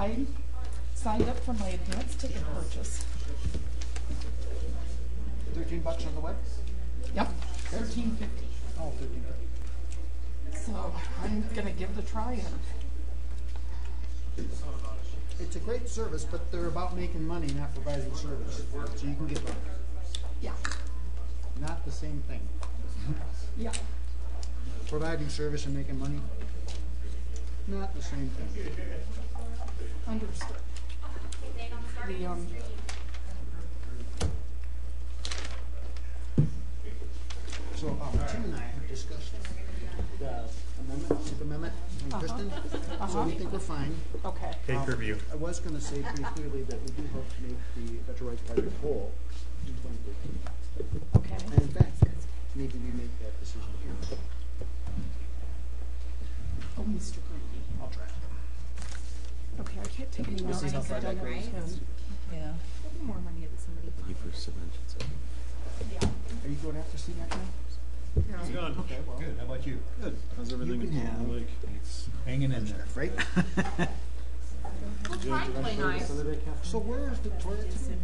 I signed up for my advance ticket purchase. $13 on the web? Yep, $13.50. Oh, $13.50. So I'm gonna give it a try. And It's a great service, but they're about making money, not providing service. So you can get money. yeah, Not the same thing. yeah. Providing service and making money, not the same thing. Understood. The So Tim and I have discussed the amendment, Fifth Amendment, and Kristen. So we think we're fine. okay. Pay-per-view. I was going to say pretty clearly that we do hope to make the Veteran Rights Project whole in 2013. Okay. And in fact, maybe we make that decision here. Oh, Mr. Greedy. I'll try. Okay, I can't take any notes. see how because far I don't that know goes. him. Yeah. More money than somebody. Thank you for subvention. Yeah. Are you going after CNAC now? No. Good. Okay, well. Good. How about you? Good. How's everything? You can have- Like, it's hanging in there. Right? We'll try and play nice. So where is Victoria today?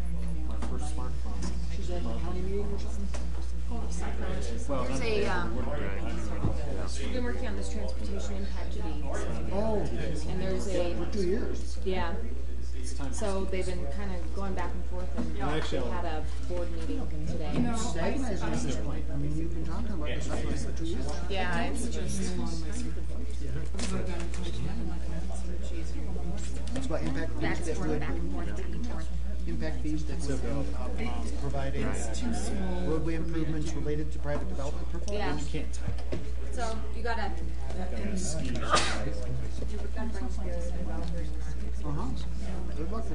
My first smartphone. She's at a county meeting or something? There's a, we've been working on this transportation impact fee. Oh, And there's a, for 2 years. yeah. So they've been kind of going back and forth, and they had a board meeting today. It's agonizing at this point. I mean, you've been talking about this for 2 years. Yeah, it's just, It's about impact fees back and that forth, would, back and forth, back and forth. impact fees that would provide roadway improvements related to private development portfolios. Yeah. You can't type. So you gotta. Good luck.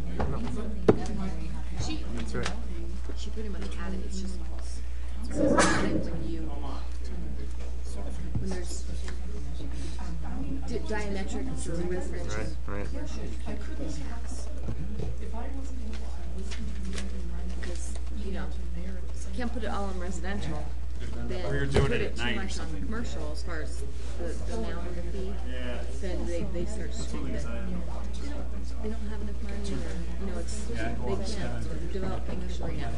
She. That's right. She pretty much had it. It's just when you when there's diametric reference. Right, right. I couldn't tax. If I wasn't able to listen to you Because you know, you can't put it all in residential. Then Or you're you doing put it it at too night or much on something. commercial as far as the amount of the fee. Then they start screwing it. They don't have enough money, or you know, it's they can't develop commercial right now.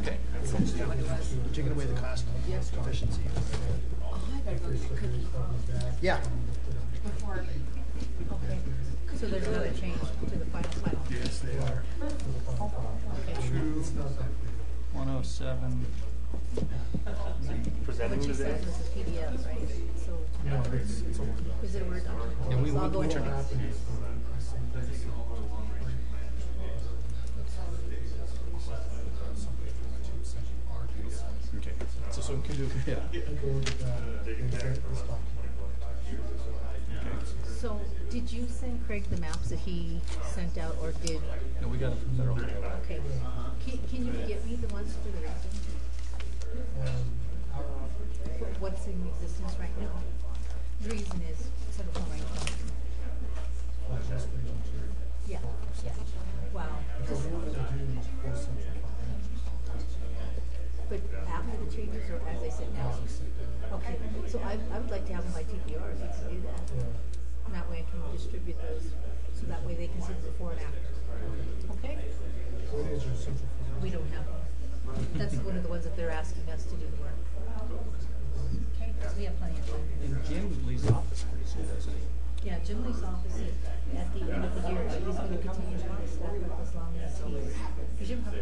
Okay. You're taking away the cost of efficiency. Oh, I better go get a cookie Yeah. before. Okay. So there's another change to the final. Yes, they are. 107. Presenting What you today? said was a PDF, right? So is it a Word document? Yeah, we So I'll go turn ahead. it. Okay. So we can do, yeah. So did you send Craig the maps that he sent out, or did? No, we got it from Federal. Okay. Can you get me the ones for the racing? What's in existence right now? The reason is Central Home Range. Yeah. Yeah. Wow. But after the changes, or as they sit now? Okay. So I would like to have my TPR if you can do that. And that way I can distribute those, so that way they can see the before and after. Okay? We don't have them. That's one of the ones that they're asking us to do the work. Okay, so we have plenty of time. And Jim leaves office pretty soon, doesn't he? Yeah, Jim Lee's office is at the end of the year, but he's gonna continue to be staff up as long as he's, Jim probably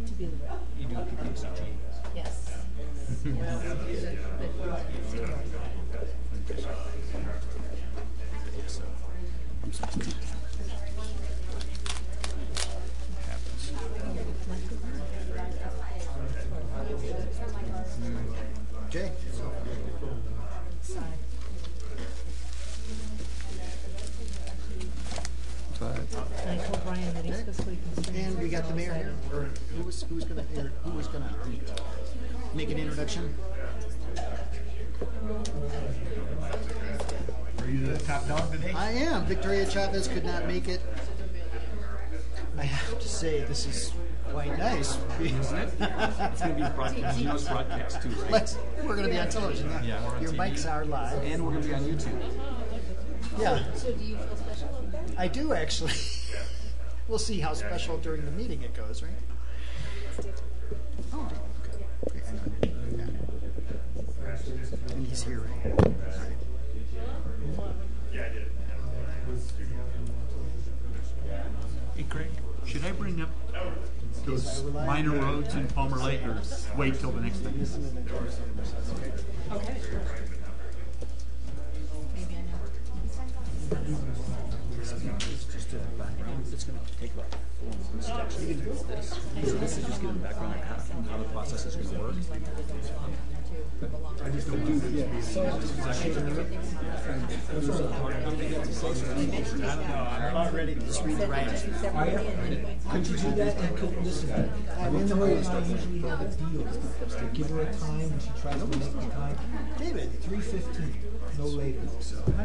to be the rep. You do PPacg. Yes. Yes. So, I'm sorry. Happens. Okay. And I told Brian that he's fiscally constrained. And we got the mayor here, or who was gonna make an introduction? Are you the top dog today? I am. Victoria Chavez could not make it. I have to say, this is quite nice. Isn't it? It's going to be broadcast. You know it's broadcast too, right? We're going to be on television. Yeah, we're on Your TV. mics are live. And we're going to be on YouTube. Yeah, So do you feel special up there? I do actually. We'll see how special during the meeting it goes, right? Oh. Okay, hang on. Yeah. And he's here, right? All right. Hey, Craig, should I bring up those minor roads in Palmer Lake or wait till the next thing? Okay. Maybe I know. Just a background. It's going to take about 4 months to actually do this. So this is just giving background on how the process is going to work. I just don't do this. I don't know. I'm not ready to just read the writing. Could you do that and could listen? I'm in the way I usually have a deal. Give her a time and she tries to make the time. David, 3:15, no later.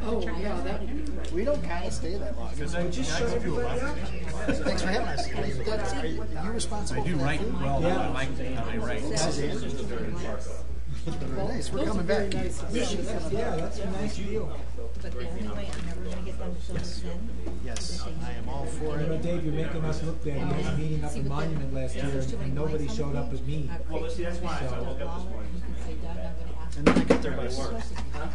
Oh, yeah, that would be great. we don't kind of stay that long. Because I just help you a lot. Thanks for having us. Are you responsible I do for that write too? well. I like how I write. Very nice. We're coming back. Yeah, that's a nice deal. But the only way I'm never gonna get them to fill this in. Yes, I am all for You know, it. Dave, you're making us look bad. We had a meeting up in Monument last year and nobody showed up but me. Well, see, that's why I woke up this morning. You can say, Doug, I'm gonna ask. And then I cut their bus.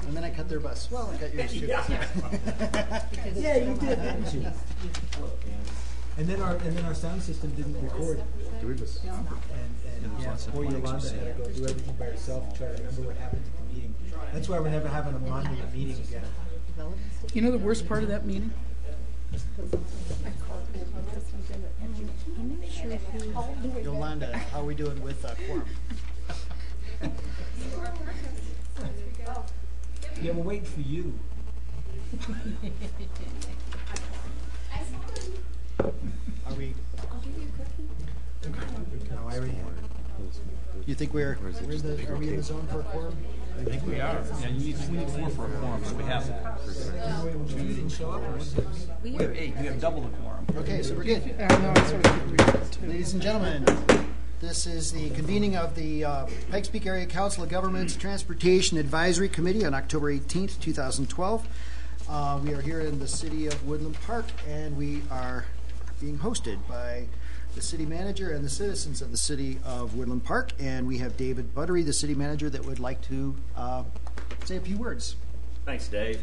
And then I cut their bus. Well, I cut yours too. Yeah, you did, didn't you? And then our sound system didn't record. And yeah, poor Yolanda had to go do everything by herself and try to remember what happened at the meeting. That's why we're never having a Monument meeting again. You know the worst part of that meeting? Yolanda, how are we doing with quorum? Yeah, we're waiting for you. Are we? No, I already had it. You think are we in the zone for a quorum? I think we are. Yeah, we need 4 for a quorum, so we have You didn't show up or what? we have 8. We have double the quorum. Okay, so we're good. I know, I sort of agree with that too. Ladies and gentlemen, this is the convening of the Pikes Peak Area Council of Governments Transportation Advisory Committee on October 18th, 2012. We are here in the city of Woodland Park, and we are being hosted by the city manager and the citizens of the city of Woodland Park. And we have David Buttery, the city manager, that would like to say a few words. Thanks, Dave.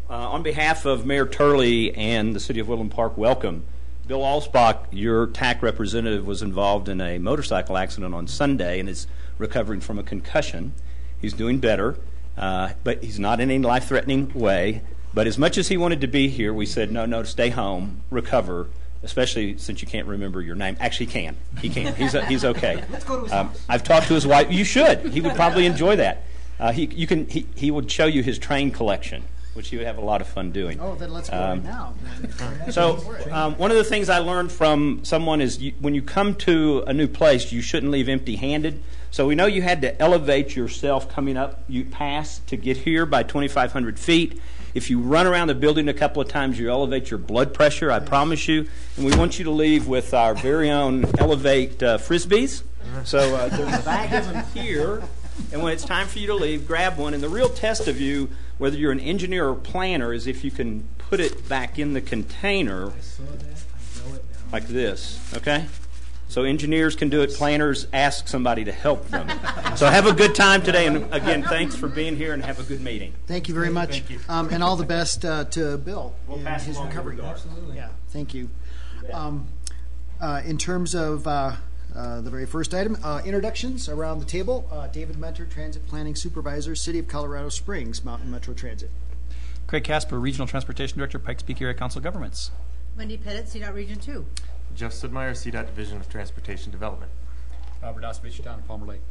On behalf of Mayor Turley and the city of Woodland Park, welcome. Bill Alsbach, your TAC representative, was involved in a motorcycle accident on Sunday and is recovering from a concussion. He's doing better, but he's not in any life-threatening way. But as much as he wanted to be here, we said, no, stay home, recover, especially since you can't remember your name. Actually, he can. He's okay. Let's go to his house. I've talked to his wife. You should. He would probably enjoy that. He would show you his train collection, which he would have a lot of fun doing. Oh, then let's go right now. So one of the things I learned from someone is when you come to a new place, you shouldn't leave empty-handed. So we know you had to elevate yourself coming up. You passed to get here by 2,500 feet. If you run around the building a couple of times, you elevate your blood pressure, I promise you. And we want you to leave with our very own Elevate Frisbees. So there's a bag of them here. And when it's time for you to leave, grab one. And the real test of you, whether you're an engineer or planner, is if you can put it back in the container I saw that. I know it now. like this, okay? So engineers can do it. Planners ask somebody to help them. So have a good time today. And again, thanks for being here and have a good meeting. Thank you very much. Thank you. And all the best to Bill in pass his along your recovery. regards. Absolutely. Yeah, thank you. In terms of the very first item, introductions around the table. David Mentor, Transit Planning Supervisor, City of Colorado Springs, Mountain Metro Transit. Craig Casper, Regional Transportation Director, Pikes Peak Area Council of Governments. Wendy Pettit, CDOT Region 2. Jeff Sidmeyer, CDOT Division of Transportation Development. Robert Oswich, Town of Palmer Lake.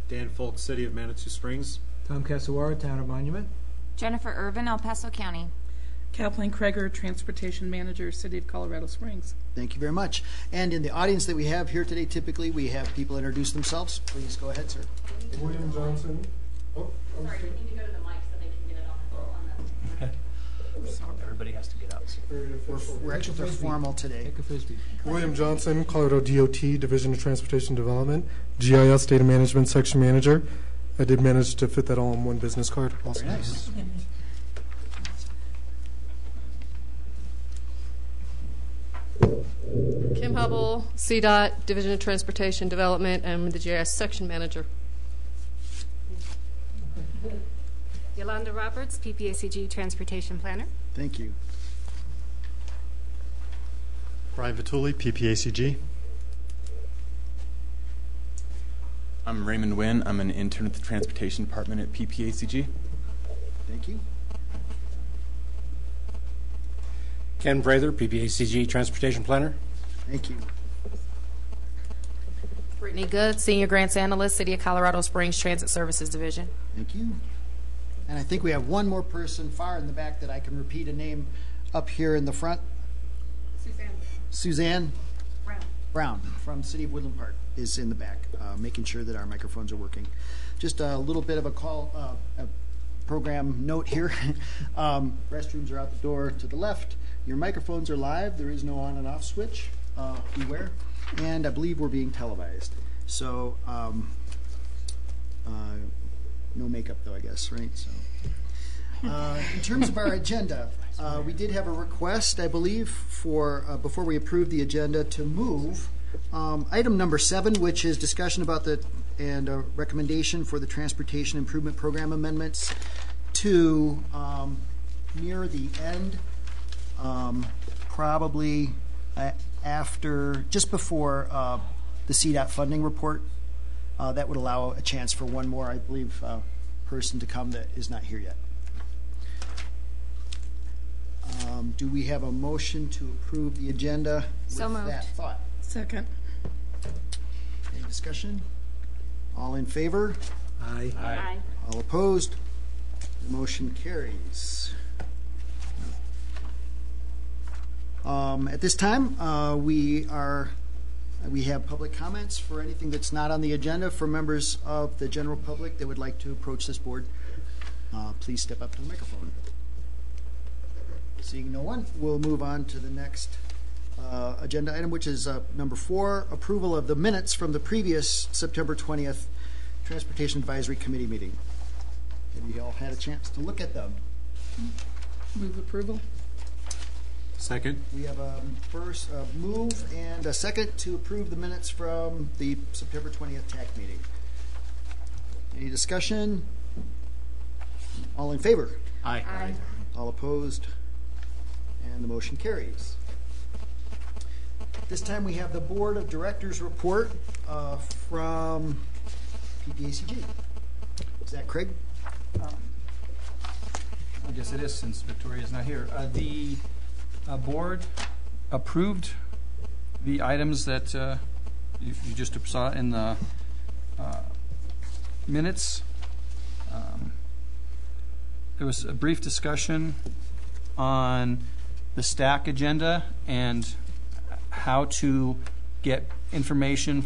Dan Folk, City of Manitou Springs. Tom Casawara, Town of Monument. Jennifer Irvin, El Paso County. Kathleen Kreger, Transportation Manager, City of Colorado Springs. Thank you very much. And in the audience that we have here today, typically we have people introduce themselves. Please go ahead, sir. William Johnson. Oh, Sorry, you need to go to the mic so they can get it on the. Everybody has to get up. We're extra formal today. Take a Frisbee. William Johnson, Colorado DOT, Division of Transportation Development, GIS Data Management Section Manager. I did manage to fit that all on one business card. Also. Very nice. Kim Hubble, CDOT, Division of Transportation Development, and the GIS Section Manager. Yolanda Roberts, PPacg Transportation Planner. Thank you. Brian Vituli, PPacg. I'm Raymond Wynn. I'm an intern at the Transportation Department at PPacg. Thank you. Ken Prather, PPacg Transportation Planner. Thank you. Brittany Good, Senior Grants Analyst, City of Colorado Springs Transit Services Division. Thank you. And I think we have one more person far in the back that I can repeat a name up here in the front. Suzanne Brown from City of Woodland Park is in the back, making sure that our microphones are working. Just a little bit of a call, a program note here. Restrooms are out the door to the left. Your microphones are live. There is no on and off switch. Beware. And I believe we're being televised. So no makeup though, I guess, right? So in terms of our agenda, we did have a request, I believe, for before we approve the agenda to move item number 7, which is discussion about a recommendation for the Transportation Improvement Program amendments, to near the end, probably just before the CDOT funding report. That would allow a chance for one more, I believe, person to come that is not here yet. Do we have a motion to approve the agenda with that thought? Second. Any discussion? All in favor? Aye. Aye. All opposed? The motion carries. At this time, we have public comments for anything that's not on the agenda. For members of the general public that would like to approach this board, please step up to the microphone. Seeing no one, we'll move on to the next agenda item, which is number 4, approval of the minutes from the previous September 20th Transportation Advisory Committee meeting. Have you all had a chance to look at them? Move approval. Second. We have a first move and a second to approve the minutes from the September 20th TAC meeting. Any discussion? All in favor? Aye. Aye. All opposed? And the motion carries. This time we have the Board of Directors report from PPacg. Is that Craig? I guess it is, since Victoria's not here. The board approved the items that you just saw in the minutes. There was a brief discussion on the stack agenda and how to get information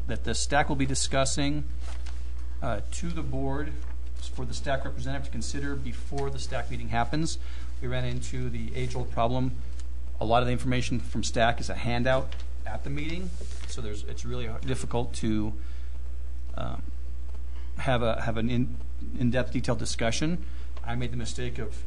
that the stack will be discussing to the board for the stack representative to consider before the stack meeting happens. We ran into the age-old problem. A lot of the information from stack is a handout at the meeting, so it's really difficult to have an in-depth, detailed discussion. I made the mistake of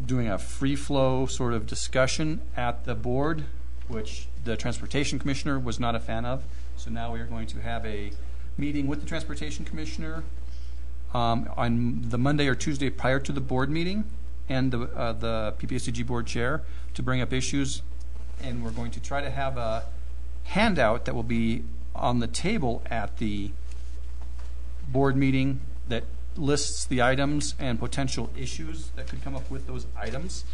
doing a free-flow sort of discussion at the board, which the Transportation Commissioner was not a fan of. So now we are going to have a meeting with the Transportation Commissioner on the Monday or Tuesday prior to the board meeting, and the PPacg board chair to bring up issues. And we're going to try to have a handout that will be on the table at the board meeting that lists the items and potential issues that could come up with those items.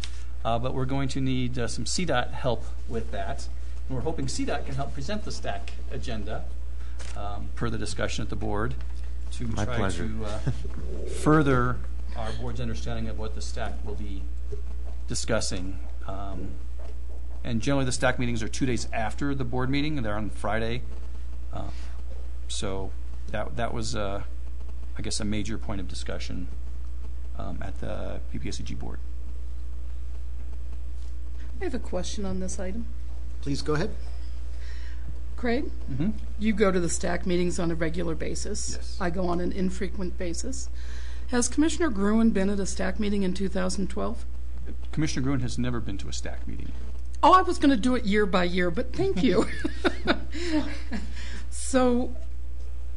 But we're going to need some CDOT help with that. And we're hoping CDOT can help present the stack agenda per the discussion at the board to My try pleasure. to further our board's understanding of what the stack will be discussing. And generally the stack meetings are 2 days after the board meeting, and they're on Friday. So that was, I guess, a major point of discussion at the PPacg board. I have a question on this item. Please go ahead. Craig, you go to the stack meetings on a regular basis. Yes. I go on an infrequent basis. Has Commissioner Gruen been at a stack meeting in 2012? Commissioner Gruen has never been to a stack meeting. Oh, I was going to do it year by year, but thank you. So,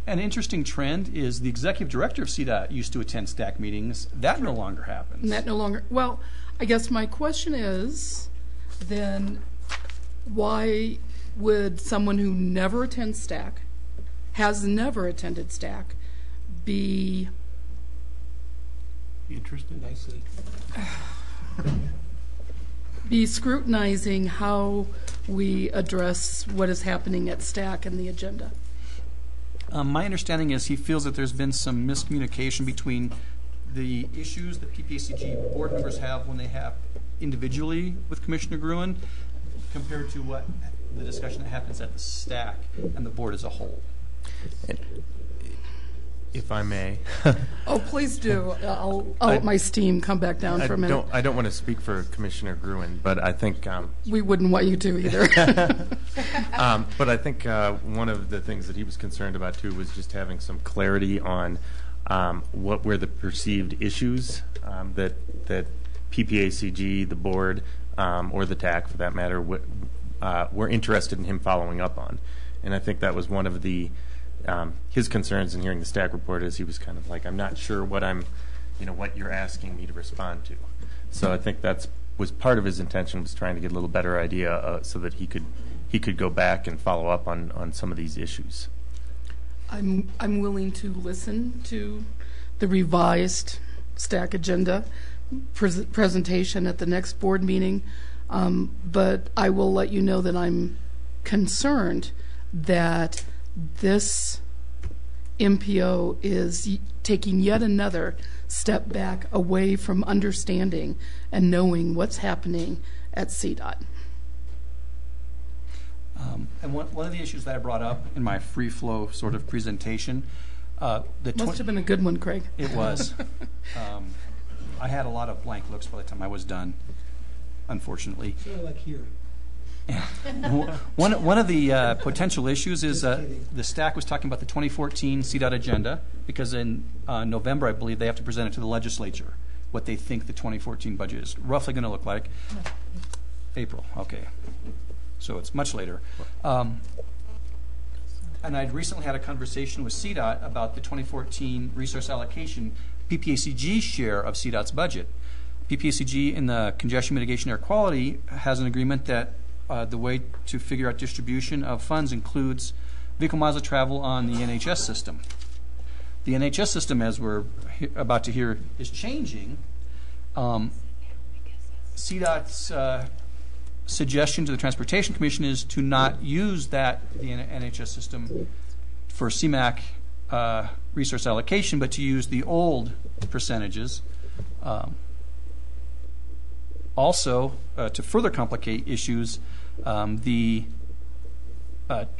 an interesting trend is the executive director of CDOT used to attend STAC meetings. That no longer happens. that no longer, well, I guess my question is, then why would someone who never attends STAC, has never attended STAC, be Interested? Nicely. be scrutinizing how we address what is happening at STAC and the agenda? My understanding is he feels that there's been some miscommunication between the issues that PPacg board members have when they have individually with Commissioner Gruen compared to what the discussion that happens at the STAC and the board as a whole. If I may. Oh, please do. I'll let my steam come back down for a minute. I don't want to speak for Commissioner Gruen, but I think we wouldn't want you to either. But I think one of the things that he was concerned about too was just having some clarity on what were the perceived issues that PPacg, the board, or the TAC for that matter, were interested in him following up on. And I think that was one of the his concerns in hearing the STAC report is he was kind of like, I'm not sure what what you're asking me to respond to. So I think that was part of his intention, was trying to get a little better idea so that he could go back and follow up on some of these issues. I'm willing to listen to the revised STAC agenda presentation at the next board meeting, but I will let you know that I'm concerned that this MPO is taking yet another step back away from understanding and knowing what's happening at CDOT. And one of the issues that I brought up in my free flow sort of presentation, must have been a good one, Craig. It was. I had a lot of blank looks by the time I was done, unfortunately. Sort of like here. One of the potential issues is the STAC was talking about the 2014 CDOT agenda, because in November, I believe, they have to present it to the legislature, what they think the 2014 budget is roughly going to look like. April, okay. So it's much later. And I'd recently had a conversation with CDOT about the 2014 resource allocation, PPacg's share of CDOT's budget. PPacg in the congestion mitigation air quality has an agreement that the way to figure out distribution of funds includes vehicle miles of travel on the NHS system. The NHS system, as we're about to hear, is changing. CDOT's suggestion to the Transportation Commission is to not use the NHS system for CMAQ resource allocation, but to use the old percentages. Also, to further complicate issues, the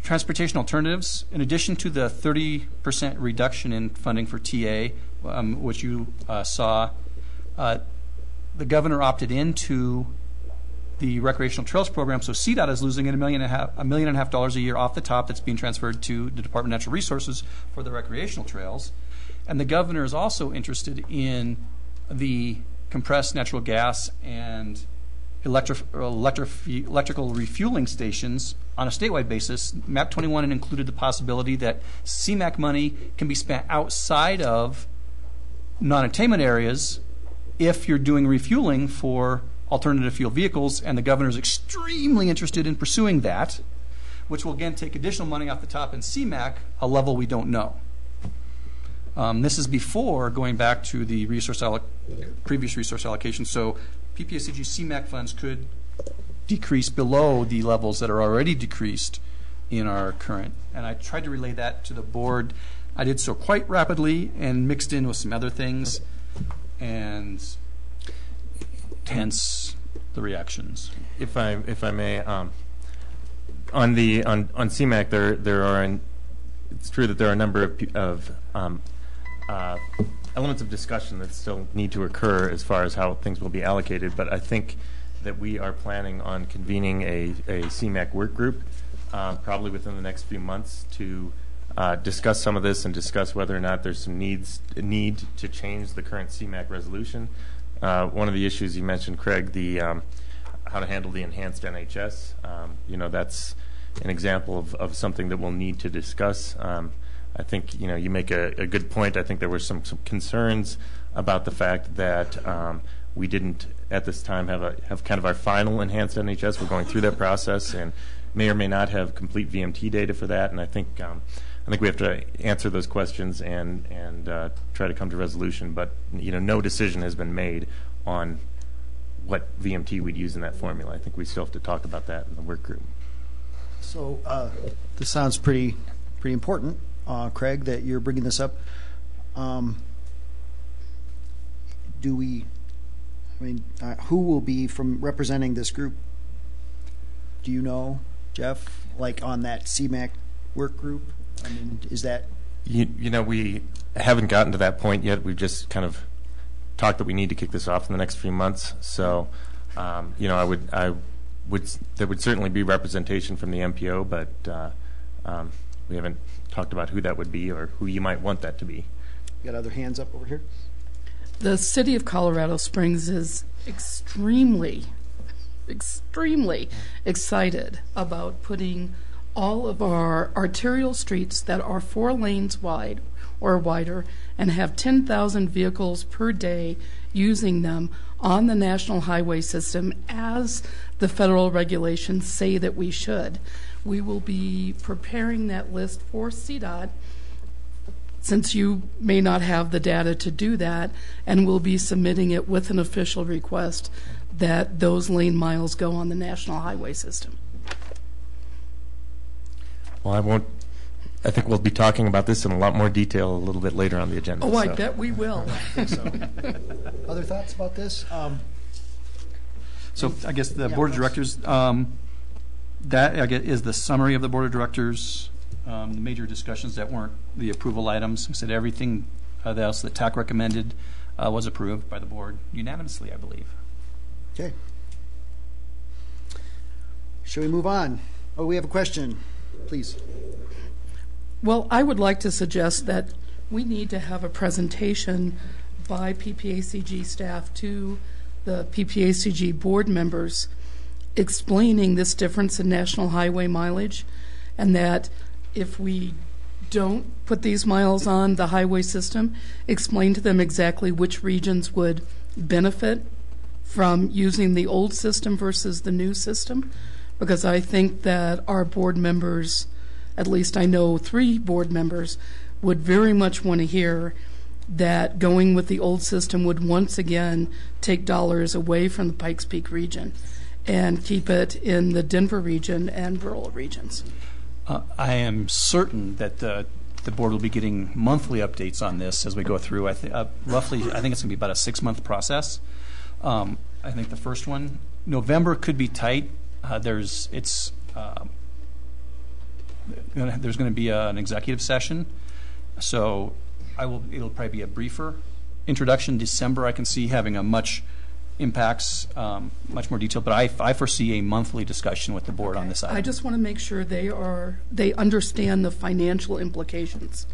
transportation alternatives, in addition to the 30% reduction in funding for TA, which you saw, the governor opted into the recreational trails program, so CDOT is losing $1.5 million a year off the top that's being transferred to the Department of Natural Resources for the recreational trails. And the governor is also interested in the compressed natural gas and electrical refueling stations on a statewide basis. MAP 21 included the possibility that CMAQ money can be spent outside of non-attainment areas if you're doing refueling for alternative fuel vehicles, and the governor is extremely interested in pursuing that, which will again take additional money off the top in CMAQ, a level we don't know. This is before going back to the previous resource allocation, so PPacg CMAQ funds could decrease below the levels that are already decreased in our current. And I tried to relay that to the board. I did so quite rapidly and mixed in with some other things, and hence the reactions. If I may, on CMAQ, there are. It's true that there are a number of elements of discussion that still need to occur as far as how things will be allocated. But I think that we are planning on convening a CMAQ work group probably within the next few months to discuss some of this and discuss whether or not there's some need to change the current CMAQ resolution. One of the issues you mentioned, Craig, the how to handle the enhanced NHS. That's an example of something that we'll need to discuss. I think you make a good point. I think there were some concerns about the fact that we didn't at this time have kind of our final enhanced NHS. We're going through that process and may or may not have complete VMT data for that. And I think we have to answer those questions and try to come to resolution. But no decision has been made on what VMT we'd use in that formula. I think we still have to talk about that in the work group. So this sounds pretty important, Craig, that you're bringing this up. Who will be from representing this group? Do you know, Jeff, like on that CMAC work group? Is that? We haven't gotten to that point yet. We've just kind of talked that we need to kick this off in the next few months. So, there would certainly be representation from the MPO, but we haven't talked about who that would be or who you might want that to be. You got other hands up over here? The city of Colorado Springs is extremely excited about putting all of our arterial streets that are 4 lanes wide or wider and have 10,000 vehicles per day using them on the national highway system as the federal regulations say that we should. We will be preparing that list for CDOT, since you may not have the data to do that, and we'll be submitting it with an official request that those lane miles go on the national highway system. Well, I think we'll be talking about this in a lot more detail a little bit later on the agenda. Oh, I bet we will. I think so. Other thoughts about this? So I guess the Board of Directors, that I guess is the summary of the Board of Directors. The major discussions that weren't the approval items. We said everything else that TAC recommended was approved by the board unanimously, I believe. Okay. Shall we move on? Oh, we have a question. Please. Well, I would like to suggest that we need to have a presentation by PPacg staff to the PPacg board members explaining this difference in national highway mileage, and that if we don't put these miles on the highway system, explain to them exactly which regions would benefit from using the old system versus the new system, because I think that our board members, at least I know 3 board members, would very much want to hear that going with the old system would once again take dollars away from the Pikes Peak region and keep it in the Denver region and rural regions. I am certain that the board will be getting monthly updates on this as we go through. Roughly, I think it's going to be about a 6-month process. I think the first one, November could be tight. There's going to be an executive session, so it'll probably be a briefer introduction. December, I can see having a much more detailed, but I foresee a monthly discussion with the board on this item. I just want to make sure they understand the financial implications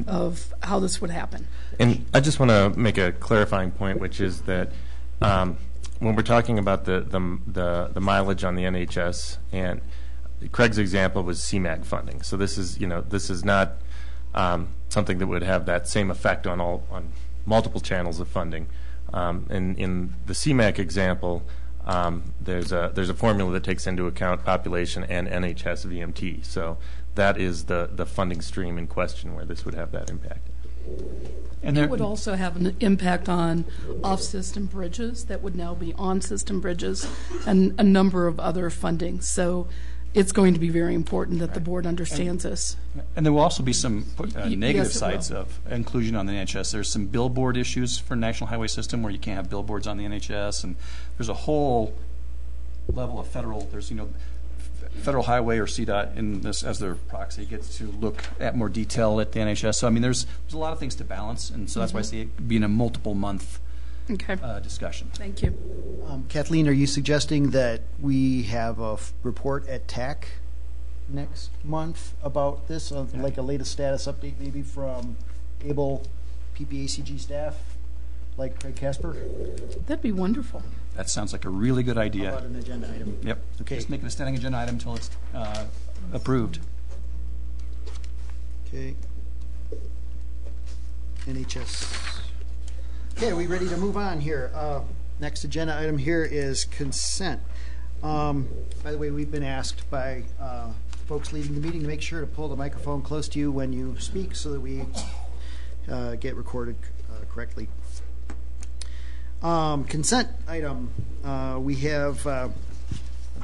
of how this would happen. And I just want to make a clarifying point, which is that when we're talking about the mileage on the NHS, and Craig's example was CMAC funding, so this is not something that would have that same effect on multiple channels of funding. In the CMAC example, there's a formula that takes into account population and NHS VMT. So that is the funding stream in question where this would have that impact. And it would also have an impact on off-system bridges that would now be on-system bridges and a number of other funding. So it's going to be very important that the board understands this. And there will also be some negative Yes, sides of inclusion on the NHS. There's some billboard issues for National Highway System where you can't have billboards on the NHS, and there's a whole level of federal. There's Federal Highway or CDOT in this as their proxy gets to look at more detail at the NHS. So I mean, there's a lot of things to balance, and so that's why I see it being a multiple month discussion. Thank you. Kathleen, are you suggesting that we have a report at TAC next month about this, like a latest status update maybe from able PPacg staff, like Craig Casper? That'd be wonderful. That sounds like a really good How idea. about an agenda item? Yep. Okay. Just make it a standing agenda item until it's approved. Okay. NHS. Okay, are we ready to move on here? Next agenda item here is consent. By the way, we've been asked by folks leading the meeting to make sure to pull the microphone close to you when you speak so that we get recorded correctly. Consent item. We have, I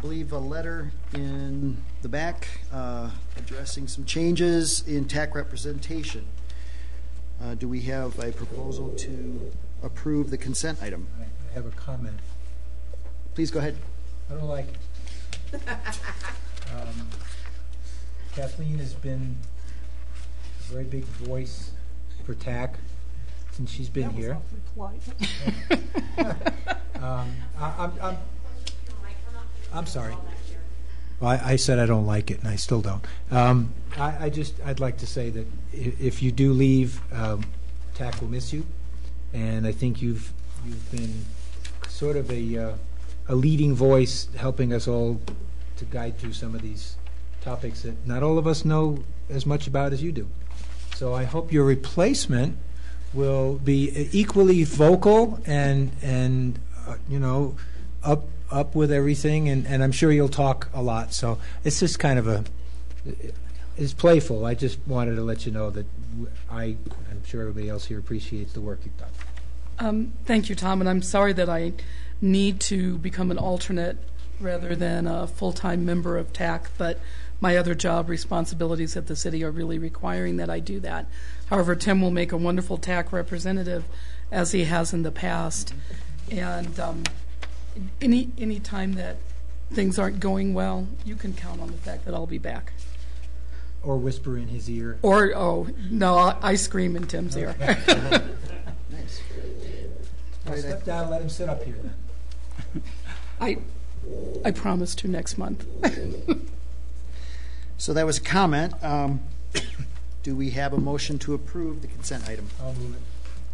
believe, a letter in the back addressing some changes in TAC representation. Do we have a proposal to approve the consent item? I have a comment. Please go ahead. I don't like it. Kathleen has been a very big voice for TAC since she's been here. I'm sorry. Well, I said I don't like it, and I still don't. I'd like to say that if you do leave, TAC will miss you, and I think you've been sort of a leading voice, helping us all to guide through some of these topics that not all of us know as much about as you do. So I hope your replacement will be equally vocal and up with everything, and I'm sure you'll talk a lot. So it's just kind of it's playful. I just wanted to let you know that I'm sure everybody else here appreciates the work you've done. Thank you, Tom, and I'm sorry that I need to become an alternate rather than a full-time member of TAC, but my other job responsibilities at the city are really requiring that I do that. However, Tim will make a wonderful TAC representative, as he has in the past, and any time that things aren't going well, you can count on the fact that I'll be back. Or whisper in his ear. Or, oh, no, I scream in Tim's ear. Nice. I'll step down and let him sit up here then. I promise to next month. So that was a comment. Do we have a motion to approve the consent item? I'll move it.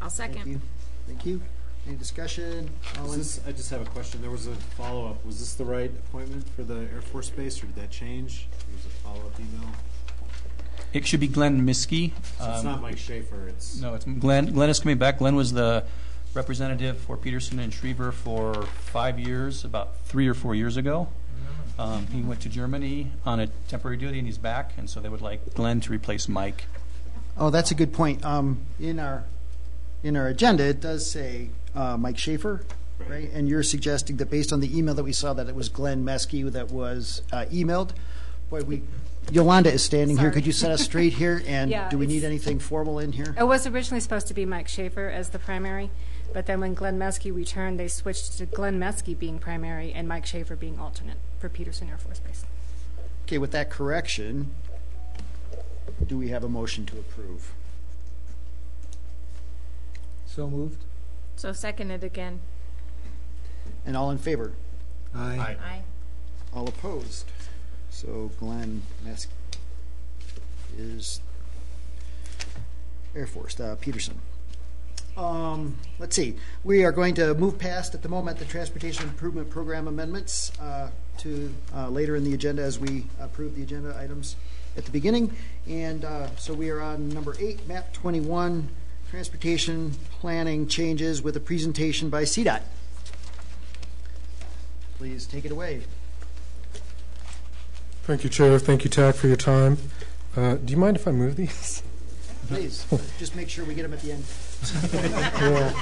I'll second. Thank you. Thank you. Any discussion? I just have a question. There was a follow-up. Was this the right appointment for the Air Force Base, or did that change? There was a follow-up email. It should be Glenn Miskey. So it's not Mike Schaefer. It's No, it's Glenn. Glenn is coming back. Glenn was the representative for Peterson and Schriever for 5 years, about 3 or 4 years ago. He went to Germany on a temporary duty, and he's back, and so they would like Glenn to replace Mike. Oh, that's a good point. In our agenda, it does say Mike Schaefer, right? And you're suggesting that based on the email that we saw, that it was Glenn Meskey that was emailed. Boy, Yolanda is standing here. Could you set us straight here? And Yeah, do we need anything formal in here? It was originally supposed to be Mike Schaefer as the primary, but then when Glenn Meskey returned, they switched to Glenn Meskey being primary and Mike Schaefer being alternate for Peterson Air Force Base. Okay, with that correction, do we have a motion to approve? So moved. So second it again. And all in favor? Aye. Aye. All opposed? So Glenn Meskey is Air Force, Peterson. Let's see. We are going to move past, at the moment, the Transportation Improvement Program amendments to later in the agenda as we approve the agenda items at the beginning. And so we are on number 8, map 21, transportation planning changes with a presentation by CDOT. Please take it away. Thank you, Chair. Thank you, TAC, for your time. Do you mind if I move these? Please, just make sure we get them at the end. Yeah.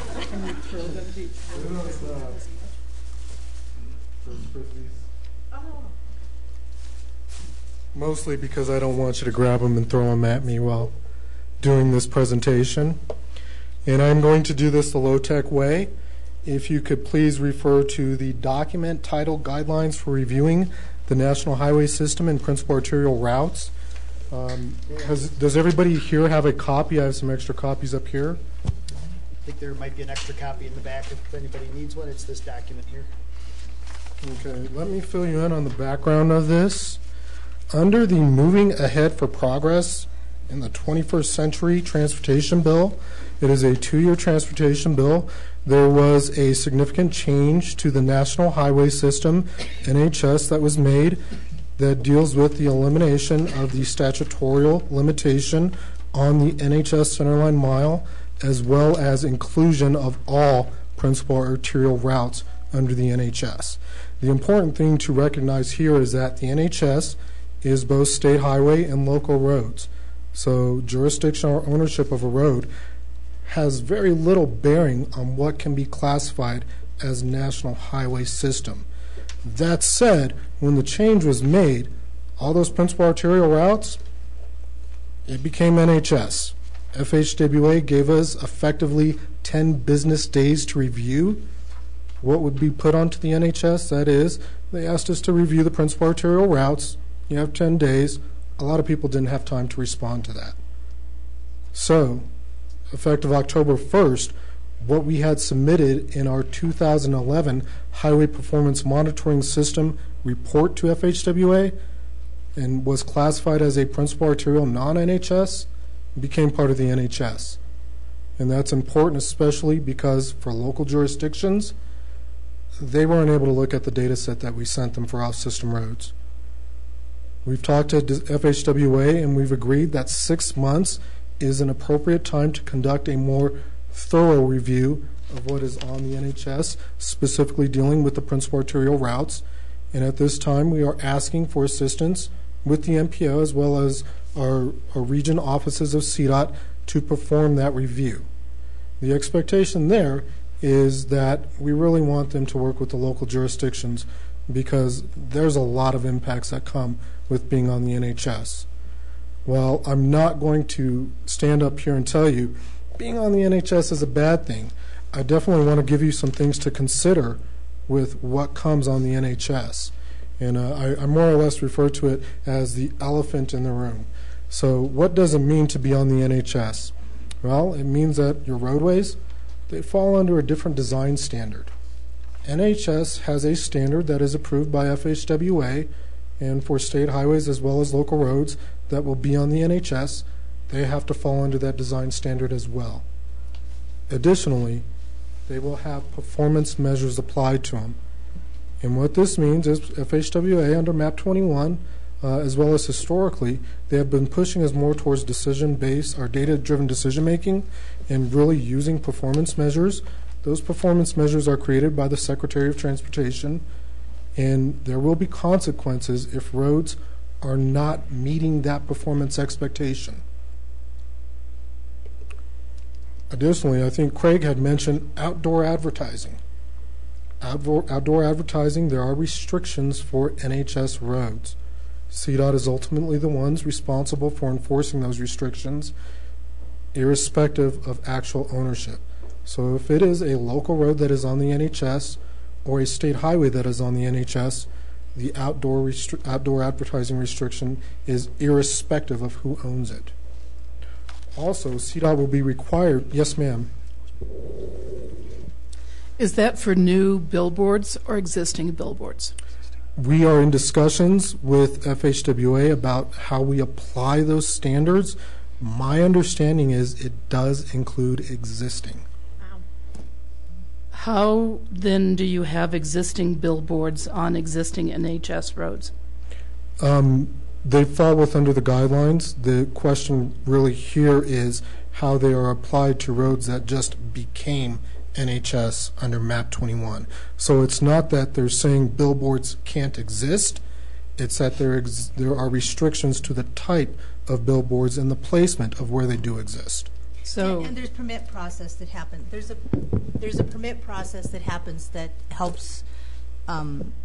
Mostly because I don't want you to grab them and throw them at me while doing this presentation. And I'm going to do this the low-tech way. If you could please refer to the document titled Guidelines for Reviewing the National Highway System and Principal Arterial Routes. Does everybody here have a copy? I have some extra copies up here. I think there might be an extra copy in the back if anybody needs one. It's this document here. Okay, let me fill you in on the background of this. Under the Moving Ahead for Progress in the 21st Century Transportation Bill. It is a 2-year transportation bill. There was a significant change to the National Highway System, NHS, that was made that deals with the elimination of the statutorial limitation on the NHS Centerline Mile, as well as inclusion of all principal arterial routes under the NHS. The important thing to recognize here is that the NHS is both state highway and local roads. So jurisdiction or ownership of a road has very little bearing on what can be classified as national highway system. That said, when the change was made, all those principal arterial routes, it became NHS. FHWA gave us effectively 10 business days to review what would be put onto the NHS. That is, they asked us to review the principal arterial routes. You have 10 days. A lot of people didn't have time to respond to that. So, effective October 1st, what we had submitted in our 2011 Highway Performance Monitoring System report to FHWA and was classified as a principal arterial non-NHS became part of the NHS. And that's important, especially because for local jurisdictions, they weren't able to look at the data set that we sent them for off-system roads. We've talked to FHWA and we've agreed that 6 months is an appropriate time to conduct a more thorough review of what is on the NHS, specifically dealing with the principal arterial routes. And at this time, we are asking for assistance with the MPO as well as our region offices of CDOT to perform that review. The expectation there is that we really want them to work with the local jurisdictions because there's a lot of impacts that come with being on the NHS. While I'm not going to stand up here and tell you being on the NHS is a bad thing, I definitely want to give you some things to consider with what comes on the NHS. And I more or less refer to it as the elephant in the room. So what does it mean to be on the NHS? Well, it means that your roadways, they fall under a different design standard. NHS has a standard that is approved by FHWA, and for state highways as well as local roads that will be on the NHS, they have to fall under that design standard as well. Additionally, they will have performance measures applied to them. And what this means is FHWA under MAP 21, as well as historically, they have been pushing us more towards decision-based or data-driven decision-making and really using performance measures. Those performance measures are created by the Secretary of Transportation, and there will be consequences if roads are not meeting that performance expectation. Additionally, I think Craig had mentioned outdoor advertising. Outdoor advertising, there are restrictions for NHS roads. CDOT is ultimately the ones responsible for enforcing those restrictions, irrespective of actual ownership. So if it is a local road that is on the NHS or a state highway that is on the NHS, the outdoor advertising restriction is irrespective of who owns it. Also, CDOT will be required, yes ma'am. Is that for new billboards or existing billboards? We are in discussions with FHWA about how we apply those standards. My understanding is it does include existing. How then do you have existing billboards on existing NHS roads? They fall under the guidelines. The question really here is how they are applied to roads that just became NHS under MAP 21. So it's not that they're saying billboards can't exist. It's that there are restrictions to the type of billboards and the placement of where they do exist. So and there's permit process that happens. There's a permit process that happens that helps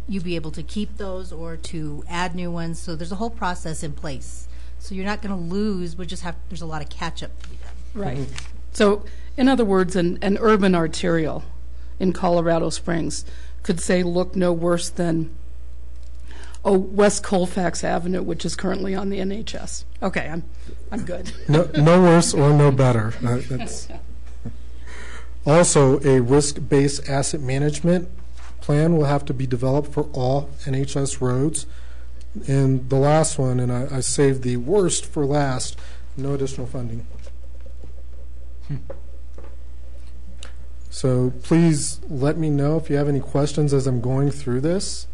you be able to keep those or to add new ones. So there's a whole process in place. So you're not going to lose. There's a lot of catch up to be done. Right. Mm-hmm. So in other words, an urban arterial in Colorado Springs could say look no worse than West Colfax Avenue, which is currently on the NHS. Okay, I'm good. No worse or no better. That's also, a risk-based asset management plan will have to be developed for all NHS roads. And the last one, and I saved the worst for last, No additional funding. So please let me know if you have any questions as I'm going through this.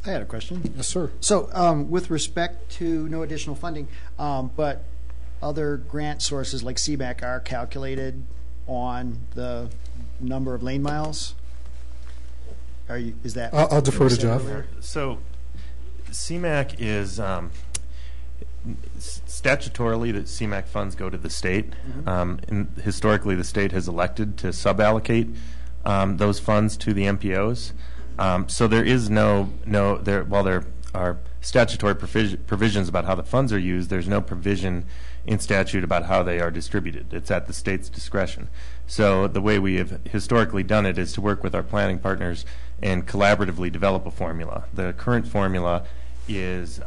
I had a question. Yes, sir. So with respect to no additional funding, but other grant sources like CMAQ are calculated on the number of lane miles? Is that? I'll defer to Jeff. So CMAQ is statutorily that CMAQ funds go to the state. And historically, the state has elected to suballocate those funds to the MPOs. So there is while there are statutory provisions about how the funds are used, there's no provision in statute about how they are distributed. It's at the state's discretion. So the way we have historically done it is to work with our planning partners and collaboratively develop a formula. The current formula is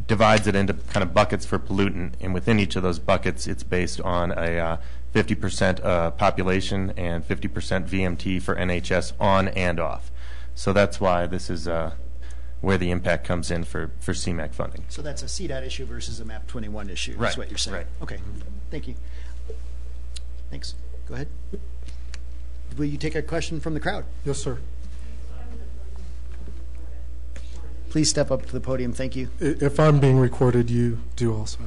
divides it into kind of buckets for pollutant, and within each of those buckets, it's based on a 50% population and 50% VMT for NHS on and off. So that's why this is where the impact comes in for CMAQ funding. So that's a CDOT issue versus a MAP 21 issue, Right. is what you're saying. Right. Okay, thank you. Thanks. Go ahead. Will you take a question from the crowd? Yes, sir. Please step up to the podium. Thank you. If I'm being recorded, you do also.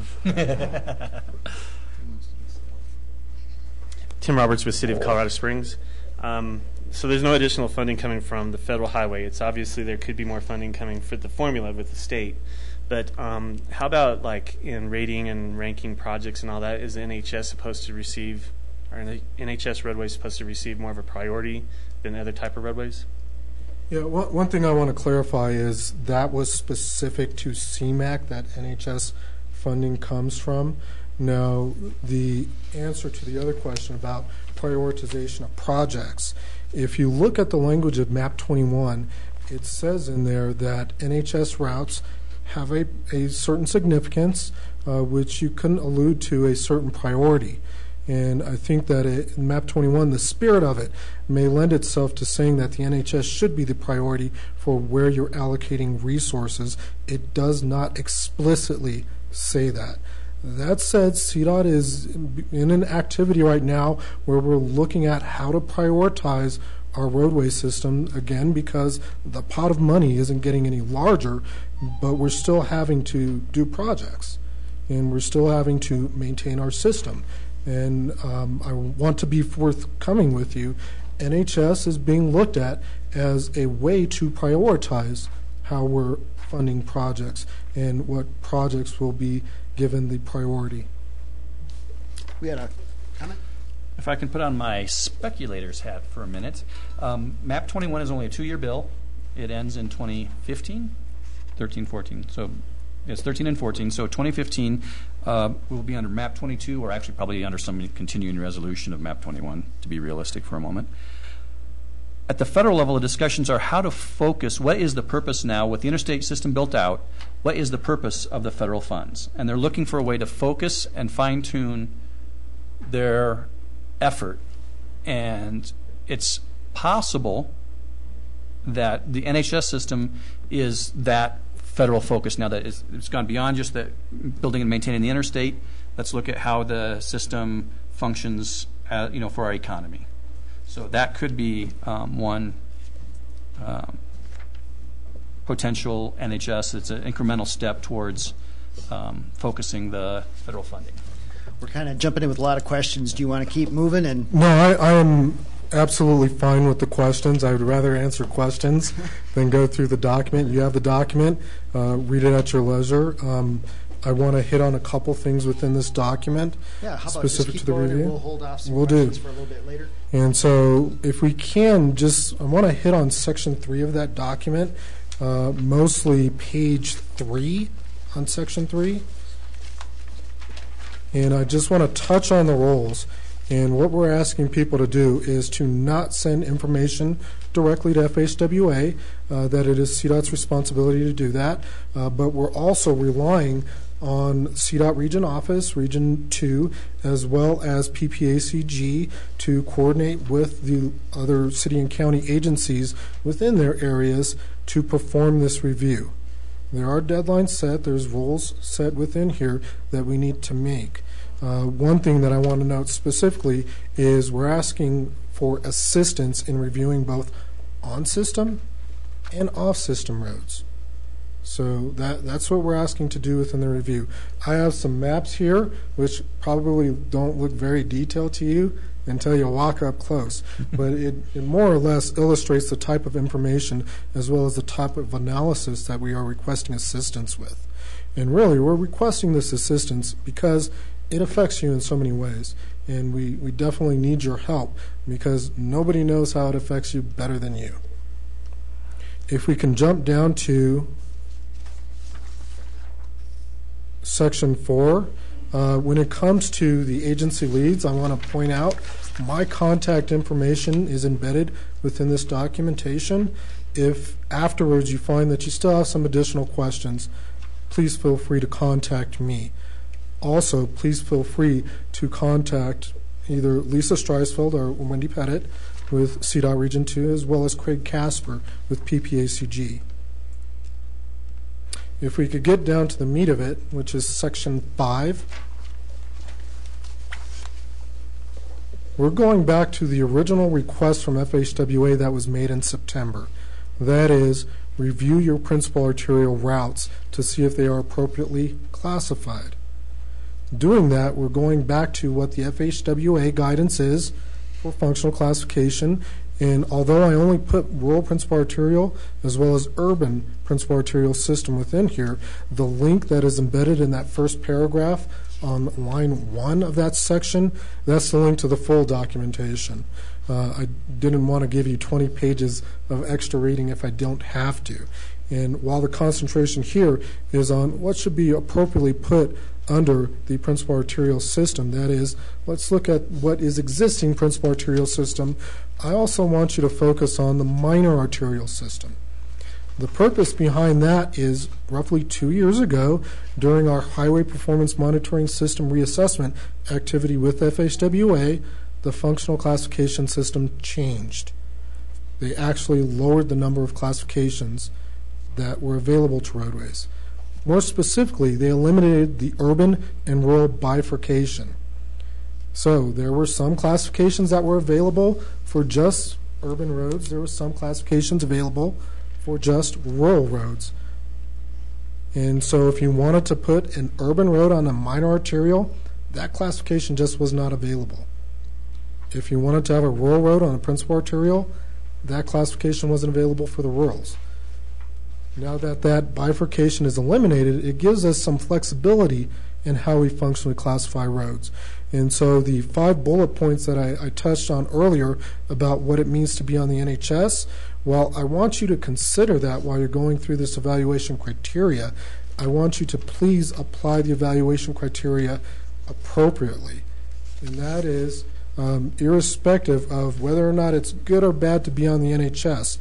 Tim Roberts with City of Colorado Springs. So there's no additional funding coming from the federal highway. It's obviously there could be more funding coming for the formula with the state. But how about like in rating and ranking projects and all that? Is the NHS supposed to receive, or the NHS roadways supposed to receive more of a priority than other type of roadways? Yeah, one thing I want to clarify is that was specific to CMAQ, that NHS funding comes from. Now, the answer to the other question about prioritization of projects, if you look at the language of MAP 21, it says in there that NHS routes have a certain significance, which you can allude to a certain priority. And I think that in MAP 21, the spirit of it may lend itself to saying that the NHS should be the priority for where you're allocating resources. It does not explicitly say that. That said, CDOT is in an activity right now where we're looking at how to prioritize our roadway system, again, because the pot of money isn't getting any larger, but we're still having to do projects, and we're still having to maintain our system. And I want to be forthcoming with you. NHS is being looked at as a way to prioritize how we're funding projects and what projects will be given the priority. We had a comment? If I can put on my speculator's hat for a minute. MAP 21 is only a 2-year bill. It ends in 2015, 13, 14. So it's 13 and 14. So 2015 will be under MAP 22, or actually probably under some continuing resolution of MAP 21, to be realistic for a moment. At the federal level, the discussions are how to focus, what is the purpose now with the interstate system built out, what is the purpose of the federal funds? And they're looking for a way to focus and fine-tune their effort. And it's possible that the NHS system is that federal focus now, that it's gone beyond just the building and maintaining the interstate. Let's look at how the system functions, for our economy. So that could be one potential NHS. It's an incremental step towards focusing the federal funding. We're kind of jumping in with a lot of questions. Do you want to keep moving? And No, I am absolutely fine with the questions. I would rather answer questions than go through the document. You have the document. Read it at your leisure. I want to hit on a couple things within this document, yeah, how about specific just to keep the going, and review. we'll hold off some We'll questions do. for a little bit later. And so, if we can, I want to hit on Section 3 of that document, mostly page 3 on Section 3. And I just want to touch on the roles. And what we're asking people to do is to not send information directly to FHWA, that it is CDOT's responsibility to do that. But we're also relying on CDOT Region Office, Region 2, as well as PPacg to coordinate with the other city and county agencies within their areas to perform this review. There are deadlines set. There's rules set within here that we need to make. One thing that I want to note specifically is we're asking for assistance in reviewing both on-system and off-system roads. So that's what we're asking to do within the review. I have some maps here which probably don't look very detailed to you until you walk up close. But it more or less illustrates the type of information as well as the type of analysis that we are requesting assistance with. And really, we're requesting this assistance because it affects you in so many ways. And we definitely need your help because nobody knows how it affects you better than you. If we can jump down to Section 4, when it comes to the agency leads, I want to point out my contact information is embedded within this documentation. If afterwards you find that you still have some additional questions, please feel free to contact me. Also, please feel free to contact either Lisa Streisfeld or Wendy Pettit with CDOT Region 2, as well as Craig Casper with PPacg. If we could get down to the meat of it, which is Section 5, we're going back to the original request from FHWA that was made in September. That is, review your principal arterial routes to see if they are appropriately classified. Doing that, we're going back to what the FHWA guidance is for functional classification. And although I only put rural principal arterial as well as urban principal arterial system within here, the link that is embedded in that first paragraph on line 1 of that section, that's the link to the full documentation. I didn't want to give you 20 pages of extra reading if I don't have to. And while the concentration here is on what should be appropriately put under the principal arterial system, that is, let's look at what is existing principal arterial system, I also want you to focus on the minor arterial system. The purpose behind that is roughly 2 years ago, during our Highway Performance Monitoring System reassessment activity with FHWA, the functional classification system changed. They actually lowered the number of classifications that were available to roadways. More specifically, they eliminated the urban and rural bifurcation. So there were some classifications that were available for just urban roads. There were some classifications available for just rural roads. And so if you wanted to put an urban road on a minor arterial, that classification just was not available. If you wanted to have a rural road on a principal arterial, that classification wasn't available for the rurals. Now that that bifurcation is eliminated, it gives us some flexibility in how we functionally classify roads. And so the 5 bullet points that I touched on earlier about what it means to be on the NHS, well, I want you to consider that while you're going through this evaluation criteria. I want you to please apply the evaluation criteria appropriately. And that is irrespective of whether or not it's good or bad to be on the NHS.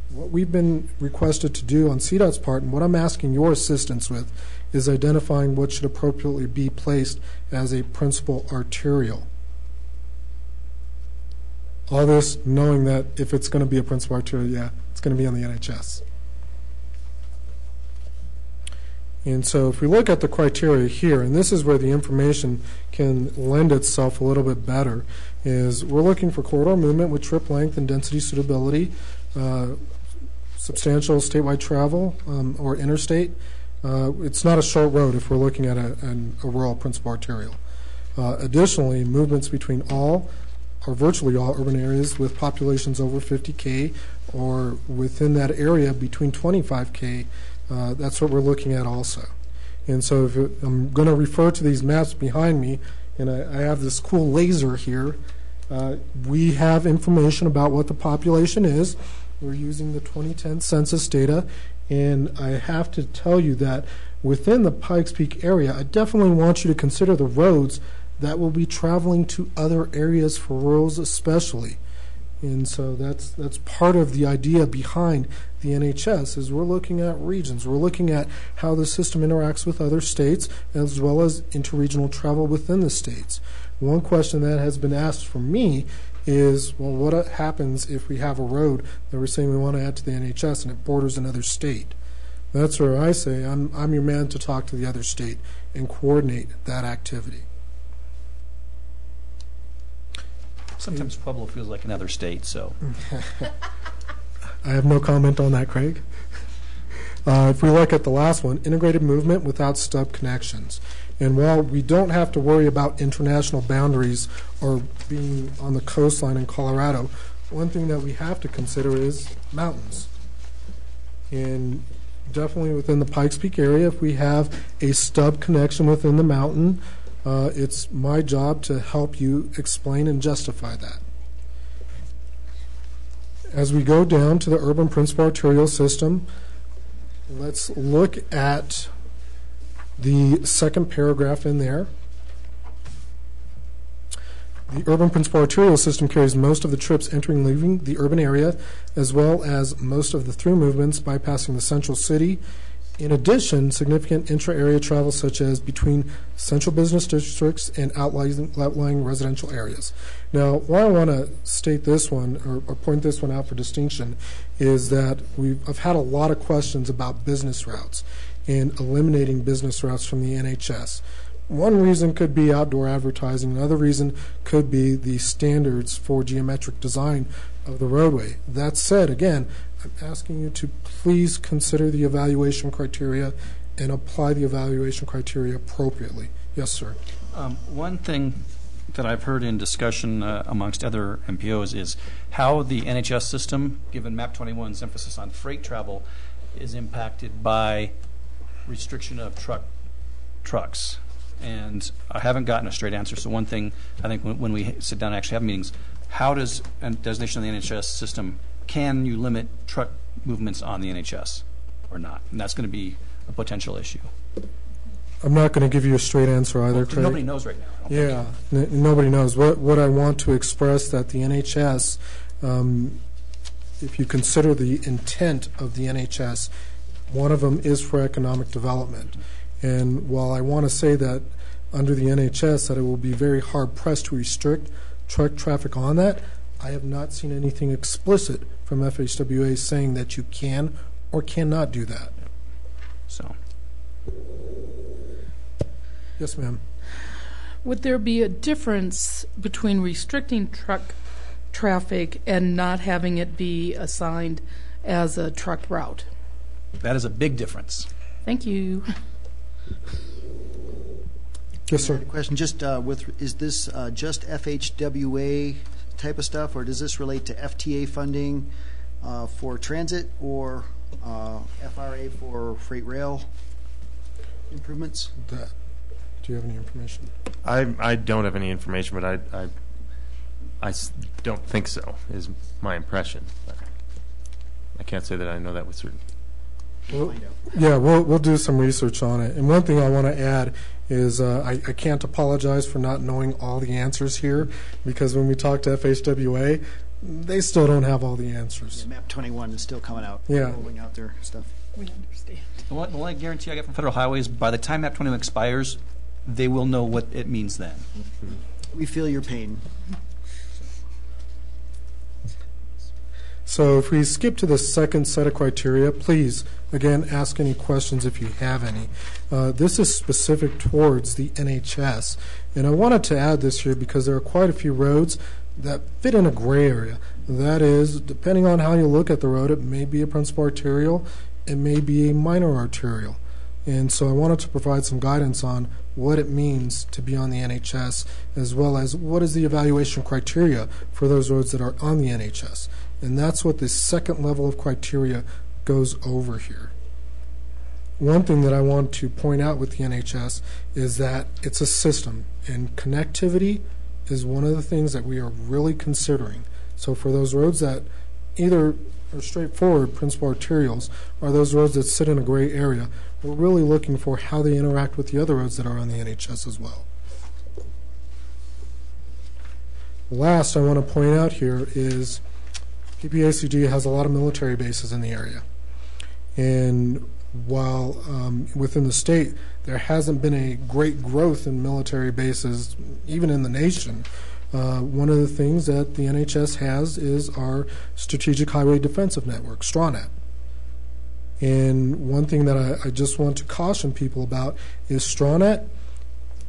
What we've been requested to do on CDOT's part, and what I'm asking your assistance with, is identifying what should appropriately be placed as a principal arterial. All this knowing that if it's going to be a principal arterial, yeah, it's going to be on the NHS. And so if we look at the criteria here, and this is where the information can lend itself a little bit better, is we're looking for corridor movement with trip length and density suitability, substantial statewide travel or interstate. It's not a short road if we're looking at a rural principal arterial. Additionally, movements between all or virtually all urban areas with populations over 50K or within that area between 25K, that's what we're looking at also. And so if I'm going to refer to these maps behind me, and I have this cool laser here, we have information about what the population is. We're using the 2010 census data, and I have to tell you that within the Pikes Peak area, I definitely want you to consider the roads that will be traveling to other areas for rurals especially. And so that's part of the idea behind the NHS is we're looking at regions. We're looking at how the system interacts with other states as well as interregional travel within the states. One question that has been asked for me is, well, what happens if we have a road that we're saying we want to add to the NHS and it borders another state? That's where I say I'm your man to talk to the other state and coordinate that activity. Sometimes Pueblo feels like another state, so. I have no comment on that, Craig. If we look at the last one, integrated movement without stub connections. And while we don't have to worry about international boundaries or being on the coastline in Colorado, one thing that we have to consider is mountains. And definitely within the Pikes Peak area, if we have a stub connection within the mountain, it's my job to help you explain and justify that. As we go down to the urban principal arterial system, let's look at the second paragraph in there. The urban principal arterial system carries most of the trips entering and leaving the urban area, as well as most of the through movements bypassing the central city. In addition, significant intra-area travel such as between central business districts and outlying residential areas. Now, why I want to state this one or point this one out for distinction is that I've had a lot of questions about business routes and eliminating business routes from the NHS. One reason could be outdoor advertising. Another reason could be the standards for geometric design of the roadway. That said, again, I'm asking you to please consider the evaluation criteria and apply the evaluation criteria appropriately. Yes, sir. One thing that I've heard in discussion amongst other MPOs is how the NHS system, given MAP 21's emphasis on freight travel, is impacted by restriction of trucks. And I haven't gotten a straight answer. So one thing, I think when we sit down and actually have meetings, how does a designation of the NHS system, can you limit truck movements on the NHS or not? And that's going to be a potential issue. I'm not going to give you a straight answer either, Craig. Nobody knows right now. Yeah, nobody knows. What I want to express that the NHS, if you consider the intent of the NHS, one of them is for economic development. And while I want to say that under the NHS that it will be very hard pressed to restrict truck traffic on that, I have not seen anything explicit from FHWA saying that you can or cannot do that. So, yes, ma'am. Would there be a difference between restricting truck traffic and not having it be assigned as a truck route? That is a big difference. Thank you. Yes, sir. Question: is this just FHWA type of stuff, or does this relate to FTA funding for transit or FRA for freight rail improvements? Do you have any information? I don't have any information, but I don't think so, is my impression. But I can't say that I know that with certainty. We'll do some research on it. And one thing I want to add is I can't apologize for not knowing all the answers here, because when we talk to FHWA, they still don't have all the answers. Yeah, MAP 21 is still coming out, rolling out their stuff. We understand. The only guarantee I get from Federal Highways, by the time MAP 21 expires, they will know what it means then. We feel your pain. So if we skip to the second set of criteria, please, again, ask any questions if you have any. This is specific towards the NHS. And I wanted to add this here because there are quite a few roads that fit in a gray area. That is, depending on how you look at the road, it may be a principal arterial, it may be a minor arterial. And so I wanted to provide some guidance on what it means to be on the NHS, as well as what is the evaluation criteria for those roads that are on the NHS. And that's what the second level of criteria goes over here. One thing that I want to point out with the NHS is that it's a system, and connectivity is one of the things that we are really considering. So for those roads that either are straightforward principal arterials or those roads that sit in a gray area, we're really looking for how they interact with the other roads that are on the NHS as well. Last I want to point out here is PPacg has a lot of military bases in the area. And while within the state there hasn't been a great growth in military bases, even in the nation, one of the things that the NHS has is our Strategic Highway Defensive Network, STRANET. And one thing that I just want to caution people about is StrawNet.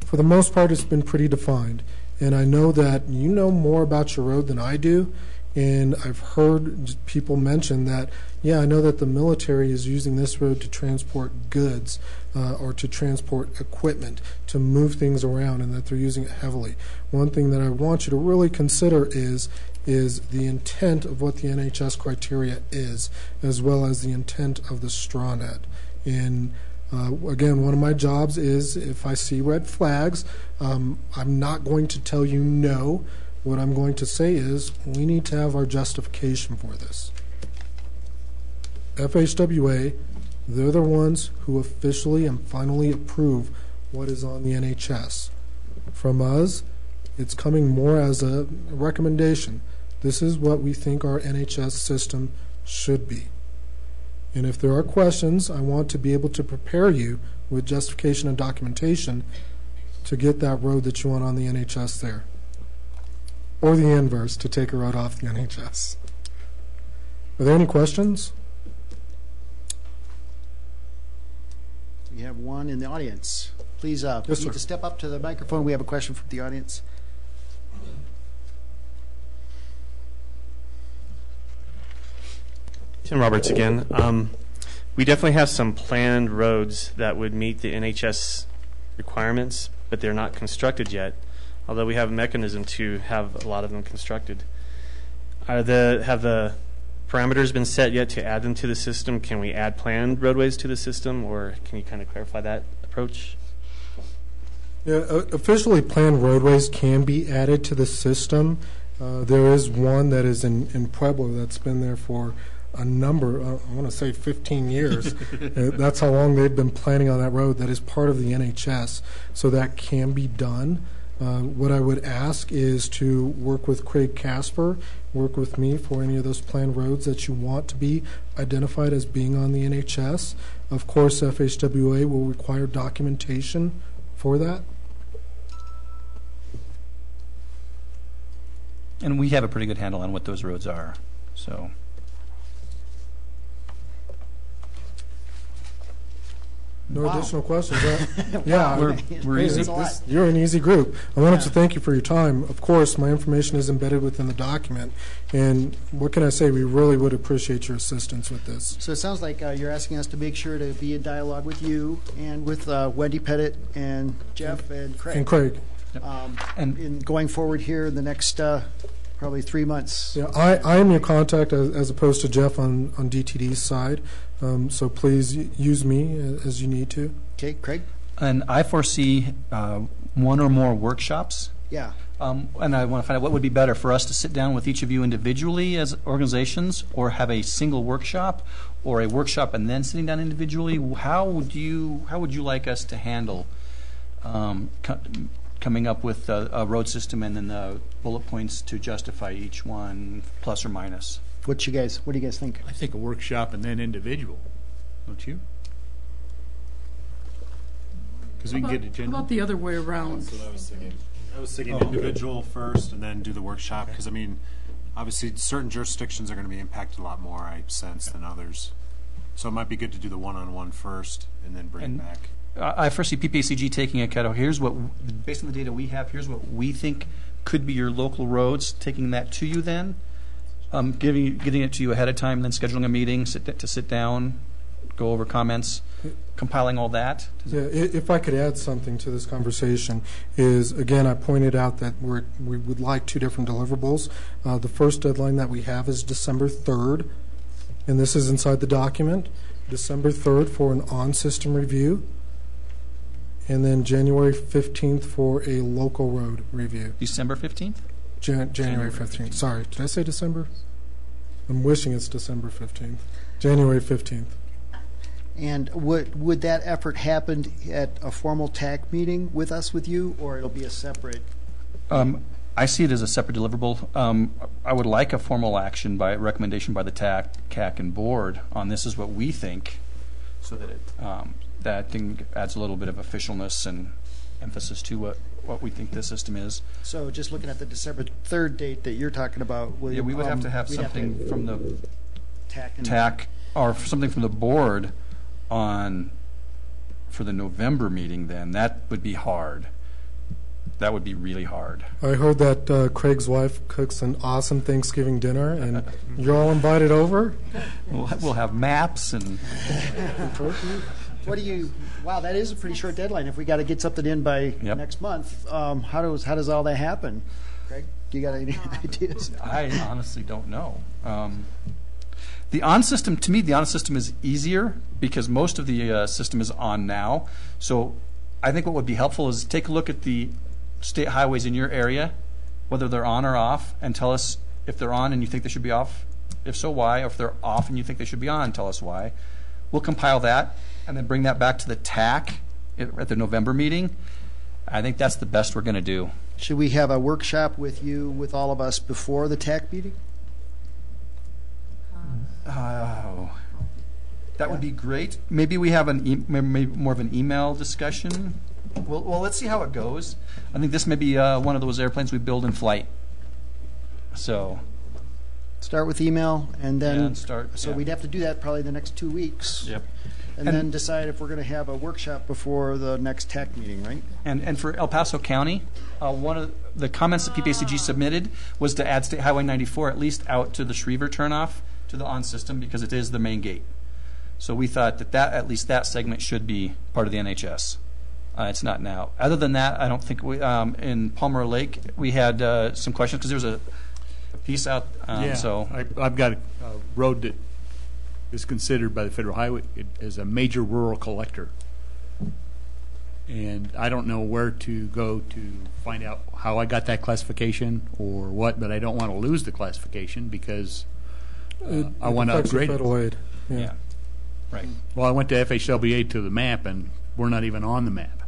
For the most part, it's been pretty defined. And I know that you know more about your road than I do. And I've heard people mention that, yeah, I know that the military is using this road to transport goods or to transport equipment, to move things around, and that they're using it heavily. One thing that I want you to really consider is the intent of what the NHS criteria is, as well as the intent of the StrawNet. And again, one of my jobs is, if I see red flags, I'm not going to tell you no. What I'm going to say is, we need to have our justification for this. FHWA, they're the ones who officially and finally approve what is on the NHS. From us, it's coming more as a recommendation. This is what we think our NHS system should be. And if there are questions, I want to be able to prepare you with justification and documentation to get that road that you want on the NHS there. Or the inverse, to take a road off the NHS. Are there any questions? We have one in the audience. Please, Yes, you sir. need to step up to the microphone. We have a question from the audience. Tim Roberts again. We definitely have some planned roads that would meet the NHS requirements, but they're not constructed yet, although we have a mechanism to have a lot of them constructed. Have the parameters been set yet to add them to the system? Can we add planned roadways to the system, or can you kind of clarify that approach? Yeah, officially planned roadways can be added to the system. There is one that is in Pueblo that's been there for a number, I want to say 15 years. That's how long they've been planning on that road. That is part of the NHS, so that can be done. What I would ask is to work with Craig Casper, work with me for any of those planned roads that you want to be identified as being on the NHS. Of course, FHWA will require documentation for that. And we have a pretty good handle on what those roads are. So. No Wow. additional questions, right? Yeah, We're easy. That's a lot. You're an easy group. I wanted to thank you for your time. Of course, my information is embedded within the document. And what can I say? We really would appreciate your assistance with this. So it sounds like you're asking us to make sure to be in dialogue with you and with Wendy Pettit and Jeff and Craig. And Craig. And in going forward here in the next probably 3 months. Yeah, I am your contact as opposed to Jeff on DTD's side. So please use me as you need to. Okay, Craig? And I foresee one or more workshops. Yeah. And I want to find out what would be better for us to sit down with each of you individually as organizations, or have a single workshop, or a workshop and then sitting down individually. How would you like us to handle coming up with a road system and then the bullet points to justify each one, plus or minus? What do you guys think? I think a workshop and then individual, don't you? Because we can get How agenda. about the other way around? That's what I was thinking. I was thinking individual first and then do the workshop, because I mean, obviously certain jurisdictions are going to be impacted a lot more, I sense, than others. So it might be good to do the one-on-one first and then bring it back. I first see PPacg taking a cut. Here's what, based on the data we have, here's what we think could be your local roads. Taking that to you, then getting it to you ahead of time, then scheduling a meeting to sit down, go over comments, compiling all that. Yeah, if I could add something to this conversation is, again, I pointed out that we would like 2 different deliverables. The first deadline that we have is December 3rd, and this is inside the document. December 3rd for an on-system review, and then January 15th for a local road review. December 15th? January 15th. Sorry, did I say December? I'm wishing it's December 15th. January 15th. And would that effort happen at a formal TAC meeting with you, or it'll be a separate? I see it as a separate deliverable. I would like a formal action by recommendation by the CAC and board on this is what we think, so that that thing adds a little bit of officialness and emphasis to what we think this system is. So just looking at the December 3rd date that you're talking about, We would have to have something from the TAC. or something from the board for the November meeting, then that would be hard. That would be really hard. I heard that Craig's wife cooks an awesome Thanksgiving dinner, and you're all invited over. We'll have maps and. What do you? Wow, that is a pretty short deadline. If we got to get something in by next month, how does all that happen? Craig, do you got any ideas? I honestly don't know. The on system, to me, the on system is easier because most of the system is on now. So I think what would be helpful is take a look at the state highways in your area, whether they're on or off, and tell us if they're on and you think they should be off. If so, why? Or if they're off and you think they should be on, tell us why. We'll compile that and then bring that back to the TAC at the November meeting. I think that's the best we're going to do. Should we have a workshop with you, with all of us, before the TAC meeting? That would be great. Maybe we have maybe more of an email discussion. Well, let's see how it goes. I think this may be one of those airplanes we build in flight. So start with email, and then So we'd have to do that probably the next 2 weeks. Yep. And then decide if we're going to have a workshop before the next TAC meeting, right? And for El Paso County, one of the comments that PPacg submitted was to add State Highway 94 at least out to the Schriever turnoff to the on system because it is the main gate. So we thought that at least that segment should be part of the NHS. It's not now. Other than that, I don't think we in Palmer Lake we had some questions because there was a piece out. So I've got a road that is considered by the Federal Highway as a major rural collector, and I don't know where to go to find out how I got that classification or what, but I don't want to lose the classification because I want to upgrade federal aid. Yeah. Right. Well, I went to FHWA to the map, and we're not even on the map.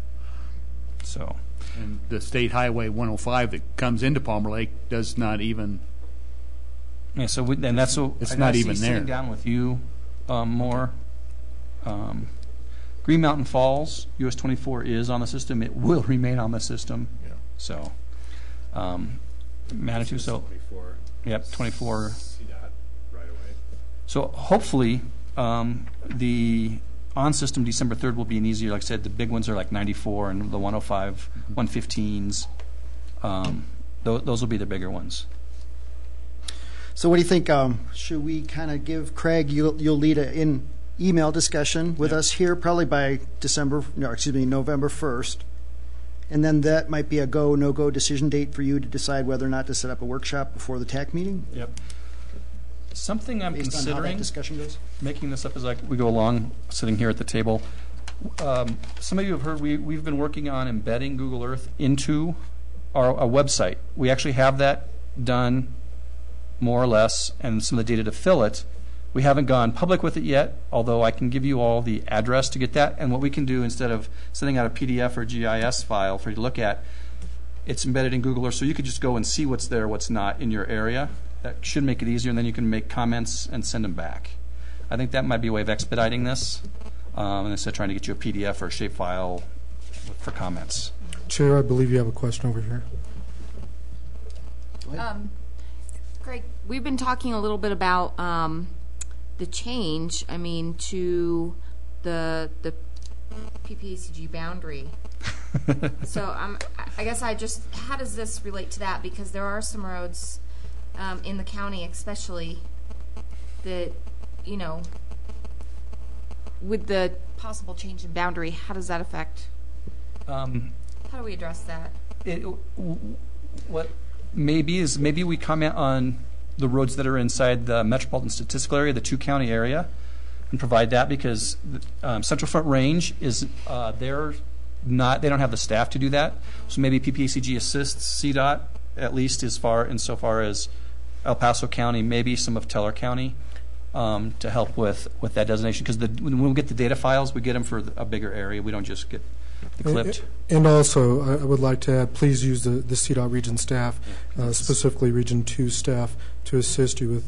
So, and the State Highway 105 that comes into Palmer Lake does not even. Yeah. So and that's what it's not even there. Sitting down with you more. Green Mountain Falls, US 24 is on the system. It will remain on the system. Yeah. So, Manitou. So, 24. Yep, 24. See that right away. So hopefully. The on-system December 3rd will be an easier, like I said, the big ones are like 94 and the 105, 115s. Those will be the bigger ones. So what do you think? Should we kind of give Craig, you'll lead an email discussion with us here probably by November 1st. And then that might be a go, no-go decision date for you to decide whether or not to set up a workshop before the TAC meeting? Yep. Something I'm Based on how that considering, discussion goes? making this up as we go along, sitting here at the table. Some of you have heard we've been working on embedding Google Earth into our website. We actually have that done, more or less, and some of the data to fill it. We haven't gone public with it yet, although I can give you all the address to get that. And what we can do, instead of sending out a PDF or GIS file for you to look at, it's embedded in Google Earth, so you could just go and see what's there, what's not in your area. That should make it easier, and then you can make comments and send them back. I think that might be a way of expediting this, instead of trying to get you a PDF or a shapefile for comments. Chair, I believe you have a question over here. Greg, we've been talking a little bit about the change, to the PPacg boundary. So I guess how does this relate to that? Because there are some roads in the county especially that, with the possible change in boundary, how does that affect? How do we address that? What maybe we comment on the roads that are inside the metropolitan statistical area, the two-county area, and provide that because Central Front Range is they don't have the staff to do that. So maybe PPacg assists CDOT at least insofar as El Paso County, maybe some of Teller County, to help with that designation. Because when we get the data files, we get them for a bigger area. We don't just get the clipped. And also, I would like to add, please use the CDOT region staff, specifically Region 2 staff, to assist you with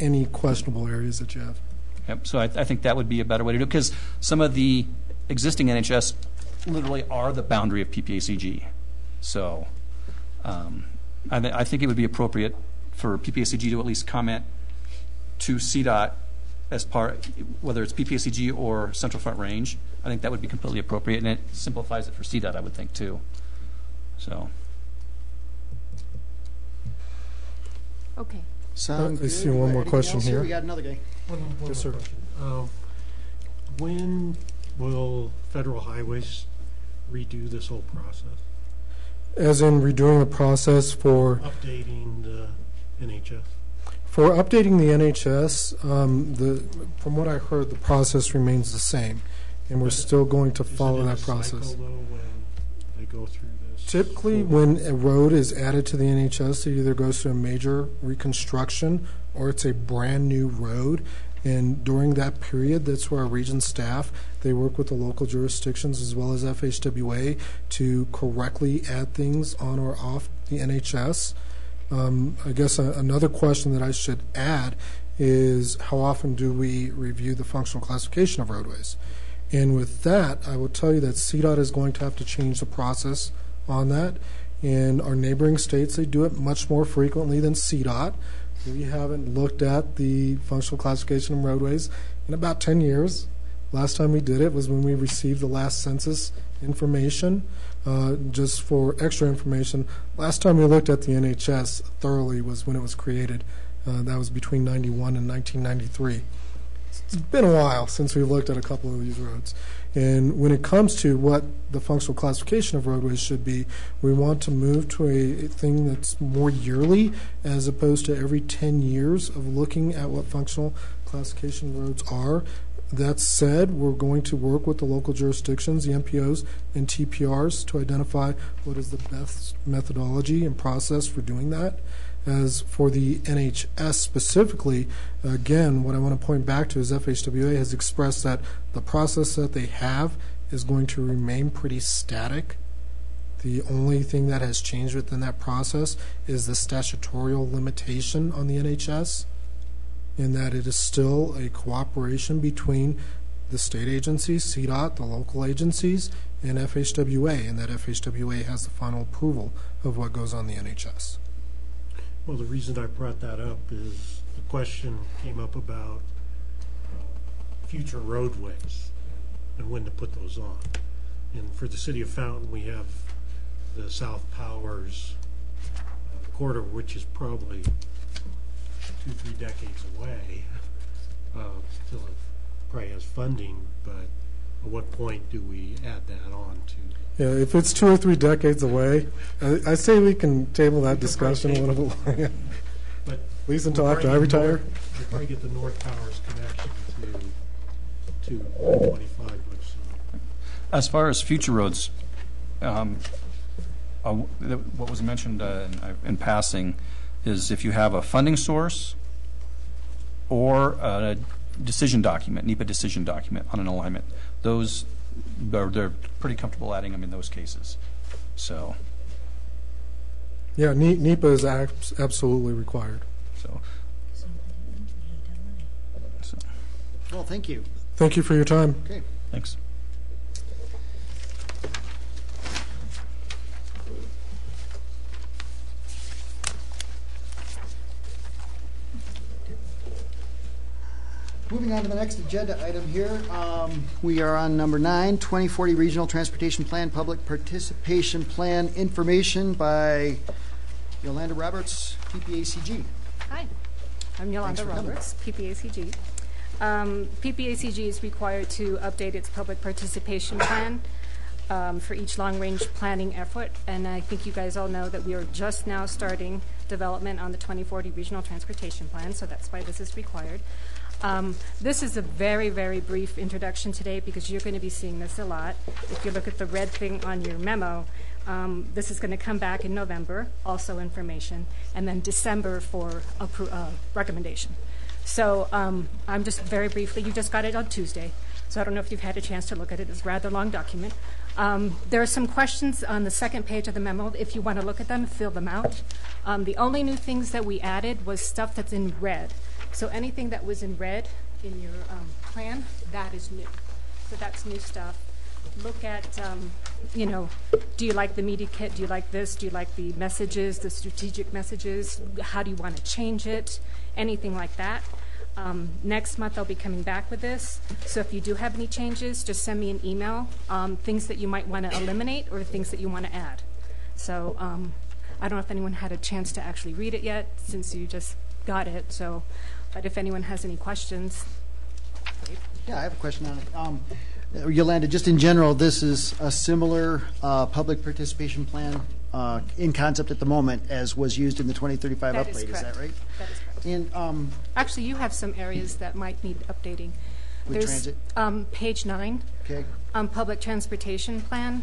any questionable areas that you have. Yep. So I think that would be a better way to do it, because some of the existing NHS literally are the boundary of PPacg. So I think it would be appropriate for PPacg to at least comment to CDOT as part, whether it's PPacg or Central Front Range. I think that would be completely appropriate, and it simplifies it for CDOT, I would think, too. So. Okay. Sound I see good? one more Anything question else here. We got another guy. One Yes, more sir. question. When will Federal Highways redo this whole process? As in redoing the process for Updating the NHS? For updating the NHS, from what I heard, the process remains the same, and we're still going to follow that process. Cycle, though, when they go through this? Typically, when a road is added to the NHS, it either goes to a major reconstruction or it's a brand new road. And during that period, that's where our region staff, they work with the local jurisdictions as well as FHWA to correctly add things on or off the NHS. I guess another question that I should add is how often do we review the functional classification of roadways? And with that, I will tell you that CDOT is going to have to change the process on that. In our neighboring states, they do it much more frequently than CDOT. We haven't looked at the functional classification of roadways in about 10 years. Last time we did it was when we received the last census information. Just for extra information, last time we looked at the NHS thoroughly was when it was created. That was between 91 and 1993. It's been a while since we looked at a couple of these roads. And when it comes to what the functional classification of roadways should be, we want to move to a thing that's more yearly as opposed to every 10 years of looking at what functional classification roads are. That said, we're going to work with the local jurisdictions, the MPOs and TPRs, to identify what is the best methodology and process for doing that. As for the NHS specifically, again, what I want to point back to is FHWA has expressed that the process that they have is going to remain pretty static. The only thing that has changed within that process is the statutorial limitation on the NHS, in that it is still a cooperation between the state agencies, CDOT, the local agencies, and FHWA, and that FHWA has the final approval of what goes on the NHS. Well, the reason I brought that up is the question came up about future roadways and when to put those on. And for the city of Fountain, we have the South Powers corridor, which is probably 2-3 decades away. Still, it probably has funding, but at what point do we add that on to? Yeah, if it's 2 or 3 decades away, I say we can table that discussion a little bit longer. But at least until after I retire. We're trying to get the North Powers connection to 25 much sooner. As far as future roads, what was mentioned in passing is if you have a funding source or a decision document, NEPA decision document on an alignment, those they're pretty comfortable adding them in those cases. So. Yeah, NEPA is absolutely required. So. Well, thank you. Thank you for your time. Okay. Thanks. Moving on to the next agenda item here, we are on number 9, 2040 Regional Transportation Plan, Public Participation Plan, information by Yolanda Roberts, PPacg. Hi, I'm Yolanda Roberts, PPacg. PPacg is required to update its public participation plan for each long-range planning effort, and I think you guys all know that we are just now starting development on the 2040 Regional Transportation Plan, so that's why this is required. This is a very, very brief introduction today because you're going to be seeing this a lot. If you look at the red thing on your memo, this is going to come back in November, also information, and then December for recommendation. So I'm just very briefly, you just got it on Tuesday, so I don't know if you've had a chance to look at it. It's a rather long document. There are some questions on the second page of the memo. If you want to look at them, fill them out. The only new things that we added was stuff that's in red. So anything that was in red in your plan, that is new. So that's new stuff. Look at, do you like the media kit? Do you like this? Do you like the messages, the strategic messages? How do you want to change it? Anything like that. Next month, I'll be coming back with this. So if you do have any changes, just send me an email, things that you might want to eliminate or things that you want to add. So I don't know if anyone had a chance to actually read it yet, since you just got it. So, but if anyone has any questions. Yeah, I have a question on it. Yolanda, just in general, this is a similar public participation plan in concept at the moment as was used in the 2035 That update. is correct. Is that right? That is correct. And actually, you have some areas that might need updating. With There's transit? page 9, Okay. Public transportation plan.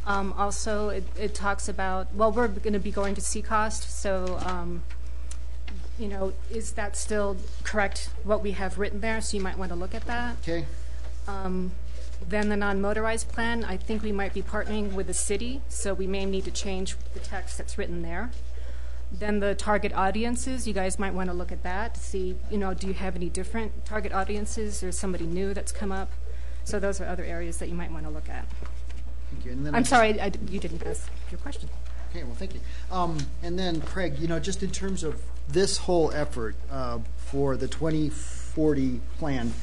Also, it talks about, well, we're going to be going to CCOST, so you know, is that still correct, what we have written there? So you might want to look at that. Okay. Then the non-motorized plan, I think we might be partnering with the city, so we may need to change the text that's written there. Then the target audiences, you guys might want to look at that to see, you know, do you have any different target audiences or somebody new that's come up? So those are other areas that you might want to look at. Thank you. And then I'm sorry, you didn't ask your question. Okay, well, thank you. And then, Craig, you know, just in terms of this whole effort for the 2040 plan,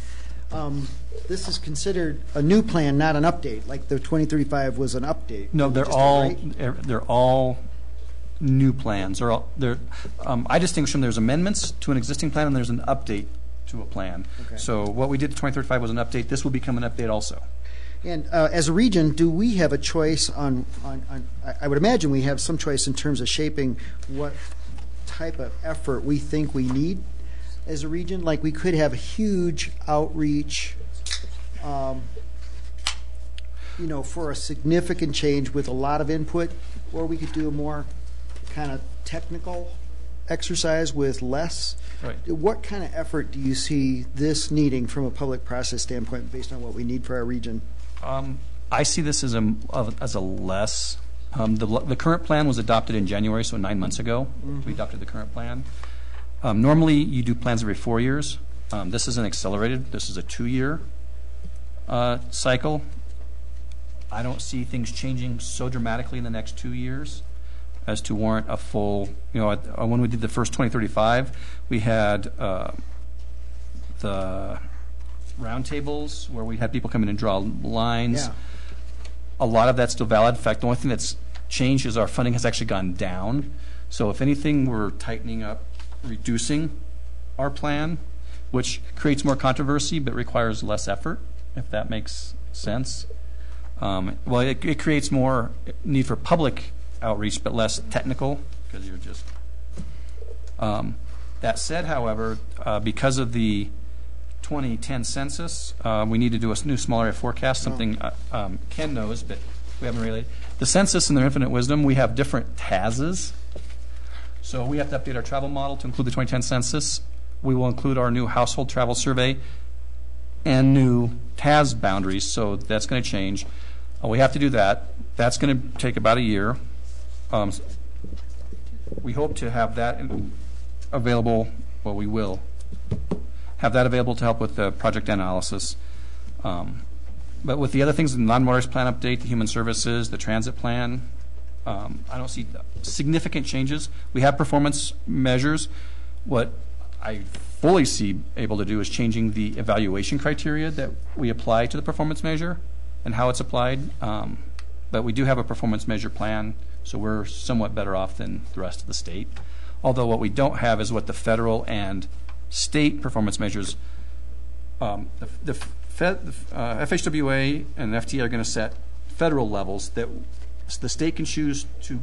this is considered a new plan, not an update, like the 2035 was an update. No, they're all new plans. I distinguish them. There's amendments to an existing plan, and there's an update to a plan. Okay. So what we did to 2035 was an update. This will become an update also. And as a region, do we have a choice on I would imagine we have some choice in terms of shaping what type of effort we think we need as a region? Like we could have a huge outreach, you know, for a significant change with a lot of input, or we could do a more kind of technical exercise with less. Right. What kind of effort do you see this needing from a public process standpoint based on what we need for our region? I see this as a less. The current plan was adopted in January, so 9 months ago. Mm-hmm. We adopted the current plan. Normally, you do plans every 4 years. This is an accelerated. This is a 2-year cycle. I don't see things changing so dramatically in the next 2 years as to warrant a full. You know, when we did the first 2035, we had the roundtables where we had people come in and draw lines. Yeah. A lot of that's still valid. In fact, the only thing that's changed is our funding has actually gone down. So if anything, we're tightening up, reducing our plan, which creates more controversy but requires less effort, if that makes sense. Well, it creates more need for public outreach but less technical because you're just... that said, however, because of the 2010 census, we need to do a new small area forecast, something Ken knows, but we haven't really. The census, in their infinite wisdom, we have different TASs. So we have to update our travel model to include the 2010 census. We will include our new household travel survey and new TAS boundaries, so that's going to change. We have to do that. That's going to take about a year. We hope to have that available, well, we will have that available to help with the project analysis. But with the other things, the non-motorized plan update, the human services, the transit plan, I don't see significant changes. We have performance measures. What I fully see able to do is changing the evaluation criteria that we apply to the performance measure and how it's applied. But we do have a performance measure plan, so we're somewhat better off than the rest of the state. Although what we don't have is what the federal and state performance measures. The FHWA and FTA are going to set federal levels that the state can choose to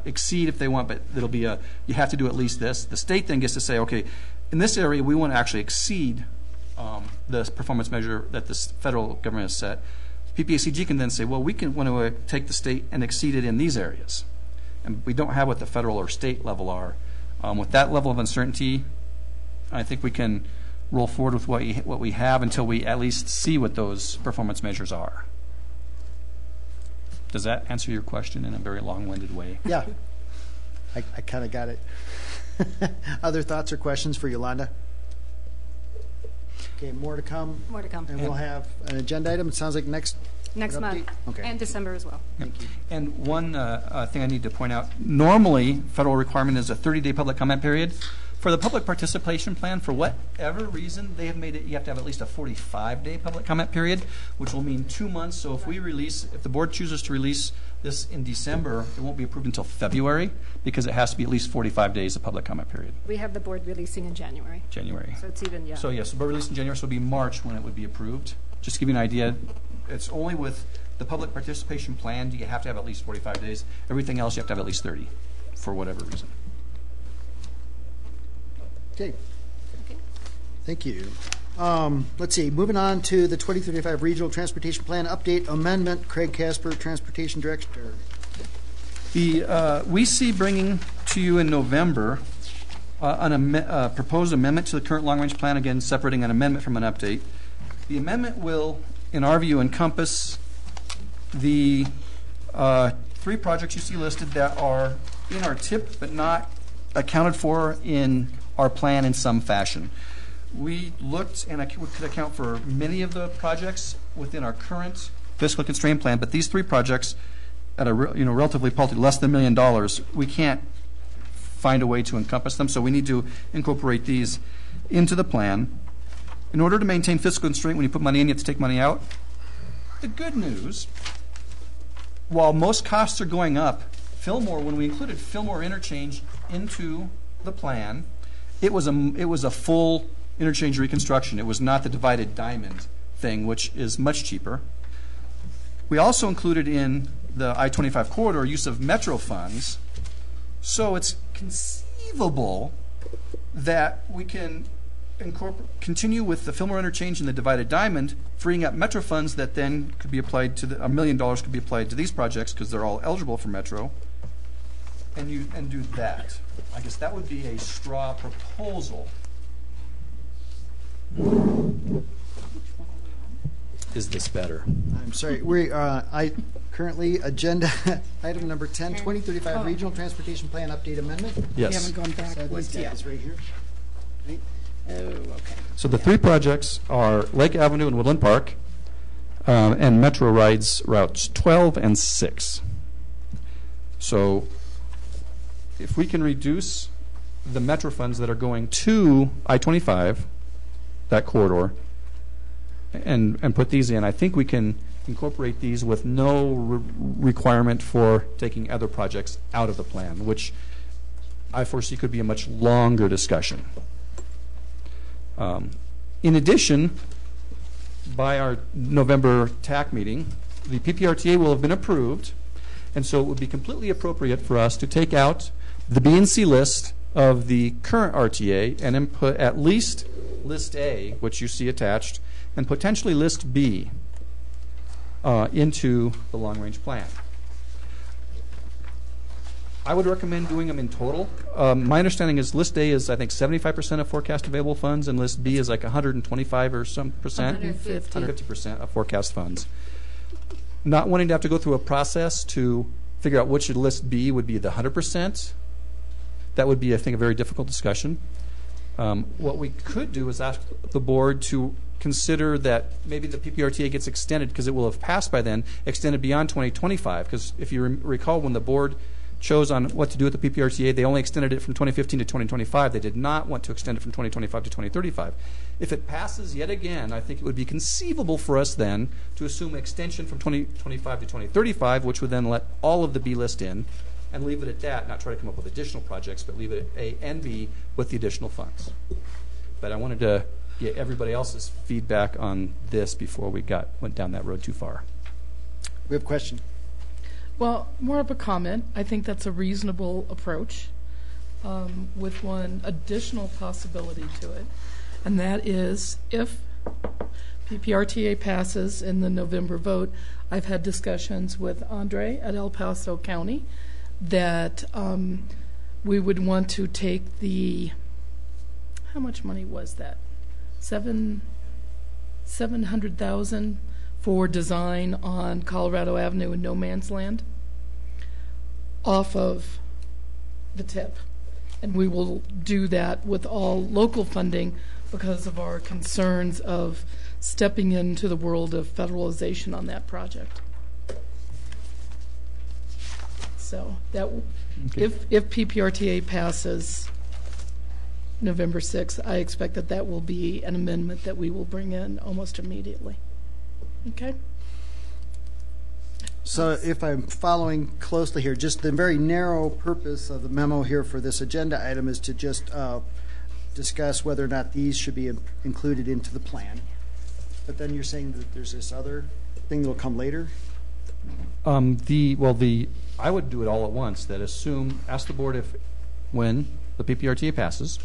exceed if they want, but it'll be you have to do at least this. The state then gets to say, okay, in this area we want to actually exceed the performance measure that the federal government has set. PPacg can then say, well, we want to take the state and exceed it in these areas. And we don't have what the federal or state level are. With that level of uncertainty, I think we can roll forward with what we have until we at least see what those performance measures are. Does that answer your question in a very long-winded way? Yeah, I kind of got it. Other thoughts or questions for Yolanda? Okay, more to come. More to come. And we'll have an agenda item. It sounds like next month. Okay. And December as well. Thank you. And one thing I need to point out, normally federal requirement is a 30-day public comment period. For the public participation plan, for whatever reason, they have made it, you have to have at least a 45-day public comment period, which will mean 2 months. So if the board chooses to release this in December, it won't be approved until February, because it has to be at least 45 days of public comment period. We have the board releasing in January. January. So it's even, yeah. So yes, the board released in January, so it'll be March when it would be approved. Just to give you an idea, it's only with the public participation plan do you have to have at least 45 days. Everything else you have to have at least 30, for whatever reason. Okay. Thank you. Let's see, moving on to the 2035 Regional Transportation Plan Update Amendment. Craig Casper, Transportation Director. We see bringing to you in November a proposed amendment to the current long-range plan, again separating an amendment from an update. The amendment will, in our view, encompass the 3 projects you see listed that are in our TIP but not accounted for in our plan in some fashion. We looked and could account for many of the projects within our current fiscal constraint plan, but these 3 projects at a relatively paltry less than $1 million, we can't find a way to encompass them, so we need to incorporate these into the plan. In order to maintain fiscal constraint, when you put money in, you have to take money out. The good news, while most costs are going up, Fillmore, when we included Fillmore interchange into the plan, it was a full interchange reconstruction. It was not the divided diamond thing, which is much cheaper. We also included in the I-25 corridor use of Metro funds, so it's conceivable that we can continue with the Fillmore interchange and the divided diamond, freeing up Metro funds that then could be applied to $1 million could be applied to these projects because they're all eligible for Metro, and do that. I guess that would be a straw proposal. Is this better? I'm sorry. I currently agenda item number 10, 2035 Regional Transportation Plan Update Amendment. Yes. We haven't gone backwards yet. It's right here. Right? Oh, okay. So the 3 projects are Lake Avenue and Woodland Park, and Metro rides routes 12 and 6. So if we can reduce the Metro funds that are going to I-25, that corridor, and put these in, I think we can incorporate these with no requirement for taking other projects out of the plan, which I foresee could be a much longer discussion. In addition, by our November TAC meeting, the PPRTA will have been approved, and so it would be completely appropriate for us to take out the B and C list of the current RTA and input at least List A, which you see attached, and potentially List B into the long-range plan. I would recommend doing them in total. My understanding is List A is, I think, 75% of forecast available funds, and List B is like 125 or some percent. 150% of forecast funds. Not wanting to have to go through a process to figure out which List B would be the 100%. That would be, I think, a very difficult discussion. What we could do is ask the board to consider that maybe the PPRTA gets extended, because it will have passed by then, extended beyond 2025. Because if you recall, when the board chose on what to do with the PPRTA, they only extended it from 2015 to 2025. They did not want to extend it from 2025 to 2035. If it passes yet again, I think it would be conceivable for us then to assume extension from 2025 to 2035, which would then let all of the B list in, and leave it at that, not try to come up with additional projects, but leave it at A and B with the additional funds. But I wanted to get everybody else's feedback on this before we went down that road too far. We have a question. Well, more of a comment. I think that's a reasonable approach, with one additional possibility to it, and that is if PPRTA passes in the November vote. I've had discussions with Andre at El Paso County that we would want to take the, how much money was that? $700,000 for design on Colorado Avenue in No Man's Land off of the TIP. And we will do that with all local funding because of our concerns of stepping into the world of federalization on that project. So that, if PPRTA passes, November 6th, I expect that that will be an amendment that we will bring in almost immediately. Okay? So if I'm following closely here, just the very narrow purpose of the memo here for this agenda item is to just discuss whether or not these should be included into the plan. But then you're saying that there's this other thing that will come later? I would do it all at once. That ask the board when the PPRTA passes,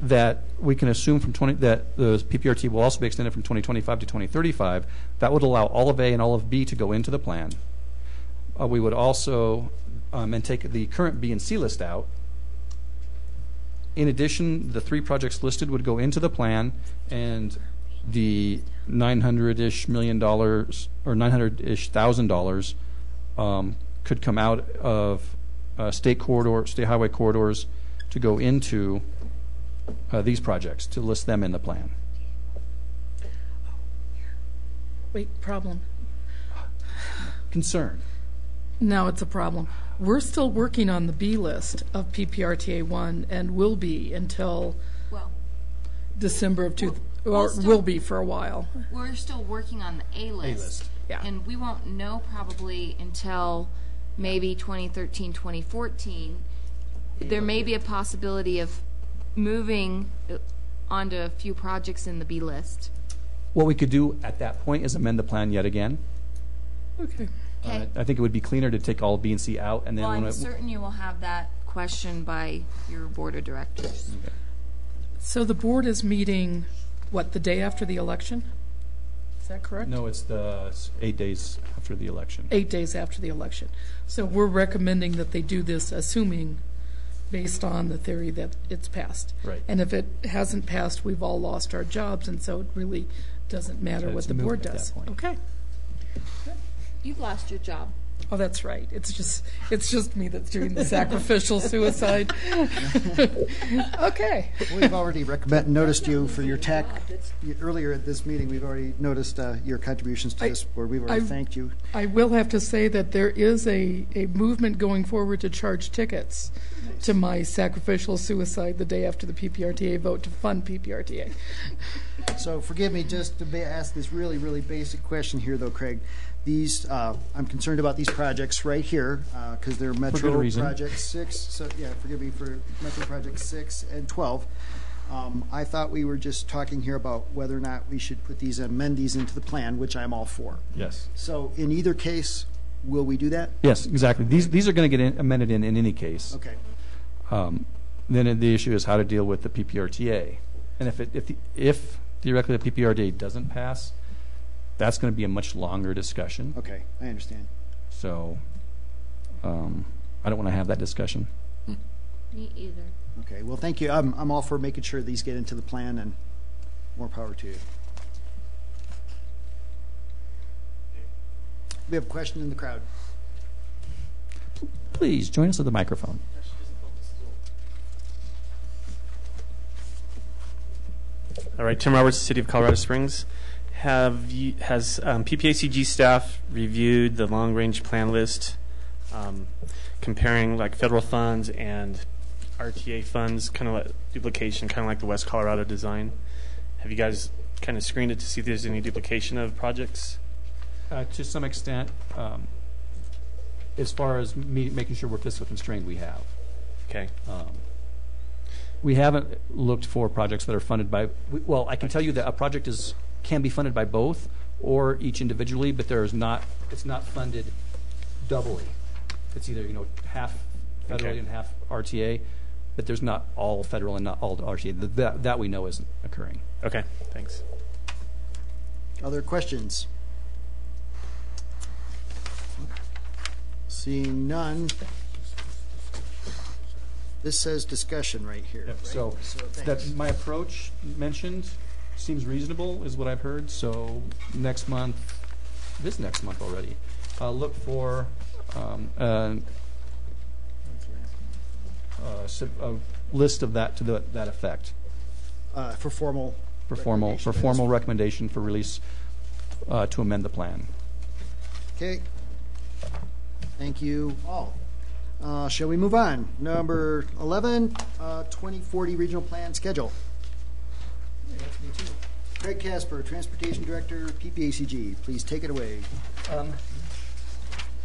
that we can assume that the PPRT will also be extended from 2025 to 2035. That would allow all of A and all of B to go into the plan. We would also and take the current B and C list out. In addition, the 3 projects listed would go into the plan, and the $900-ish million or $900-ish thousand could come out of state highway corridors to go into these projects, to list them in the plan. Wait, problem. Concern. Now it's a problem. We're still working on the B list of PPRTA 1 and will be until December of will be for a while. We're still working on the A list. Yeah. And we won't know probably until maybe 2013, 2014. There may be a possibility of moving onto a few projects in the B list. What we could do at that point is amend the plan yet again. Okay. I think it would be cleaner to take all B and C out, and then I'm certain you will have that question by your board of directors. Okay. So the board is meeting, the day after the election? Is that correct? No, it's 8 days after the election. 8 days after the election. So we're recommending that they do this, assuming, based on the theory that it's passed. Right. And if it hasn't passed, we've all lost our jobs, and so it really doesn't matter what the board does. Okay. You've lost your job. Oh, that's right. It's just me that's doing the sacrificial suicide. Okay. We've already noticed you for your earlier at this meeting. We've already noticed your contributions to this board. We've already thanked you. I will have to say that there is a movement going forward to charge tickets to my sacrificial suicide the day after the PPRTA vote to fund PPRTA. So forgive me just to ask this really, really basic question here, though, Craig. I'm concerned about these projects right here because they're Metro Project 6. So yeah, forgive me for Metro Project 6 and 12. I thought we were just talking here about whether or not we should amend these into the plan, which I'm all for. Yes. So in either case, will we do that? Yes, exactly. These are going to get amended in any case. Okay. Then the issue is how to deal with the PPRTA, and if theoretically the PPRTA doesn't pass, that's going to be a much longer discussion. Okay, I understand. So I don't want to have that discussion. Me either. Okay, well, thank you. I'm all for making sure these get into the plan, and more power to you. We have a question in the crowd. Please join us at the microphone. All right, Tim Roberts, City of Colorado Springs. Has PPACG staff reviewed the long-range plan list, comparing like federal funds and RTA funds, kind of like duplication, kind of like the West Colorado design? Have you guys kind of screened it to see if there's any duplication of projects? To some extent, as far as making sure we're fiscally constrained, we have. Okay. We haven't looked for projects that are funded by. I can tell you that a project can be funded by both or each individually, but it's not funded doubly. It's either half federally and half RTA, but there's not all federal and not all RTA. That we know isn't occurring. Okay, thanks. Other questions? Seeing none. This says discussion right here. Yep. Right? So that my approach mentioned seems reasonable, is what I've heard. So next month already, look for a list of that to that effect. For formal recommendation for release to amend the plan. Okay. Thank you all. Shall we move on? Number 11, 2040 Regional Plan Schedule. That's me too. Craig Casper, Transportation Director, PPacg. Please take it away.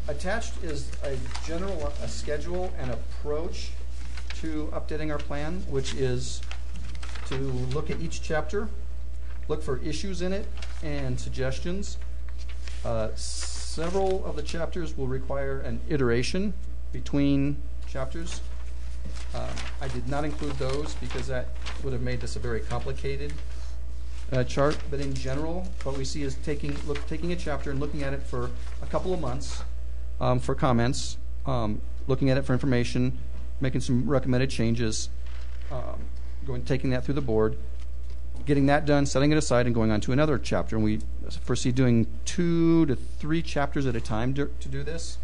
Attached is a schedule and approach to updating our plan, which is to look at each chapter, look for issues in it and suggestions. Several of the chapters will require an iteration between chapters. I did not include those because that would have made this a very complicated chart, but in general, what we see is taking a chapter and looking at it for a couple of months for comments, looking at it for information, making some recommended changes, taking that through the board, getting that done, setting it aside, and going on to another chapter. And we foresee doing 2 to 3 chapters at a time to do this.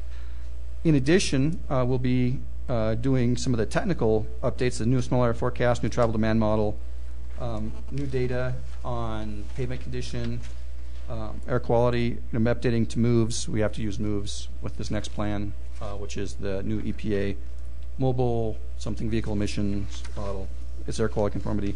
In addition, we'll be doing some of the technical updates, the new small area forecast, new travel demand model, new data on pavement condition, air quality, updating to moves. We have to use moves with this next plan, which is the new EPA mobile vehicle emissions model. It's air quality conformity.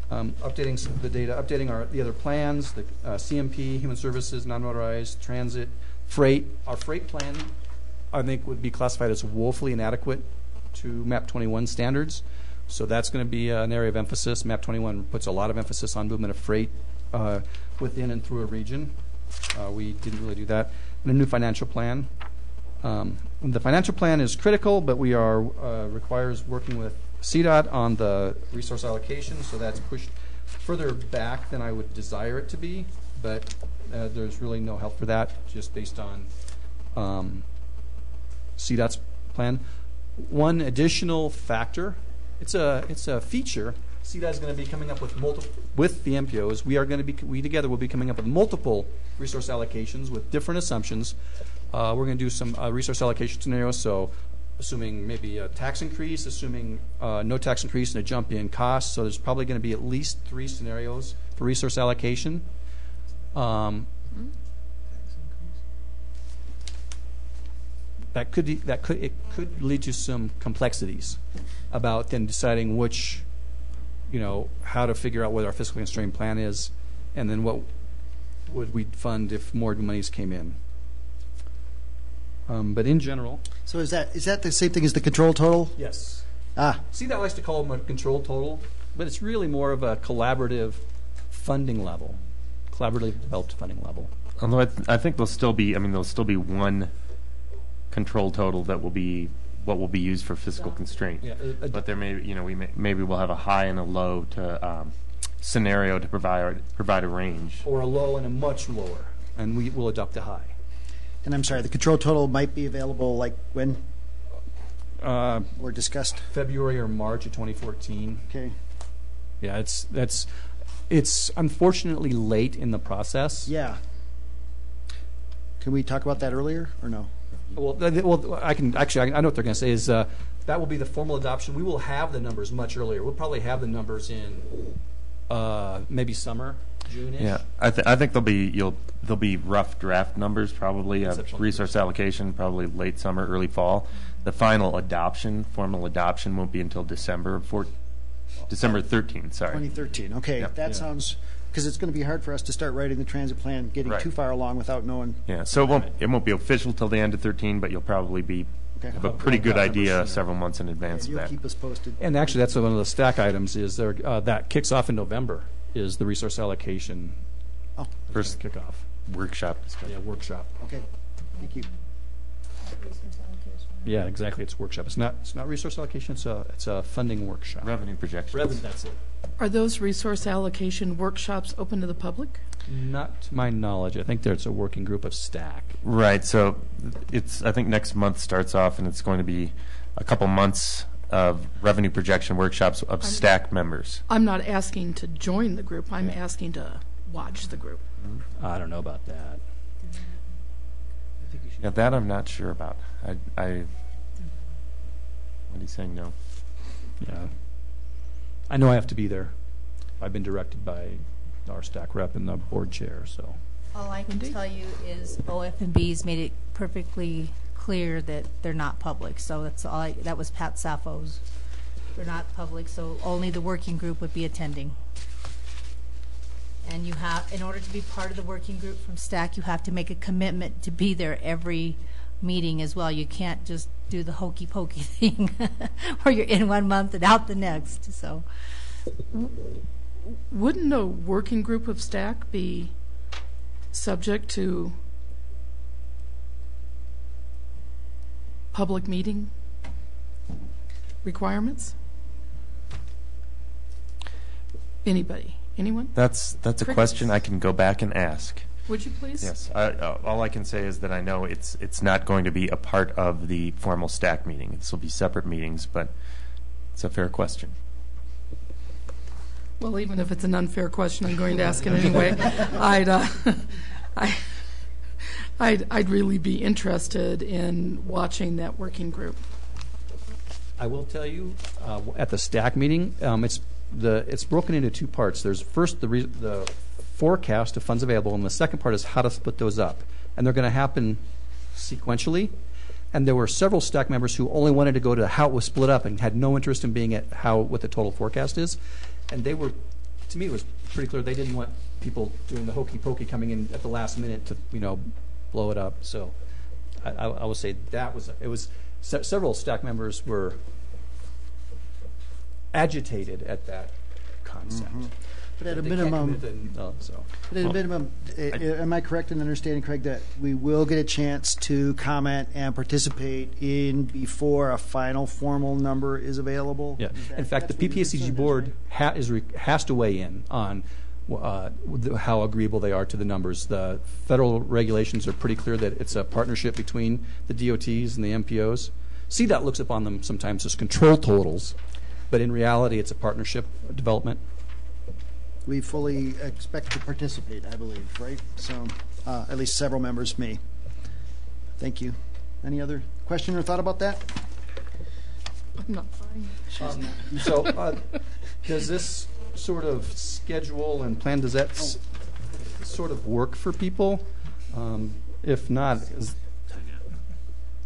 Updating the data, updating the other plans, the CMP, human services, non-motorized, transit, freight. Our freight plan, I think, would be classified as woefully inadequate to MAP 21 standards. So that's going to be an area of emphasis. MAP 21 puts a lot of emphasis on movement of freight within and through a region. We didn't really do that. And a new financial plan. The financial plan is critical, but we requires working with CDOT on the resource allocation, so that's pushed further back than I would desire it to be, but there's really no help for that, just based on CDOT's plan. One additional factor, it's a feature. CDOT is going to be coming up with the MPOs. We together will be coming up with multiple resource allocations with different assumptions. We're going to do some resource allocation scenarios, so assuming maybe a tax increase, assuming no tax increase and a jump in costs. So there's probably going to be at least 3 scenarios for resource allocation. It could lead to some complexities about then deciding which, how to figure out what our fiscally constrained plan is, and then what would we fund if more monies came in. But in general, so is that the same thing as the control total? Yes. CDOT likes to call them a control total, but it's really more of a collaborative funding level, collaboratively developed funding level. Although I think there'll still be one control total that will be what will be used for fiscal constraint. Yeah, but there may, maybe we'll have a high and a low to scenario to provide a range, or a low and a much lower, and we will adopt a high. And I'm sorry, the control total might be available like when? Or discussed? February or March of 2014. Okay. Yeah, it's unfortunately late in the process. Yeah. Can we talk about that earlier or no? Well, I can actually. I know what they're going to say is that will be the formal adoption. We will have the numbers much earlier. We'll probably have the numbers in maybe summer, June-ish. Yeah, I think there'll be rough draft numbers probably of resource allocation, probably late summer, early fall. The final formal adoption, won't be until December 13th. Sorry, 2013. Okay, yep. That sounds, because it's going to be hard for us to start writing the transit plan, getting too far along without knowing. Yeah, so it won't be official till the end of 13, but you'll probably have a pretty good idea several months in advance of that. You'll keep us posted. And actually, that's one of the stack items is that kicks off in November. Is the resource allocation first kickoff workshop discussion. Yeah, workshop. Okay, thank you. Yeah, exactly. It's workshop. It's not resource allocation. It's a funding workshop. Revenue projections. That's it. Are those resource allocation workshops open to the public? Not to my knowledge. I think there's a working group of STAC. Right. So I think next month starts off, and it's going to be a couple months of revenue projection workshops of STAC members. I'm not asking to join the group. I'm asking to watch the group. I don't know about that. Yeah, that I'm not sure about. What are you saying? No. Yeah. I know I have to be there. I've been directed by our STAC rep and the board chair. So all I can tell you is OF&B's made it perfectly clear clear that they're not public. So that's all. That was Pat Sappho's. They're not public, so only the working group would be attending. And you have, in order to be part of the working group from STAC, you have to make a commitment to be there every meeting as well. You can't just do the hokey pokey thing where you're in 1 month and out the next. So, wouldn't a working group of STAC be subject to public meeting requirements? Anybody? Anyone? That's a question I can go back and ask. Would you please? Yes. All I can say is that I know it's not going to be a part of the formal STAC meeting. This will be separate meetings, but it's a fair question. Well, even if it's an unfair question, I'm going to ask it anyway. I'd really be interested in watching that working group. I will tell you, at the STAC meeting, it's broken into two parts. There's first the forecast of funds available, and the second part is how to split those up. And they're going to happen sequentially. And there were several STAC members who only wanted to go to how it was split up and had no interest in being at what the total forecast is. And they were, to me, it was pretty clear they didn't want people doing the hokey pokey coming in at the last minute to blow it up. So I will say several STAC members were agitated at that concept. Mm-hmm. But at a minimum, am I correct in understanding, Craig, that we will get a chance to comment and participate in before a final formal number is available? Yeah. In fact, the PPacg board has to weigh in on how agreeable they are to the numbers. The federal regulations are pretty clear that it's a partnership between the DOTs and the MPOs. CDOT looks upon them sometimes as control totals, but in reality, it's a partnership development. We fully expect to participate, I believe, right? So at least several members may. Thank you. Any other question or thought about that? I'm not fine. So does this sort of schedule and plan, does that sort of work for people? If not,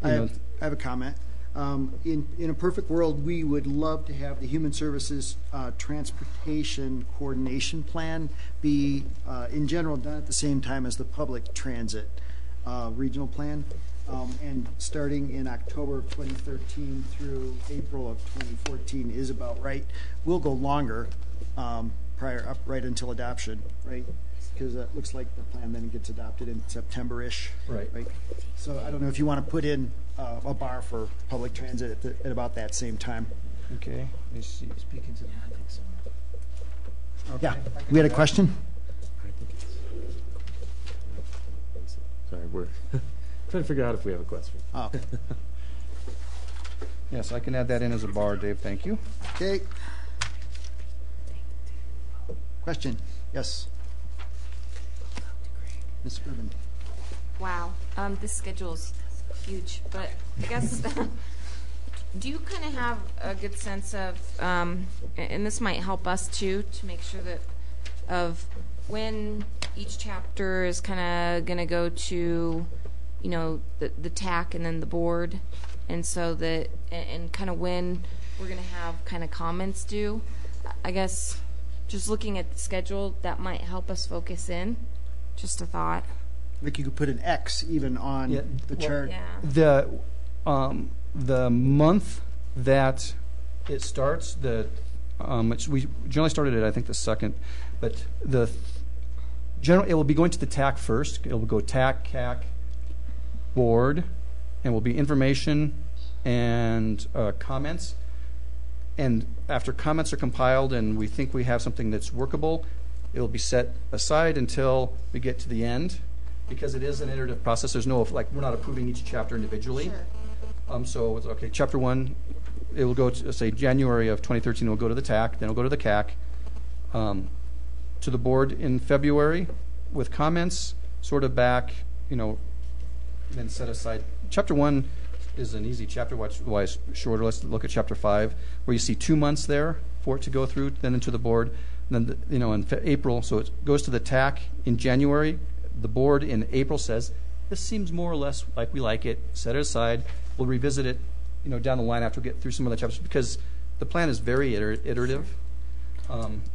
I have a comment. In a perfect world, we would love to have the Human Services Transportation Coordination Plan be, in general, done at the same time as the Public Transit Regional Plan. And starting in October of 2013 through April of 2014 is about right. We'll go longer right until adoption, right? Because that looks like the plan then gets adopted in September-ish. Right. So I don't know if you want to put in a bar for public transit at about that same time. Okay. Let me see. Speaking to that, I think so. Okay. Yeah. We had a question? Sorry, we're trying to figure out if we have a question. Oh. Yes, I can add that in as a bar, Dave. Thank you. Okay. Question? Yes. Ms. Urban. Wow, this schedule's huge, but I guess, do you kind of have a good sense of, and this might help us too, to make sure that of when each chapter is kind of going to go to, the TAC and then the board, and so that, and kind of when we're going to have kind of comments due? I guess just looking at the schedule, that might help us focus in. Just a thought. Like you could put an X even on the chart. Yeah. The month that it starts, we generally started at I think the second, but it will be going to the TAC first. It will go TAC, CAC, board, and will be information and comments. And after comments are compiled and we think we have something that's workable, it will be set aside until we get to the end, because it is an iterative process. There's no, we're not approving each chapter individually. Sure. So it's okay, chapter 1, it will go to, say, January of 2013, it will go to the TAC, then it'll go to the CAC, to the board in February with comments, sort of back, then set aside. Chapter 1 is an easy chapter, why it's shorter. Let's look at chapter 5, where you see 2 months there for it to go through, then into the board. And then, in April, so it goes to the TAC in January. The board in April says, this seems more or less like we like it. Set it aside. We'll revisit it, down the line after we get through some of the chapters, because the plan is very iterative.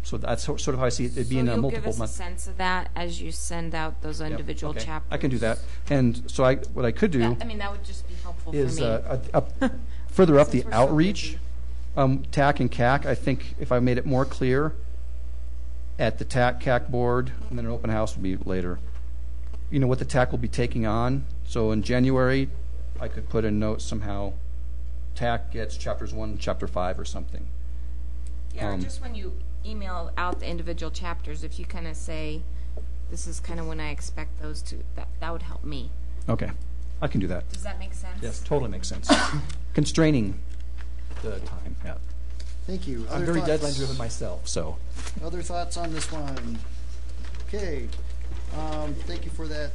So that's sort of how I see it being a multiple give us month. a sense of that as you send out those individual okay. chapters. I can do that. And so what I could do that would just be helpful is for me. further up Since the we're so outreach, TAC and CAC. I think if I made it more clear at the TAC CAC board, and then an open house would be later. What the TAC will be taking on. So in January, I could put a note somehow. TAC gets chapters 1 and chapter 5 or something. Yeah, or just when you email out the individual chapters, if you kind of say, this is kind of when I expect those to, that would help me. Okay, I can do that. Does that make sense? Yes, totally makes sense. Constraining the time, yeah. Thank you. I'm Other very thoughts? deadline driven myself, so. Other thoughts on this one? Okay. Thank you for that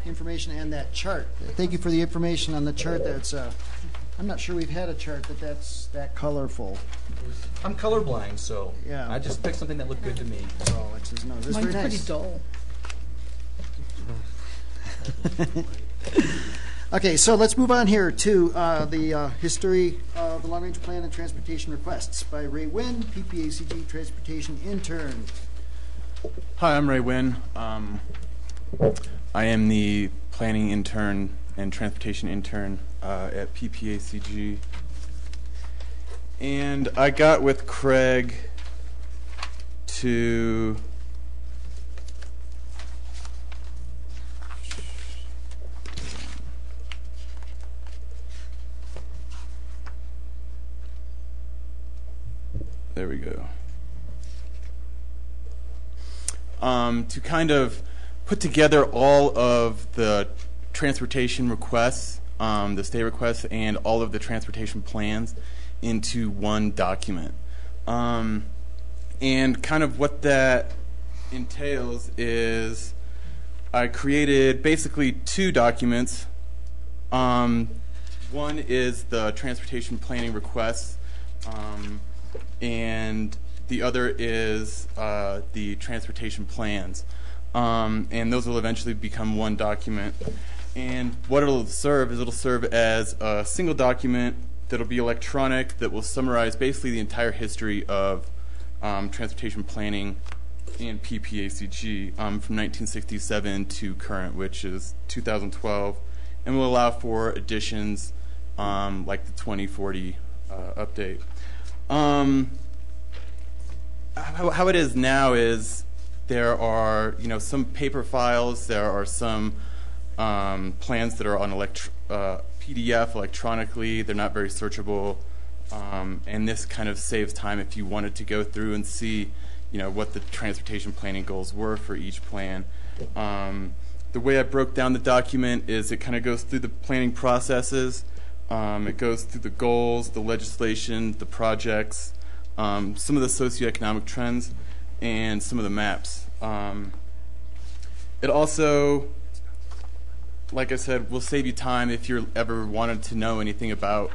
information and that chart. Thank you for the information on the chart. That's I'm not sure we've had a chart that's that colorful. I'm colorblind, so yeah. I just picked something that looked good to me. Oh, it says no. This is Mine's very nice. pretty dull. Okay, so let's move on here to the history of the long-range plan and transportation requests by Ray Wynn, PPACG transportation intern. Hi, I'm Ray Wynn. I am the planning intern and transportation intern at PPACG. And I got with Craig to there we go. To kind of put together all of the transportation requests, the state requests, and all of the transportation plans into one document. And kind of what that entails is I created basically two documents. One is the transportation planning requests, and the other is the transportation plans. And those will eventually become one document. And what it'll serve is it'll serve as a single document that'll be electronic that will summarize basically the entire history of transportation planning in PPACG from 1967 to current, which is 2012, and will allow for additions like the 2040 update. How it is now is there are some paper files, there are some plans that are on PDF electronically. They're not very searchable, and this kind of saves time if you wanted to go through and see what the transportation planning goals were for each plan. The way I broke down the document is it kind of goes through the planning processes. It goes through the goals, the legislation, the projects, some of the socioeconomic trends, and some of the maps. It also, like I said, will save you time if you ever wanted to know anything about,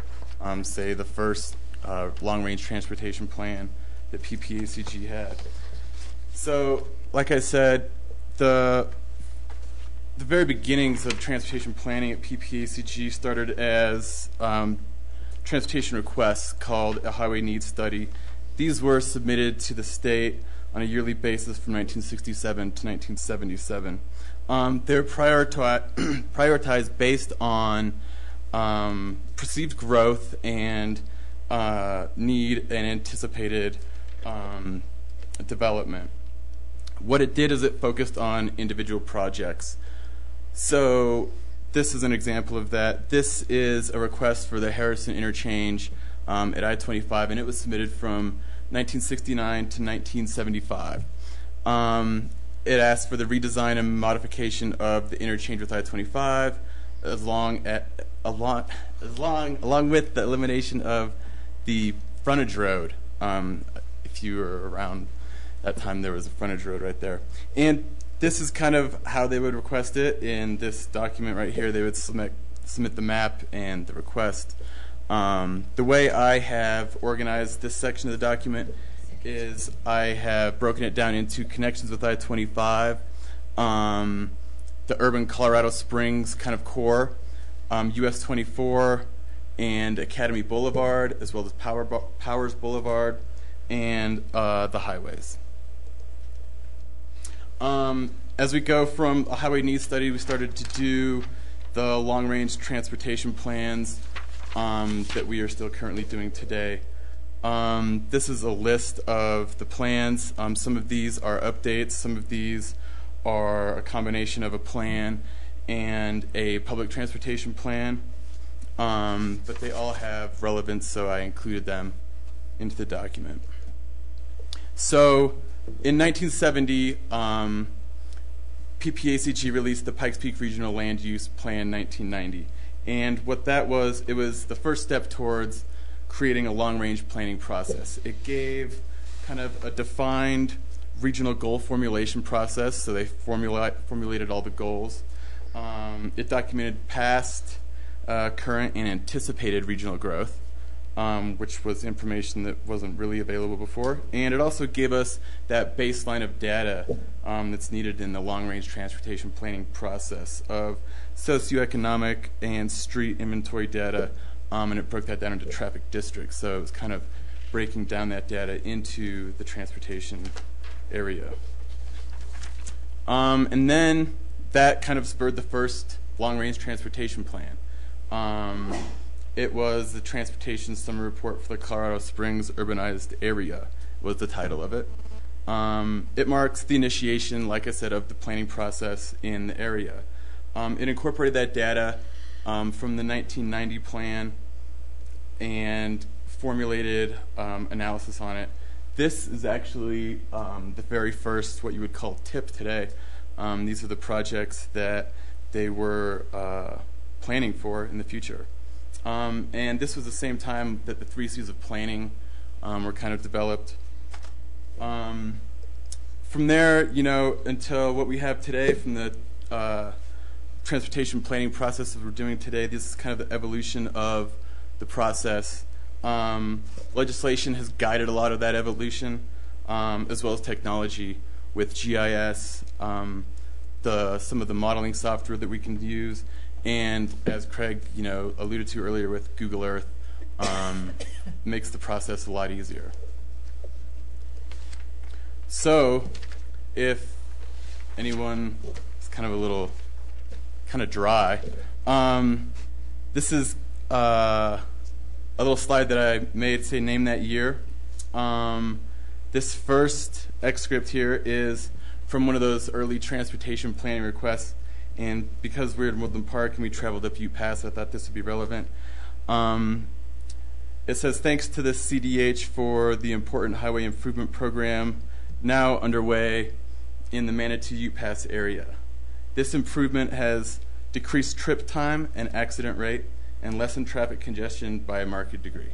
say, the first long-range transportation plan that PPACG had. So, like I said, the very beginnings of transportation planning at PPACG started as transportation requests called a highway needs study. These were submitted to the state on a yearly basis from 1967 to 1977. They're prioritized based on perceived growth and need and anticipated development. What it did is it focused on individual projects. So this is an example of that. This is a request for the Harrison interchange at I-25, and it was submitted from 1969 to 1975. It asked for the redesign and modification of the interchange with I-25, along with the elimination of the frontage road. If you were around that time, there was a frontage road right there. And this is kind of how they would request it. In this document right here, they would submit the map and the request. The way I have organized this section of the document is I have broken it down into connections with I-25, the urban Colorado Springs kind of core, US 24 and Academy Boulevard, as well as Powers Boulevard, and the highways. As we go from a highway needs study, we started to do the long-range transportation plans that we are still currently doing today. This is a list of the plans. Some of these are updates. Some of these are a combination of a plan and a public transportation plan. But they all have relevance, so I included them into the document. So in 1970, PPacg released the Pikes Peak Regional Land Use Plan 1990. And what that was, it was the first step towards creating a long-range planning process. It gave kind of a defined regional goal formulation process, so they formulated all the goals. It documented past, current, and anticipated regional growth, which was information that wasn't really available before. And it also gave us that baseline of data that's needed in the long-range transportation planning process of socioeconomic and street inventory data, and it broke that down into traffic districts. So it was kind of breaking down that data into the transportation area. And then that kind of spurred the first long-range transportation plan. It was the Transportation Summary Report for the Colorado Springs Urbanized Area was the title of it. It marks the initiation, like I said, of the planning process in the area. It incorporated that data from the 1990 plan and formulated analysis on it. This is actually the very first, what you would call TIP today. These are the projects that they were planning for in the future. And this was the same time that the 3 C's of planning were kind of developed. From there, you know, until what we have today from the transportation planning process that we're doing today, this is kind of the evolution of the process. Legislation has guided a lot of that evolution, as well as technology with GIS, some of the modeling software that we can use, and as Craig, you know, alluded to earlier with Google Earth, makes the process a lot easier. So, if anyone is kind of a little kind of dry, this is a little slide that I made, say name that year. This first excerpt here is from one of those early transportation planning requests, and because we're in Woodland Park and we traveled up Ute Pass, I thought this would be relevant. It says, thanks to the CDH for the important highway improvement program now underway in the Manitou Ute Pass area. This improvement has decreased trip time and accident rate and lessened traffic congestion by a marked degree.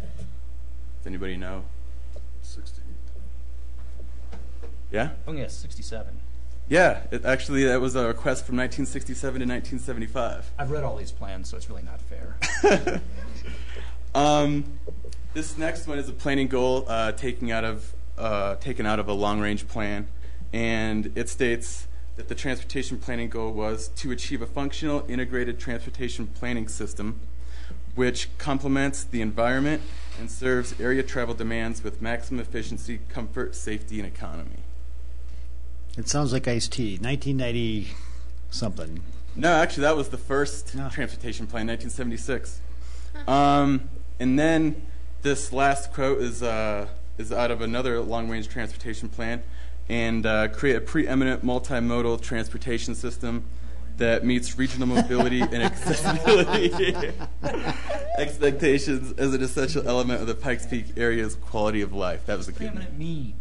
Does anybody know? 60. Yeah? Oh, yeah, 67. Yeah, actually that was a request from 1967 to 1975. I've read all these plans, so it's really not fair. This next one is a planning goal taken out of a long-range plan, and it states that the transportation planning goal was to achieve a functional integrated transportation planning system which complements the environment and serves area travel demands with maximum efficiency, comfort, safety, and economy. It sounds like iced tea. 1990 something. No, actually, that was the first transportation plan, 1976. And then this last quote is out of another long-range transportation plan, and create a preeminent multimodal transportation system that meets regional mobility and accessibility expectations as an essential element of the Pikes Peak area's quality of life. That was a good one.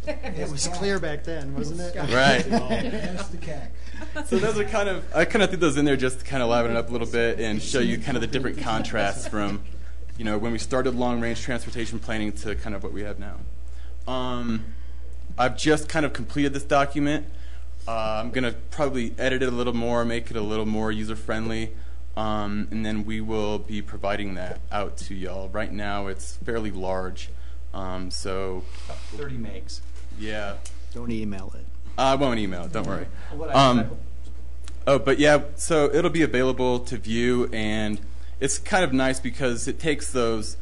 It was clear back then, wasn't it? Right. That's the CAC. So those are kind of, I kind of threw those in there just to kind of liven it up a little bit and show you kind of the different contrasts from, you know, when we started long-range transportation planning to kind of what we have now. I've just kind of completed this document. I'm going to probably edit it a little more, make it a little more user-friendly, and then we will be providing that out to y'all. Right now it's fairly large, so... About 30 megs. Yeah. Don't email it. I won't email it, don't worry. Oh, but yeah, so it'll be available to view, and it's kind of nice because it takes those,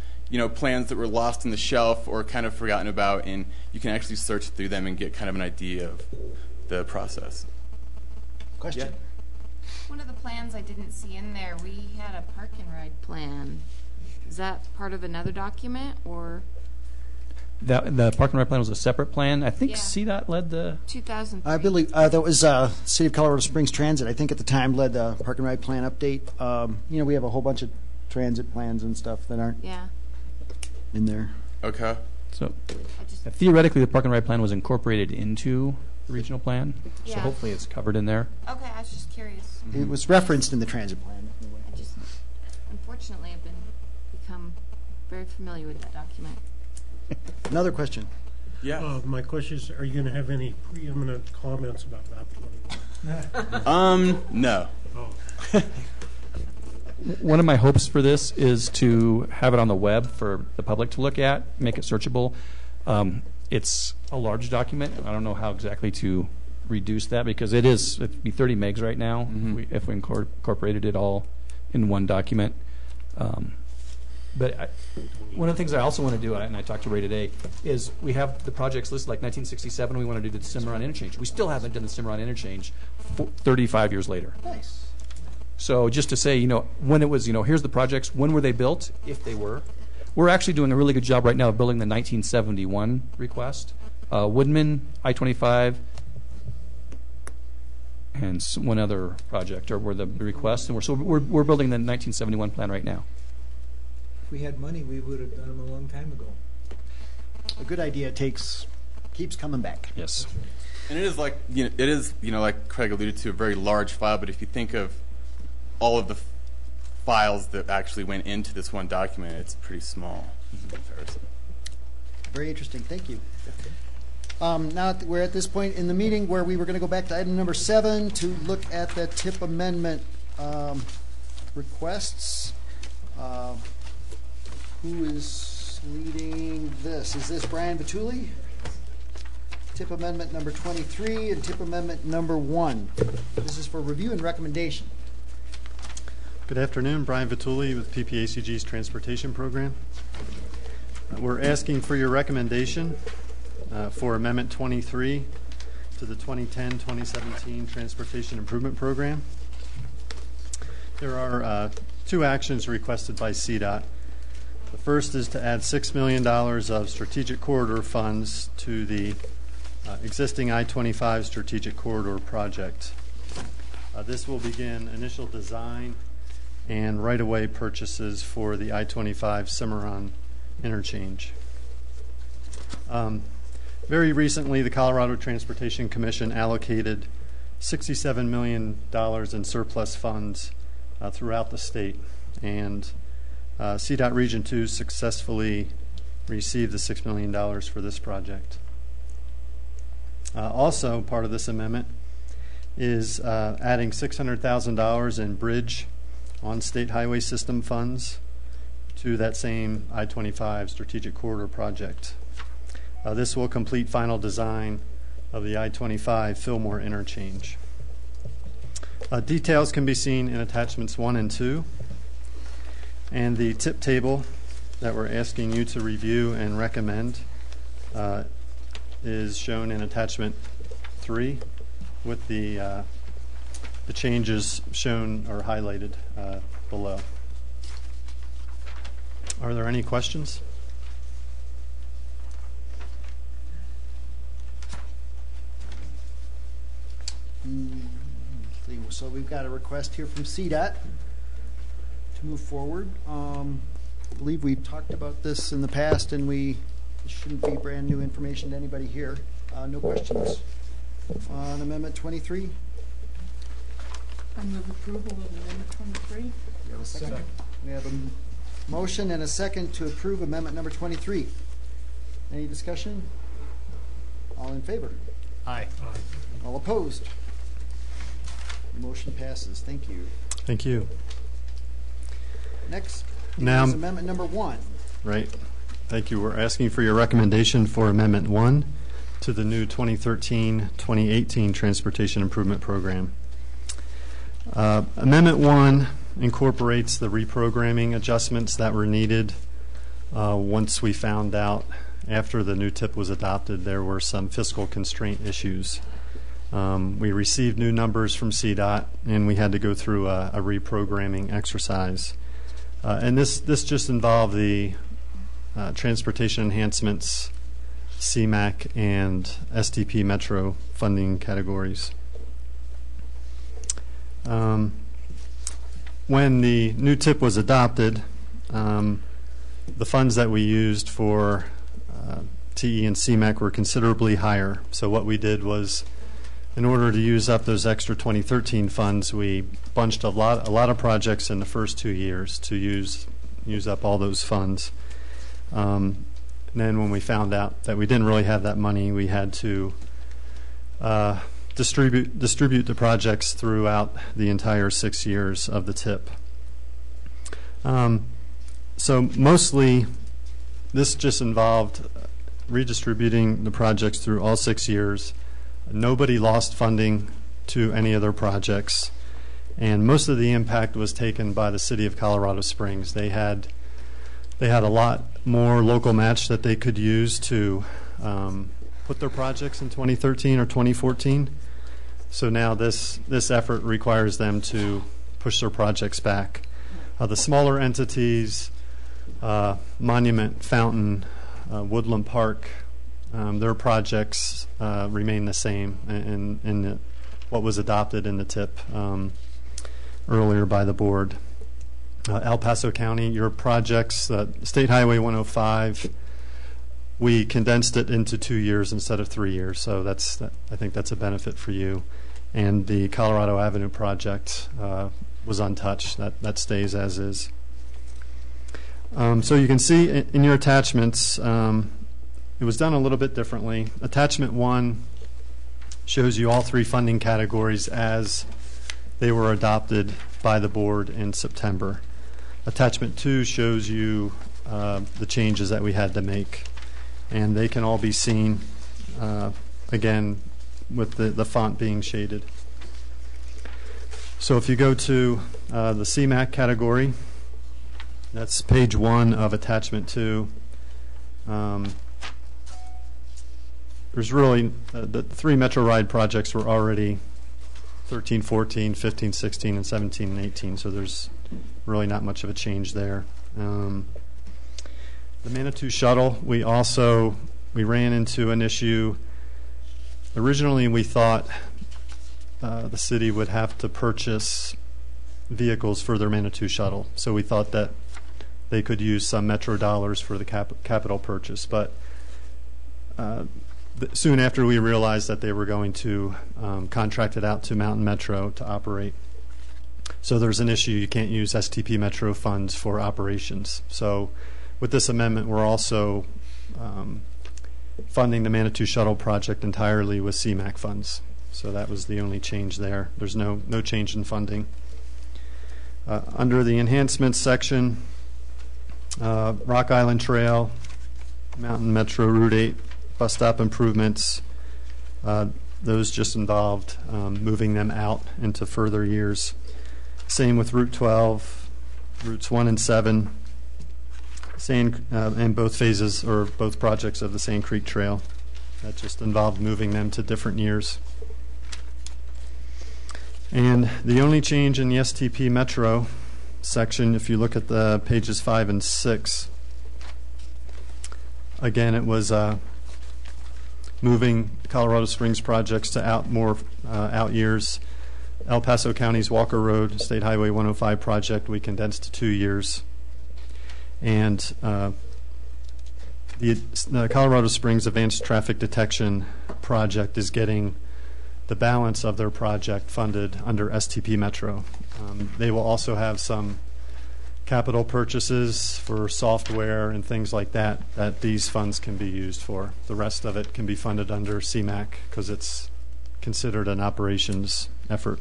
plans that were lost in the shelf or kind of forgotten about, and you can actually search through them and get kind of an idea of the process. Question? Yeah. One of the plans I didn't see in there, we had a park and ride plan. Is that part of another document, or? The park and ride plan was a separate plan. I think Yeah. CDOT led the... 2003. I believe that was City of Colorado Springs Transit. I think at the time led the park and ride plan update. We have a whole bunch of transit plans and stuff that aren't Yeah. in there. Okay. So theoretically, the park and ride plan was incorporated into the regional plan. So Yeah. hopefully it's covered in there. Okay, I was just curious. It was referenced in the transit plan. I just, unfortunately, I've become very familiar with that document. Another question. Yeah. My question is, are you going to have any preeminent comments about map 21? No. Oh. One of my hopes for this is to have it on the web for the public to look at, make it searchable. It's a large document. I don't know how exactly to reduce that because it'd be 30 megs right now if we incorporated it all in one document. But one of the things I also want to do, and I talked to Ray today, is we have the projects listed like 1967. We want to do the Cimarron interchange. We still haven't done the Cimarron interchange 35 years later. Nice. So just to say, when it was, here's the projects, when were they built, if they were. We're actually doing a really good job right now of building the 1971 request. Woodman, I-25, and one other project were the requests. And we're building the 1971 plan right now. If we had money, we would have done them a long time ago. A good idea keeps coming back. Yes. And it is like, like Craig alluded to, a very large file, but if you think of all of the files that actually went into this one document, it's pretty small in comparison. Very interesting. Thank you. Now we're at this point in the meeting where we were going to go back to item number 7 to look at the TIP amendment requests. Who is leading this? Is this Brian Batuli? TIP amendment number 23 and TIP amendment number 1. This is for review and recommendation. Good afternoon, Brian Vituli with PPacg's Transportation Program. We're asking for your recommendation for Amendment 23 to the 2010-2017 Transportation Improvement Program. There are 2 actions requested by CDOT. The first is to add $6 million of strategic corridor funds to the existing I-25 strategic corridor project. This will begin initial design and right-of-way purchases for the I-25 Cimarron interchange. Very recently, the Colorado Transportation Commission allocated $67 million in surplus funds throughout the state, and CDOT Region 2 successfully received the $6 million for this project. Also, part of this amendment is adding $600,000 in bridge on state highway system funds to that same I-25 strategic corridor project. This will complete final design of the I-25 Fillmore interchange. Details can be seen in attachments 1 and 2, and the tip table that we're asking you to review and recommend is shown in attachment 3 with the changes shown or highlighted below. Are there any questions? So we've got a request here from CDOT to move forward. I believe we've talked about this in the past, and this shouldn't be brand new information to anybody here. No questions on Amendment 23? I move approval of Amendment 23. We have a second. We have a motion and a second to approve Amendment number 23. Any discussion? All in favor? Aye. All opposed? The motion passes. Thank you. Thank you. Next Now, is Amendment number 1. Right. Thank you. We're asking for your recommendation for Amendment 1 to the new 2013-2018 Transportation Improvement Program. Amendment 1 incorporates the reprogramming adjustments that were needed once we found out after the new TIP was adopted there were some fiscal constraint issues. We received new numbers from CDOT, and we had to go through a reprogramming exercise. And this just involved the transportation enhancements, CMAQ, and STP Metro funding categories. When the new TIP was adopted, the funds that we used for TE and CMAQ were considerably higher. So what we did was, in order to use up those extra 2013 funds, we bunched a lot of projects in the first 2 years to use up all those funds. And then when we found out that we didn't really have that money, we had to distribute the projects throughout the entire 6 years of the TIP. So mostly, this just involved redistributing the projects through all 6 years. Nobody lost funding to any of their projects, and most of the impact was taken by the city of Colorado Springs. They had a lot more local match that they could use to put their projects in 2013 or 2014. So now this effort requires them to push their projects back. The smaller entities, Monument, Fountain, Woodland Park, their projects remain the same in what was adopted in the TIP earlier by the board. El Paso County, your projects, State Highway 105, we condensed it into 2 years instead of 3 years, so I think that's a benefit for you. And the Colorado Avenue project was untouched. That stays as is. So you can see in your attachments, it was done a little bit differently. Attachment 1 shows you all 3 funding categories as they were adopted by the board in September. Attachment 2 shows you the changes that we had to make, and they can all be seen again with the font being shaded. So if you go to the CMAQ category, that's page 1 of attachment 2. There's really the 3 Metro Ride projects were already 13, 14, 15, 16, and 17 and 18, so there's really not much of a change there. The Manitou Shuttle, we ran into an issue. Originally, we thought the city would have to purchase vehicles for their Manitou Shuttle, so we thought that they could use some Metro dollars for the capital purchase, but soon after we realized that they were going to contract it out to Mountain Metro to operate. So there's an issue, you can't use STP Metro funds for operations. So with this amendment, we're also funding the Manitou Shuttle project entirely with CMAQ funds. So that was the only change there. There's no change in funding. Under the enhancements section, Rock Island Trail, Mountain Metro Route 8, bus stop improvements, those just involved moving them out into further years. Same with Route 12, Routes 1 and 7, and both phases or both projects of the Sand Creek Trail. That just involved moving them to different years. And the only change in the STP Metro section, if you look at the pages 5 and 6, again, it was moving Colorado Springs projects to out years. El Paso County's Walker Road, State Highway 105 project, we condensed to 2 years. And the Colorado Springs Advanced Traffic Detection project is getting the balance of their project funded under STP Metro. They will also have some capital purchases for software and things like that these funds can be used for. The rest of it can be funded under CMAQ because it's considered an operations effort.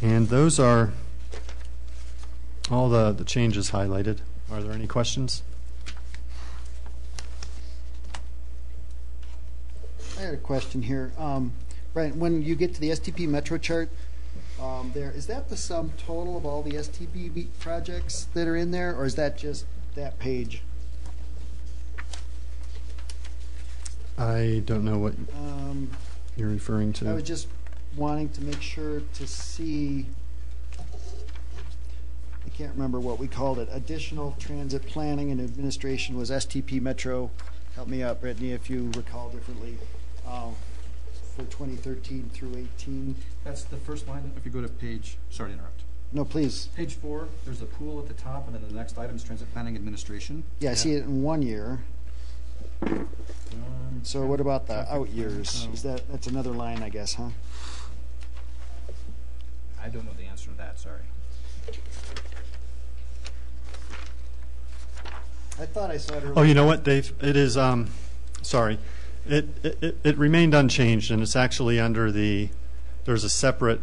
And those are all the changes highlighted. Are there any questions? I had a question here. Brian, when you get to the STP Metro chart, there, is that the sum total of all the STP projects that are in there, or is that just that page? I don't know what you're referring to. I was just wanting to make sure to see, I can't remember what we called it, additional transit planning and administration was STP Metro. Help me out, Brittany, if you recall differently, for 2013 through 18. That's the first line. If you go to page, sorry to interrupt. No, please. Page 4, there's a pool at the top, and then the next item is transit planning administration. Yeah, I see it in 1 year. So what about the out years? Is that's another line, I guess, huh? I don't know the answer to that, sorry. I thought I saw it earlier. Oh, you know what, Dave? It is, sorry. It remained unchanged, and it's actually under there's a separate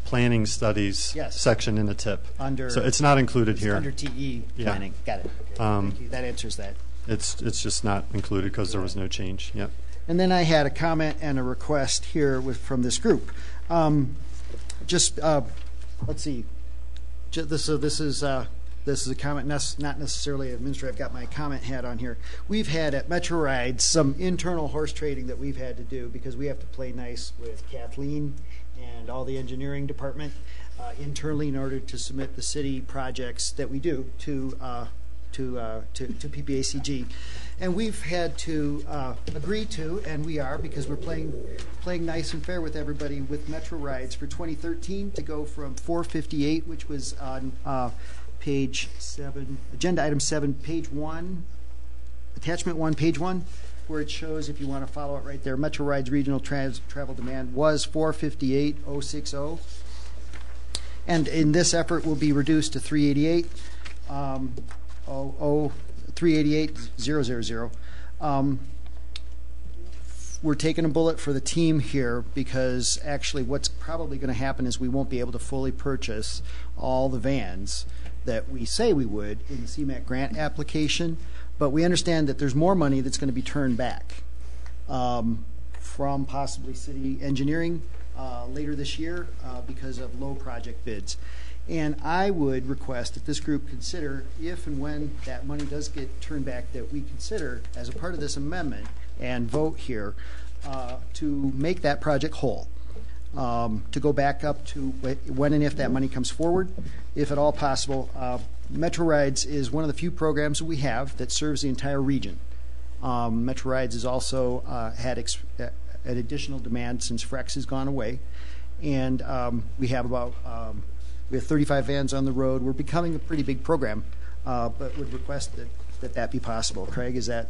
planning studies section in the tip. So it's not included here. Under TE planning. Got it. Okay. Thank you. That answers that. It's just not included because there was no change. Yep. And then I had a comment and a request here from this group. Let's see. This is a comment, not necessarily administrative. I've got my comment hat on here. We've had at Metro Rides some internal horse trading that we've had to do because we have to play nice with Kathleen and all the engineering department internally in order to submit the city projects that we do to PPacg, and we've had to agree to, and we are because we're playing nice and fair with everybody with Metro Rides for 2013 to go from 458, which was on page 7, agenda item 7, page 1, attachment 1, page 1, where it shows, if you want to follow it right there, Metro Rides regional travel demand was 458,060, and in this effort will be reduced to 388. 388,000. We're taking a bullet for the team here because actually what's probably going to happen is we won't be able to fully purchase all the vans that we say we would in the CMAQ grant application, but we understand that there's more money that's going to be turned back from possibly city engineering later this year because of low project bids. And I would request that this group consider, if and when that money does get turned back, that we consider as a part of this amendment and vote here to make that project whole, to go back up to when and if that money comes forward, if at all possible. Metro Rides is one of the few programs that we have that serves the entire region. Metro Rides has also had an additional demand since Frex has gone away, and we have about we have 35 vans on the road. We're becoming a pretty big program, but would request that be possible. Craig, is that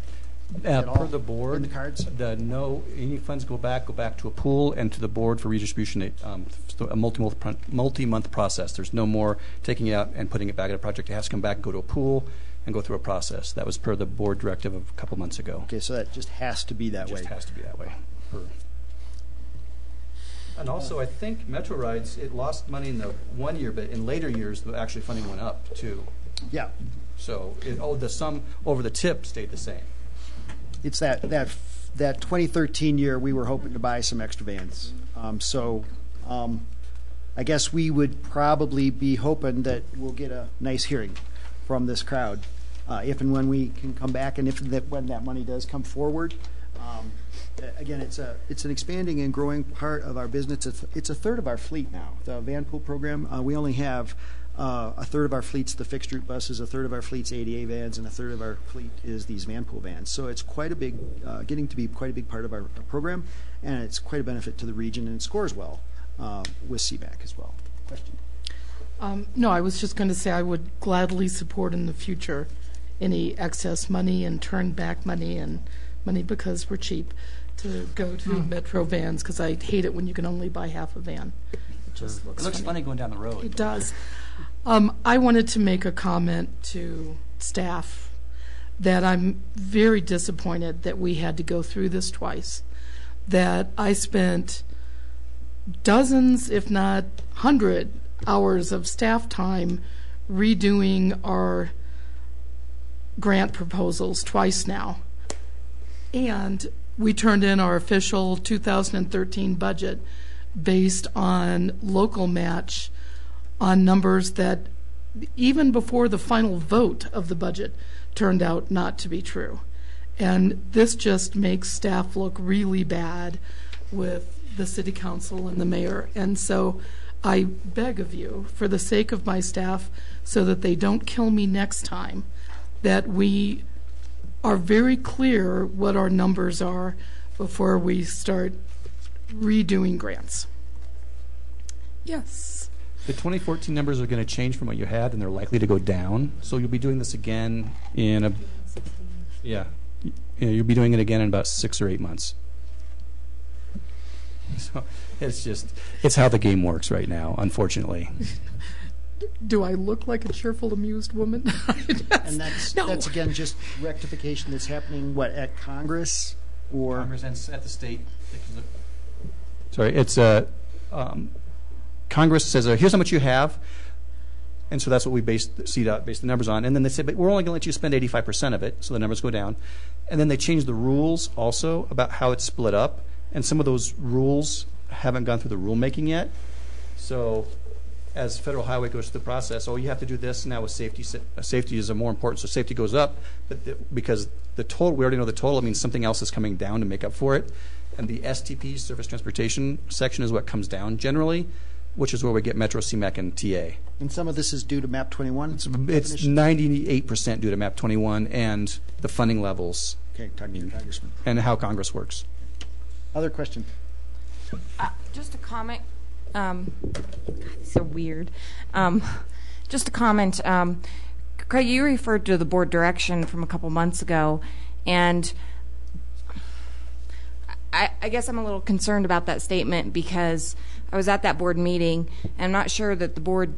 per the board, in the cards? Any funds go back to a pool and to the board for redistribution. A multi-month process. There's no more taking it out and putting it back in a project. It has to come back and go to a pool and go through a process. That was per the board directive of a couple months ago. Okay, so that just has to be that way. Just has to be that way. And also, I think Metro Rides, it lost money in the 1 year, but in later years, the actually funding went up too. Yeah. So the sum over the tip stayed the same. It's that 2013 year we were hoping to buy some extra vans. I guess we would probably be hoping that we'll get a nice hearing from this crowd if and when we can come back, and when that money does come forward. Again, it's an expanding and growing part of our business. It's a third of our fleet now. The van pool program, we only have a third of our fleet's the fixed route buses, a third of our fleet's ADA vans, and a third of our fleet is these van pool vans. So it's quite a big, getting to be quite a big part of our program, and it's quite a benefit to the region, and it scores well with CMAQ as well. Question? No, I was just going to say I would gladly support in the future any excess money and turn back money and money because we're cheap to go to Metro vans, because I hate it when you can only buy half a van. It just looks funny going down the road. It does. I wanted to make a comment to staff that I'm very disappointed that we had to go through this twice, that I spent dozens, if not 100 hours of staff time redoing our grant proposals twice now. And we turned in our official 2013 budget based on local match on numbers that even before the final vote of the budget turned out not to be true. And this just makes staff look really bad with the city council and the mayor. And so I beg of you, for the sake of my staff, so that they don't kill me next time, that we are very clear what our numbers are before we start redoing grants. Yes. The 2014 numbers are going to change from what you had, and they're likely to go down. So you'll be doing this again in you'll be doing it again in about 6 or 8 months. So it's how the game works right now, unfortunately. Do I look like a cheerful, amused woman? And that's again just rectification that's happening, at Congress? Or Congress and at the state. Sorry, it's Congress says, here's how much you have, and so that's what we base the numbers on. And then they say, but we're only going to let you spend 85% of it, so the numbers go down. And then they change the rules also about how it's split up, and some of those rules haven't gone through the rulemaking yet. So as Federal Highway goes through the process, you have to do this now with safety. Safety is more important, so safety goes up, but because the total, we already know the total, it means something else is coming down to make up for it. And the STP, Surface Transportation section, is what comes down generally, which is where we get Metro, CMAQ, and TA. And some of this is due to MAP 21? It's 98% due to MAP 21 and the funding levels. Okay, talking to your congressman. And how Congress works. Other question? Just a comment. God, these are weird. Just a comment. Craig, you referred to the board direction from a couple months ago, and I guess I'm a little concerned about that statement because I was at that board meeting, and I'm not sure that the board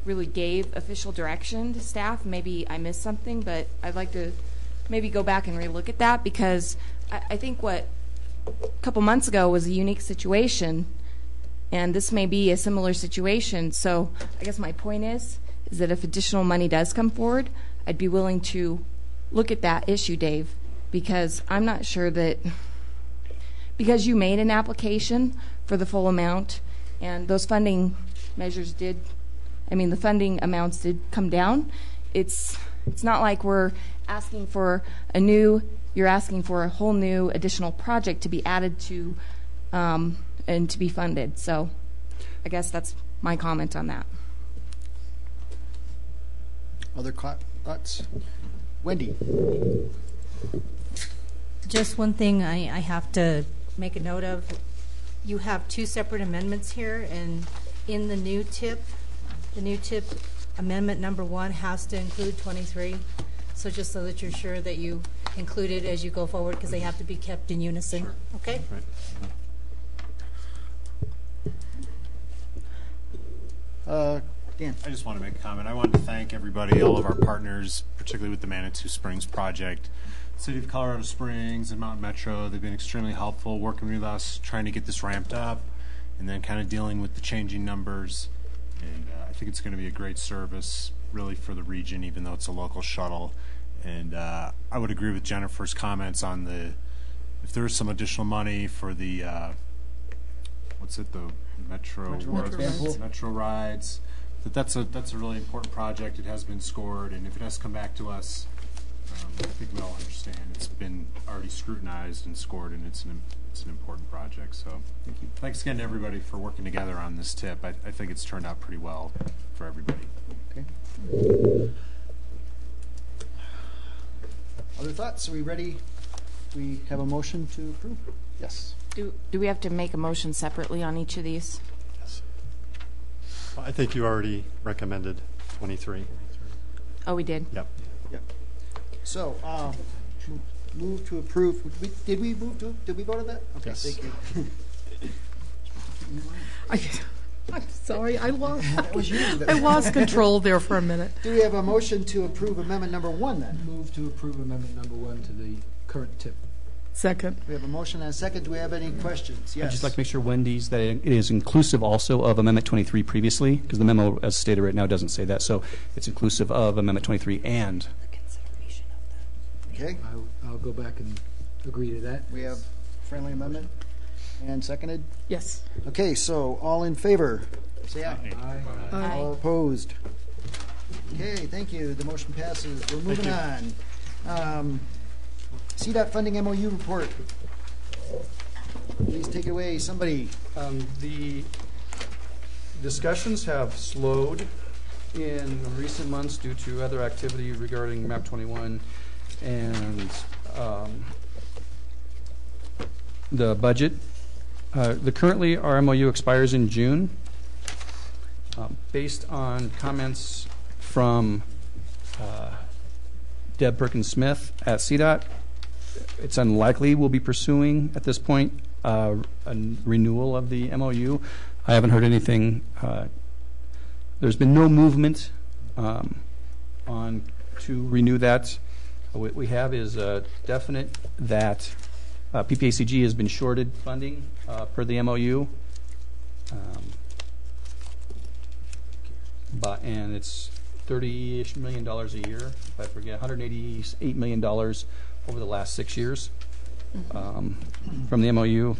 really gave official direction to staff. Maybe I missed something, but I'd like to maybe go back and relook at that because I think what a couple months ago was a unique situation, and this may be a similar situation. So I guess my point is that if additional money does come forward, I'd be willing to look at that issue, Dave, because I'm not sure that because you made an application for the full amount and those funding measures the funding amounts did come down. It's not like we're asking for you're asking for a whole new additional project to be added to and to be funded. So I guess that's my comment on that. Other thoughts? Wendy? Just one thing I have to make a note of. You have two separate amendments here, and in the new tip amendment number 1 has to include 23. So just so that you're sure that you include it as you go forward, because they have to be kept in unison. Sure. Okay? Right. Dan. I just want to make a comment. I wanted to thank everybody, all of our partners, particularly with the Manitou Springs project. City of Colorado Springs and Mountain Metro, they've been extremely helpful working with us, trying to get this ramped up, and then kind of dealing with the changing numbers. And I think it's going to be a great service, really, for the region, even though it's a local shuttle. And I would agree with Jennifer's comments on if there is some additional money for the, the Metro rides. That's a really important project. It has been scored, and if it has to come back to us, I think we all understand it's been already scrutinized and scored, and it's an important project. So thanks again to everybody for working together on this tip. I think it's turned out pretty well for everybody. Okay. Other thoughts? Are we ready? We have a motion to approve? Yes. Do we have to make a motion separately on each of these? Yes. I think you already recommended 23. Oh, we did? Yep. So, move to approve. Did we vote on that? Okay, yes. Thank you. I'm sorry, I lost. That was you. I lost control there for a minute. Do we have a motion to approve amendment number 1 then? Move to approve amendment number 1 to the current tip. Second. We have a motion and a second. Do we have any questions? Yes. I'd just like to make sure, Wendy's, that it is inclusive also of Amendment 23 previously, because the memo, as stated right now, doesn't say that. So it's inclusive of Amendment 23 and. Okay. I'll go back and agree to that. We have friendly amendment and seconded? Yes. Okay, so all in favor, say aye. Aye. All opposed? Okay, thank you. The motion passes. We're moving on. CDOT funding MOU report. Please take it away, somebody. The discussions have slowed in recent months due to other activity regarding MAP 21 and the budget. Currently, our MOU expires in June. Based on comments from Deb Perkins-Smith at CDOT, it's unlikely we'll be pursuing at this point a renewal of the MOU. I haven't heard anything. There's been no movement on to renew that. What we have is definite that PPacg has been shorted funding per the MOU. And it's $30-ish million a year, if I forget, $188 million over the last 6 years from the MOU.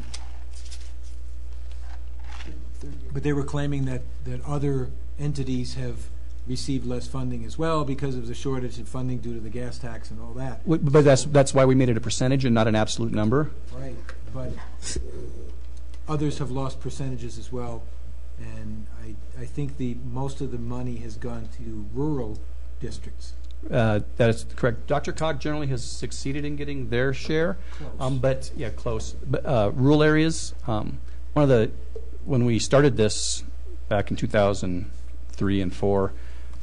But they were claiming that other entities have received less funding as well because of the shortage of funding due to the gas tax and all that. But that's why we made it a percentage and not an absolute number. Right, but others have lost percentages as well, and I think most of the money has gone to rural districts. That is correct. Dr. Cog generally has succeeded in getting their share, but yeah, close. But rural areas, when we started this back in 2003 and 4,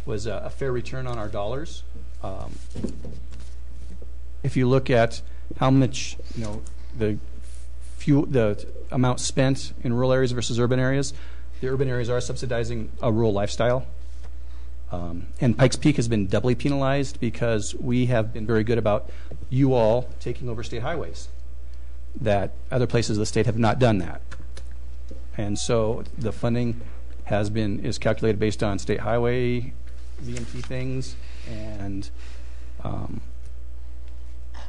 was a fair return on our dollars. If you look at how much the amount spent in rural areas versus urban areas, the urban areas are subsidizing a rural lifestyle. And Pikes Peak has been doubly penalized because we have been very good about you all taking over state highways. That other places of the state have not done that. And so the funding is calculated based on state highway VMT things, and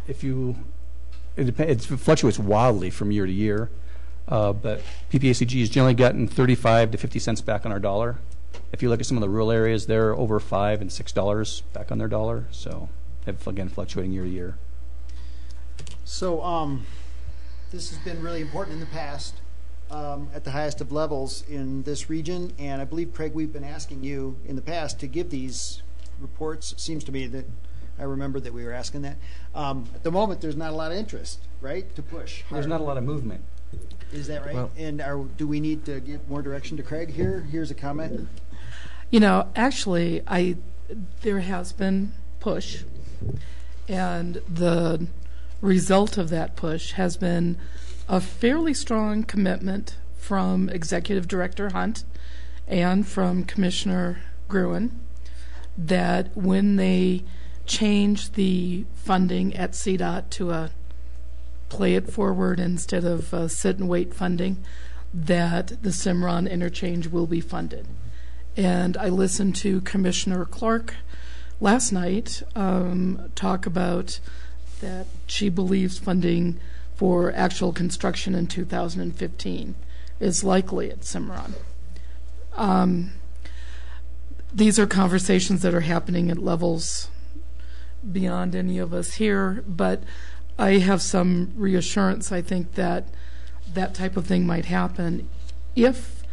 it fluctuates wildly from year to year. But PPacg has generally gotten 35 to 50 cents back on our dollar. If you look at some of the rural areas, they're over $5 and $6 back on their dollar. So, again, fluctuating year to year. So, this has been really important in the past at the highest of levels in this region. And I believe, Craig, we've been asking you in the past to give these reports. It seems to me that I remember that we were asking that. At the moment, there's not a lot of interest, right, to push. There's not a lot of movement. Is that right? Well, and do we need to give more direction to Craig here? Here's a comment. Actually, there has been push, and the result of that push has been a fairly strong commitment from Executive Director Hunt and from Commissioner Gruen that when they change the funding at CDOT to a play it forward instead of sit and wait funding, that the Cimarron interchange will be funded. And I listened to Commissioner Clark last night talk about that she believes funding for actual construction in 2015 is likely at Cimarron. These are conversations that are happening at levels beyond any of us here, but I have some reassurance, I think, that that type of thing might happen if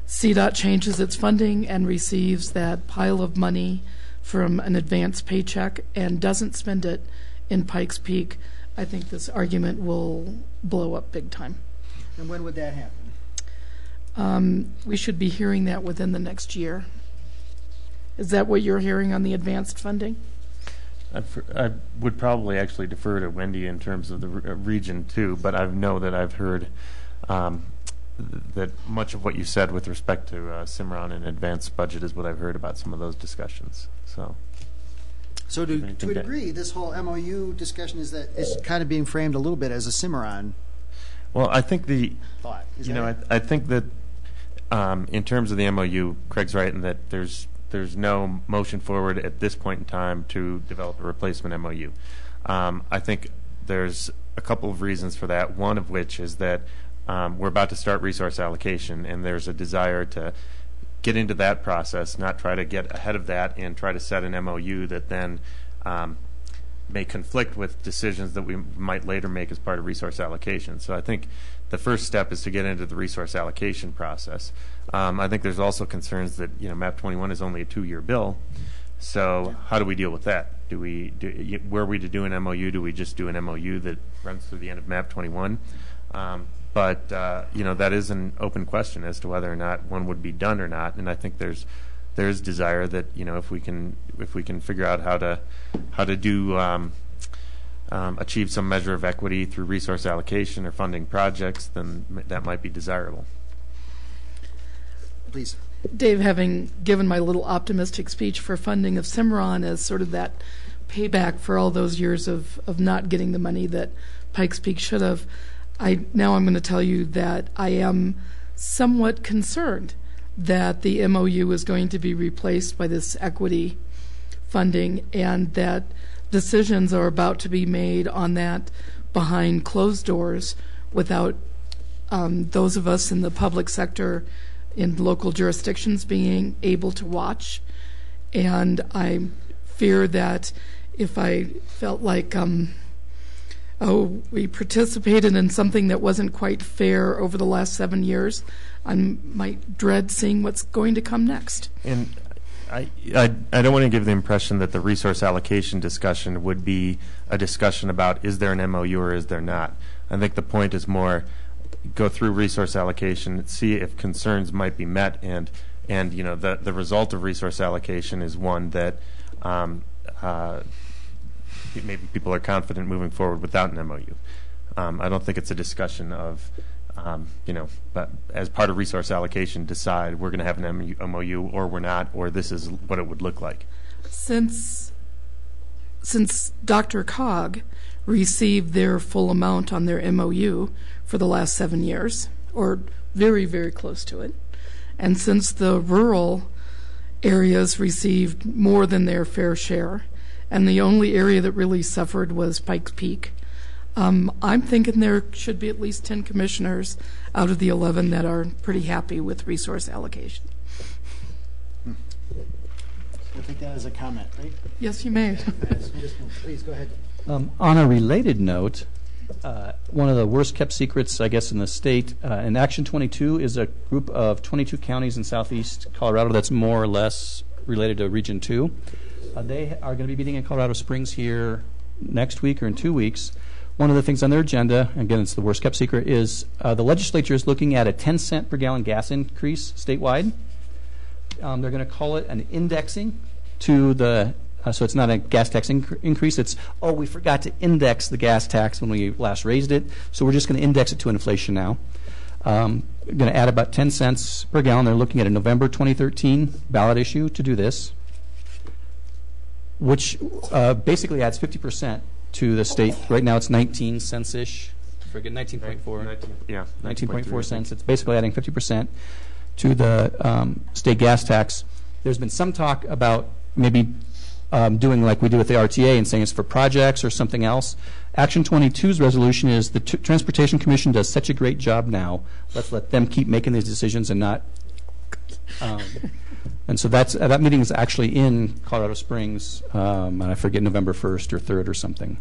CDOT changes its funding and receives that pile of money from an advance paycheck and doesn't spend it in Pikes Peak. I think this argument will blow up big time. And when would that happen? We should be hearing that within the next year. Is that what you're hearing on the advanced funding? I would probably actually defer to Wendy in terms of the region too, but I know that I've heard that much of what you said with respect to Cimarron and advanced budget is what I've heard about some of those discussions. So to a degree, this whole MOU discussion is kind of being framed a little bit as a Cimarron. Well, I think thought. I think that in terms of the MOU, Craig's right in that there's no motion forward at this point in time to develop a replacement MOU. I think there's a couple of reasons for that. One of which is that we're about to start resource allocation, and there's a desire to get into that process, not try to get ahead of that and try to set an MOU that then may conflict with decisions that we might later make as part of resource allocation. So I think the first step is to get into the resource allocation process. I think there's also concerns that MAP 21 is only a 2-year bill. So how do we deal with that? Were we to do an MOU, do we just do an MOU that runs through the end of MAP 21? But that is an open question as to whether or not one would be done or not. And I think there's desire that if we can figure out how to do achieve some measure of equity through resource allocation or funding projects, then that might be desirable. Please. Dave, having given my little optimistic speech for funding of Cimarron as sort of that payback for all those years of not getting the money that Pikes Peak should have, now I'm going to tell you that I am somewhat concerned that the MOU is going to be replaced by this equity funding, and that decisions are about to be made on that behind closed doors without those of us in the public sector in local jurisdictions being able to watch. And I fear that if I felt like we participated in something that wasn't quite fair over the last 7 years, I might dread seeing what's going to come next. And I don't want to give the impression that the resource allocation discussion would be a discussion about is there an MOU or is there not. I think the point is more go through resource allocation, see if concerns might be met, and the result of resource allocation is one that maybe people are confident moving forward without an MOU. I don't think it's a discussion of but as part of resource allocation, decide we're going to have an MOU or we're not, or this is what it would look like. Since Dr. Cog received their full amount on their MOU for the last 7 years, or very, very close to it, and since the rural areas received more than their fair share, and the only area that really suffered was Pikes Peak, I'm thinking there should be at least 10 commissioners out of the 11 that are pretty happy with resource allocation. I'll take that as a comment, right? Yes, you may. Please, go ahead. On a related note, one of the worst kept secrets, I guess, in the state, in Action 22 is a group of 22 counties in southeast Colorado that's more or less related to Region 2. They are going to be meeting in Colorado Springs here next week or in 2 weeks. One of the things on their agenda, again, it's the worst kept secret, is the legislature is looking at a 10-cent per gallon gas increase statewide. They're going to call it an indexing to the, so it's not a gas tax increase. It's, we forgot to index the gas tax when we last raised it, so we're just going to index it to inflation now. Going to add about 10 cents per gallon. They're looking at a November 2013 ballot issue to do this, which basically adds 50% to the state. Right now it's 19 cents-ish. Forget 19.4. 19.4 cents. It's basically adding 50% to the state gas tax. There's been some talk about maybe doing like we do with the RTA and saying it's for projects or something else. Action 22's resolution is the Transportation Commission does such a great job now. Let's let them keep making these decisions and not. And so that meeting is actually in Colorado Springs, and I forget November 1st or 3rd or something.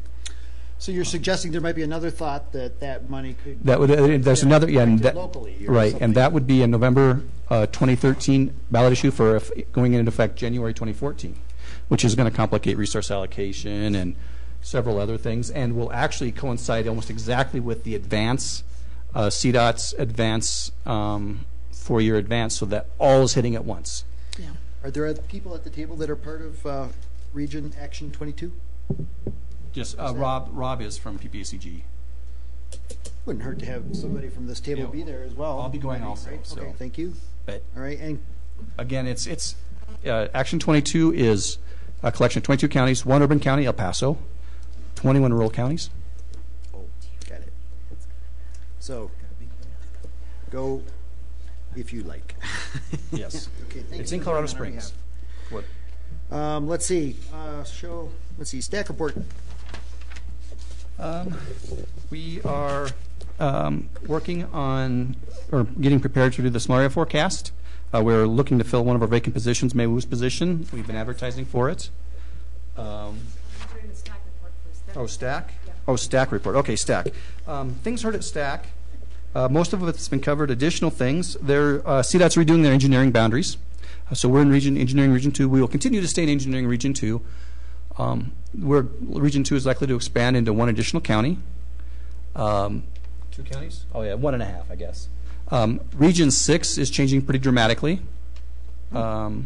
So you're suggesting there might be another thought that money could there's another locally, right, and that would be a November 2013 ballot issue for going into effect January 2014, which is going to complicate resource allocation and several other things, and will actually coincide almost exactly with the advance, CDOT's advance 4-year advance, so that all is hitting at once. Yeah. Are there other people at the table that are part of Region Action 22? Just Rob is from PPacg. Wouldn't hurt to have somebody from this table be there as well. I'll be going also. Right? So. Okay, thank you. But all right, and again, it's Action 22 is a collection of 22 counties, 1 urban county, El Paso, 21 rural counties. Oh, got it. So go if you like. Yes. Okay, it's in Colorado Springs. What? Let's see. Let's see. Staff report. We are working on, or getting prepared to do the small area forecast. We're looking to fill one of our vacant positions, Maywood's position. We've been advertising for it. Stack? Oh, Stack report. Okay, Stack. Things heard at Stack. Most of it's been covered. Additional things. CDOT's redoing their engineering boundaries. So we're in engineering region 2. We will continue to stay in engineering region 2. Region 2 is likely to expand into one additional county. 2 counties? Oh yeah, 1.5, I guess. Region 6 is changing pretty dramatically. So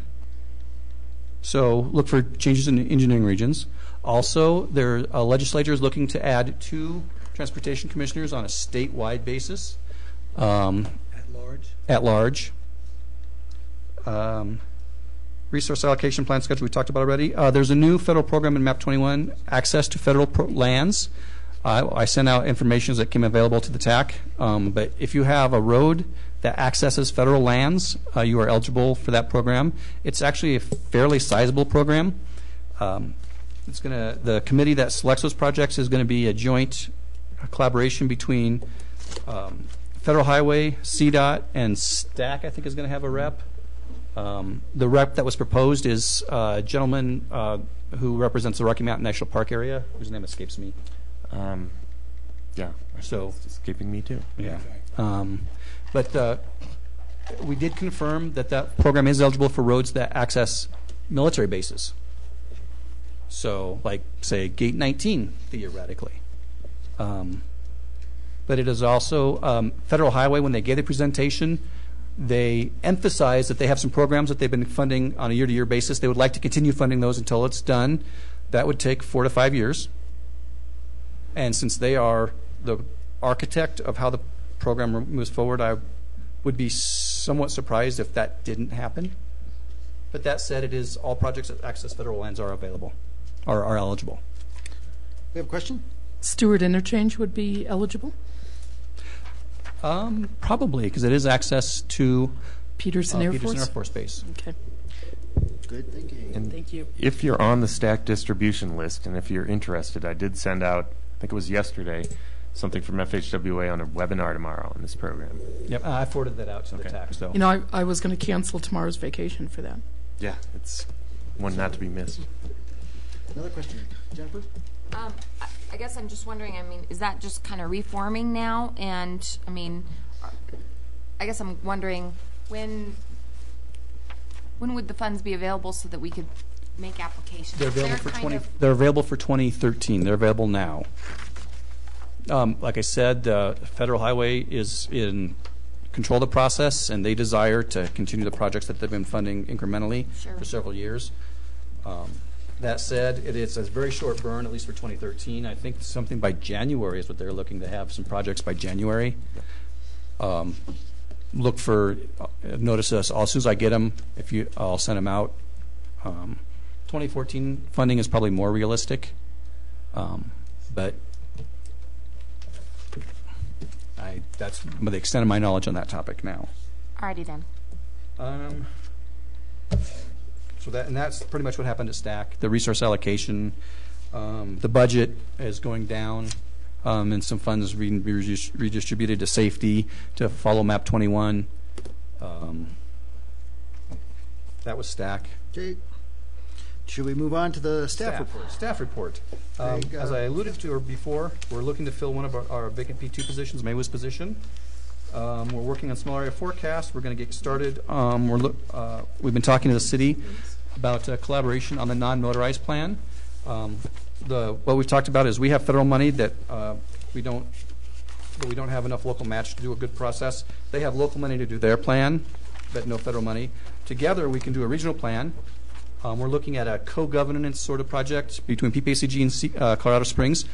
look for changes in engineering regions. Also, their legislature is looking to add 2 transportation commissioners on a statewide basis. At large. Resource allocation plan schedule we talked about already. There's a new federal program in MAP 21, access to federal lands. I sent out information as it came available to the TAC. But if you have a road that accesses federal lands, you are eligible for that program. It's actually a fairly sizable program. The committee that selects those projects is going to be a joint collaboration between Federal Highway, CDOT, and STAC, I think, is going to have a rep. The rep that was proposed is a gentleman who represents the Rocky Mountain National Park area, whose name escapes me. Yeah. So it's escaping me too. Yeah. But we did confirm that that program is eligible for roads that access military bases. So, like, say, Gate 19, theoretically. But it is also Federal Highway, when they gave the presentation, they emphasized that they have some programs that they've been funding on a year-to-year basis. They would like to continue funding those until it's done. That would take 4 to 5 years. And since they are the architect of how the program moves forward, I would be somewhat surprised if that didn't happen. But that said, it is all projects that access federal lands are available, are eligible. We have a question? Stewart Interchange would be eligible? Probably, because it is access to Peterson Air Force Base. Okay. Good thinking. And thank you. If you're on the STAC distribution list, and if you're interested, I did send out, I think it was yesterday, something from FHWA on a webinar tomorrow on this program. Yep, I forwarded that out to the TAC. So. You know, I was going to cancel tomorrow's vacation for that. Yeah, it's one not to be missed. Another question. Jennifer? I guess I'm just wondering, I mean, is that just kind of reforming now? And, I mean, I guess I'm wondering when would the funds be available so that we could make applications? They're available They're available for 2013. They're available now. Like I said, Federal Highway is in control of the process, and they desire to continue the projects that they've been funding incrementally for several years. That said, it's a very short burn, at least for 2013. I think something by January is what they're looking to have, some projects by January. Look for, notice us, as soon as I get them, I'll send them out. 2014 funding is probably more realistic, but that's the extent of my knowledge on that topic now. Alrighty then. So that's pretty much what happened at STAC. The resource allocation, the budget is going down, and some funds being redistributed to safety to follow MAP 21. That was STAC. Okay. Should we move on to the staff report? Staff report. As I alluded to before, we're looking to fill one of our vacant P2 positions, Maywood's position. We're working on small area forecast. We're going to get started. We've been talking to the city about collaboration on the non-motorized plan. What we've talked about is we have federal money that we don't have enough local match to do a good process. They have local money to do their plan, but no federal money. Together, we can do a regional plan. We're looking at a co-governance sort of project between PPacg and Colorado Springs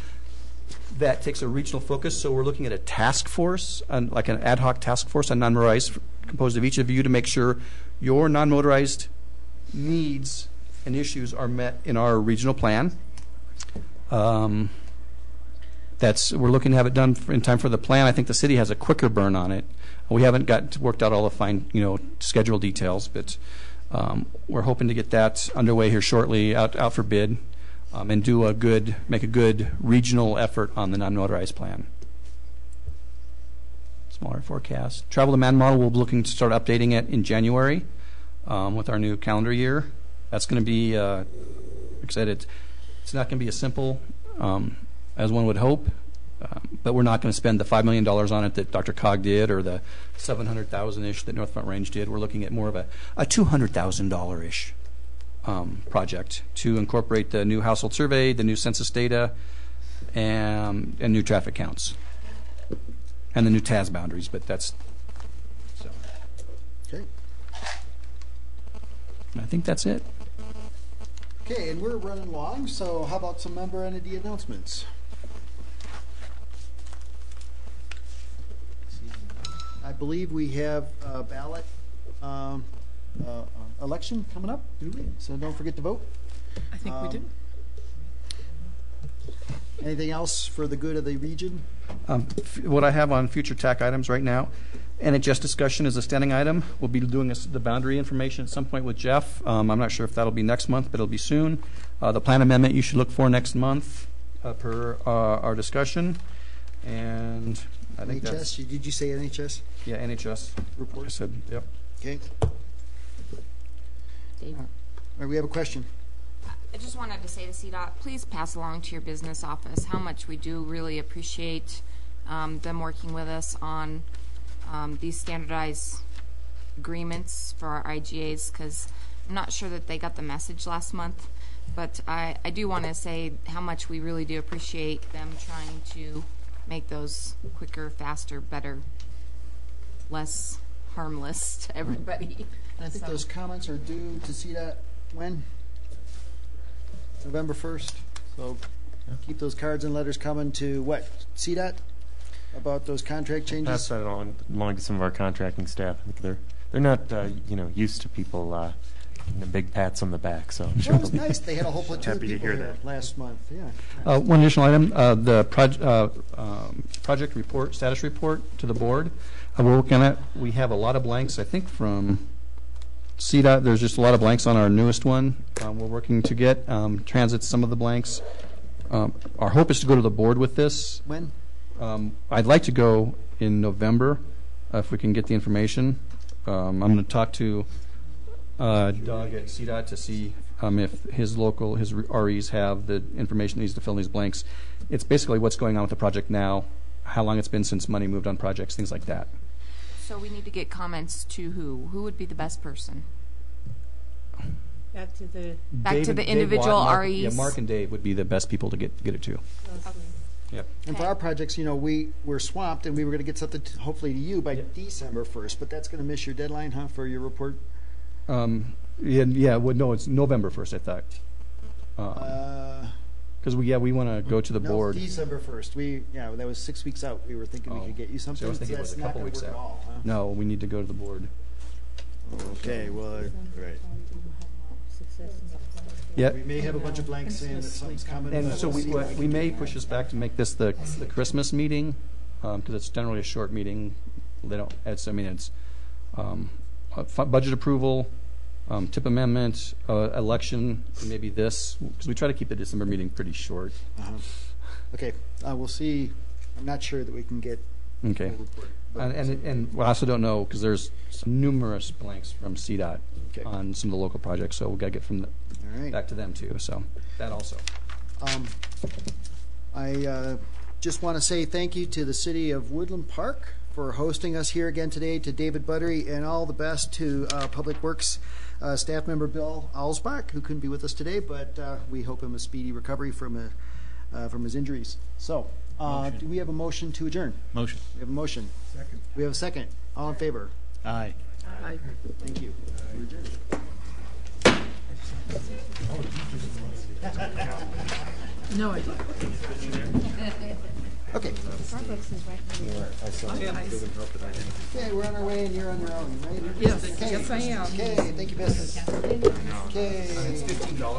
that takes a regional focus. So we're looking at a task force, like an ad hoc task force on non-motorized, composed of each of you to make sure your non-motorized needs and issues are met in our regional plan. We're looking to have it done in time for the plan. I think the city has a quicker burn on it. We haven't worked out all the fine, schedule details, but we're hoping to get that underway here shortly, out for bid. and make a good regional effort on the non-motorized plan. Smaller forecast. Travel demand model, we'll be looking to start updating it in January with our new calendar year. That's going to be, like I said, it's not going to be as simple as one would hope, but we're not going to spend the $5 million on it that Dr. Cog did or the $700,000-ish that North Front Range did. We're looking at more of a $200,000-ish project to incorporate the new household survey, the new census data, and new traffic counts. And the new TAS boundaries, but that's so. Okay. I think that's it. Okay, and we're running long, so how about some member entity announcements? I believe we have a ballot election coming up, do we? So don't forget to vote. I think we do. Anything else for the good of the region? What I have on future TAC items right now, NHS discussion is a standing item. We'll be doing the boundary information at some point with Jeff. I'm not sure if that'll be next month, but it'll be soon. The plan amendment you should look for next month per our discussion. And I think that's... NHS? Did you say NHS? Yeah, NHS. Report? I said, yep. Okay. Dave. All right, we have a question. I just wanted to say to CDOT, please pass along to your business office how much we do really appreciate them working with us on these standardized agreements for our IGAs, because I'm not sure that they got the message last month, but I do want to say how much we really do appreciate them trying to make those quicker, faster, better, less harmless to everybody. And I think those comments are due to CDOT when? November 1st. So keep those cards and letters coming to what? CDOT? About those contract changes? Pass that along to some of our contracting staff. I think they're not used to people getting the big pats on the back. So I'm sure well, it was nice. They had a whole platoon of happy to people hear here that. last month. Yeah. One additional item: the project report, status report to the board. We're working on it. We have a lot of blanks. I think from CDOT, there's just a lot of blanks on our newest one. We're working to get transit some of the blanks. Our hope is to go to the board with this. When? I'd like to go in November if we can get the information. I'm going to talk to Doug at CDOT to see if his REs have the information he needs to fill in these blanks. It's basically what's going on with the project now, how long it's been since money moved on projects, things like that. So we need to get comments to who? Who would be the best person? Back to the individual Mark, REs. Yeah, Mark and Dave would be the best people to get it to. Yep. And for our projects, we're swamped, and we were going to get something hopefully to you by December 1st, but that's going to miss your deadline, huh, for your report? Yeah. Well, no, it's November 1st, I thought. Because we want to go to the board. December 1st. That was 6 weeks out. We were thinking we could get you something. So I was thinking it was a couple weeks out. All, huh? No, we need to go to the board. Okay. Well, right. Yep. We may have a bunch of blanks saying that something's coming. And so we may push this back to make this the Christmas meeting, because it's generally a short meeting. It's budget approval, TIP amendment, election, maybe this, because we try to keep the December meeting pretty short. Okay, we'll see. I'm not sure that we can get. Okay. And we also don't know, because there's some numerous blanks from CDOT on some of the local projects, so we've got to get from back to them too. So that also. I just want to say thank you to the City of Woodland Park for hosting us here again today, to David Buttery, and all the best to Public Works staff member Bill Alsbach, who couldn't be with us today, but we hope him a speedy recovery from his injuries. So, do we have a motion to adjourn? Motion. We have a motion. Second. We have a second. All in favor? Aye. Aye. Thank you. We're adjourned. No idea. Okay. Starbucks is right here. Okay, we're on our way, and you're on your own, right? Yes, Okay. yes I am. Okay, thank you, Beth. Okay. It's $15.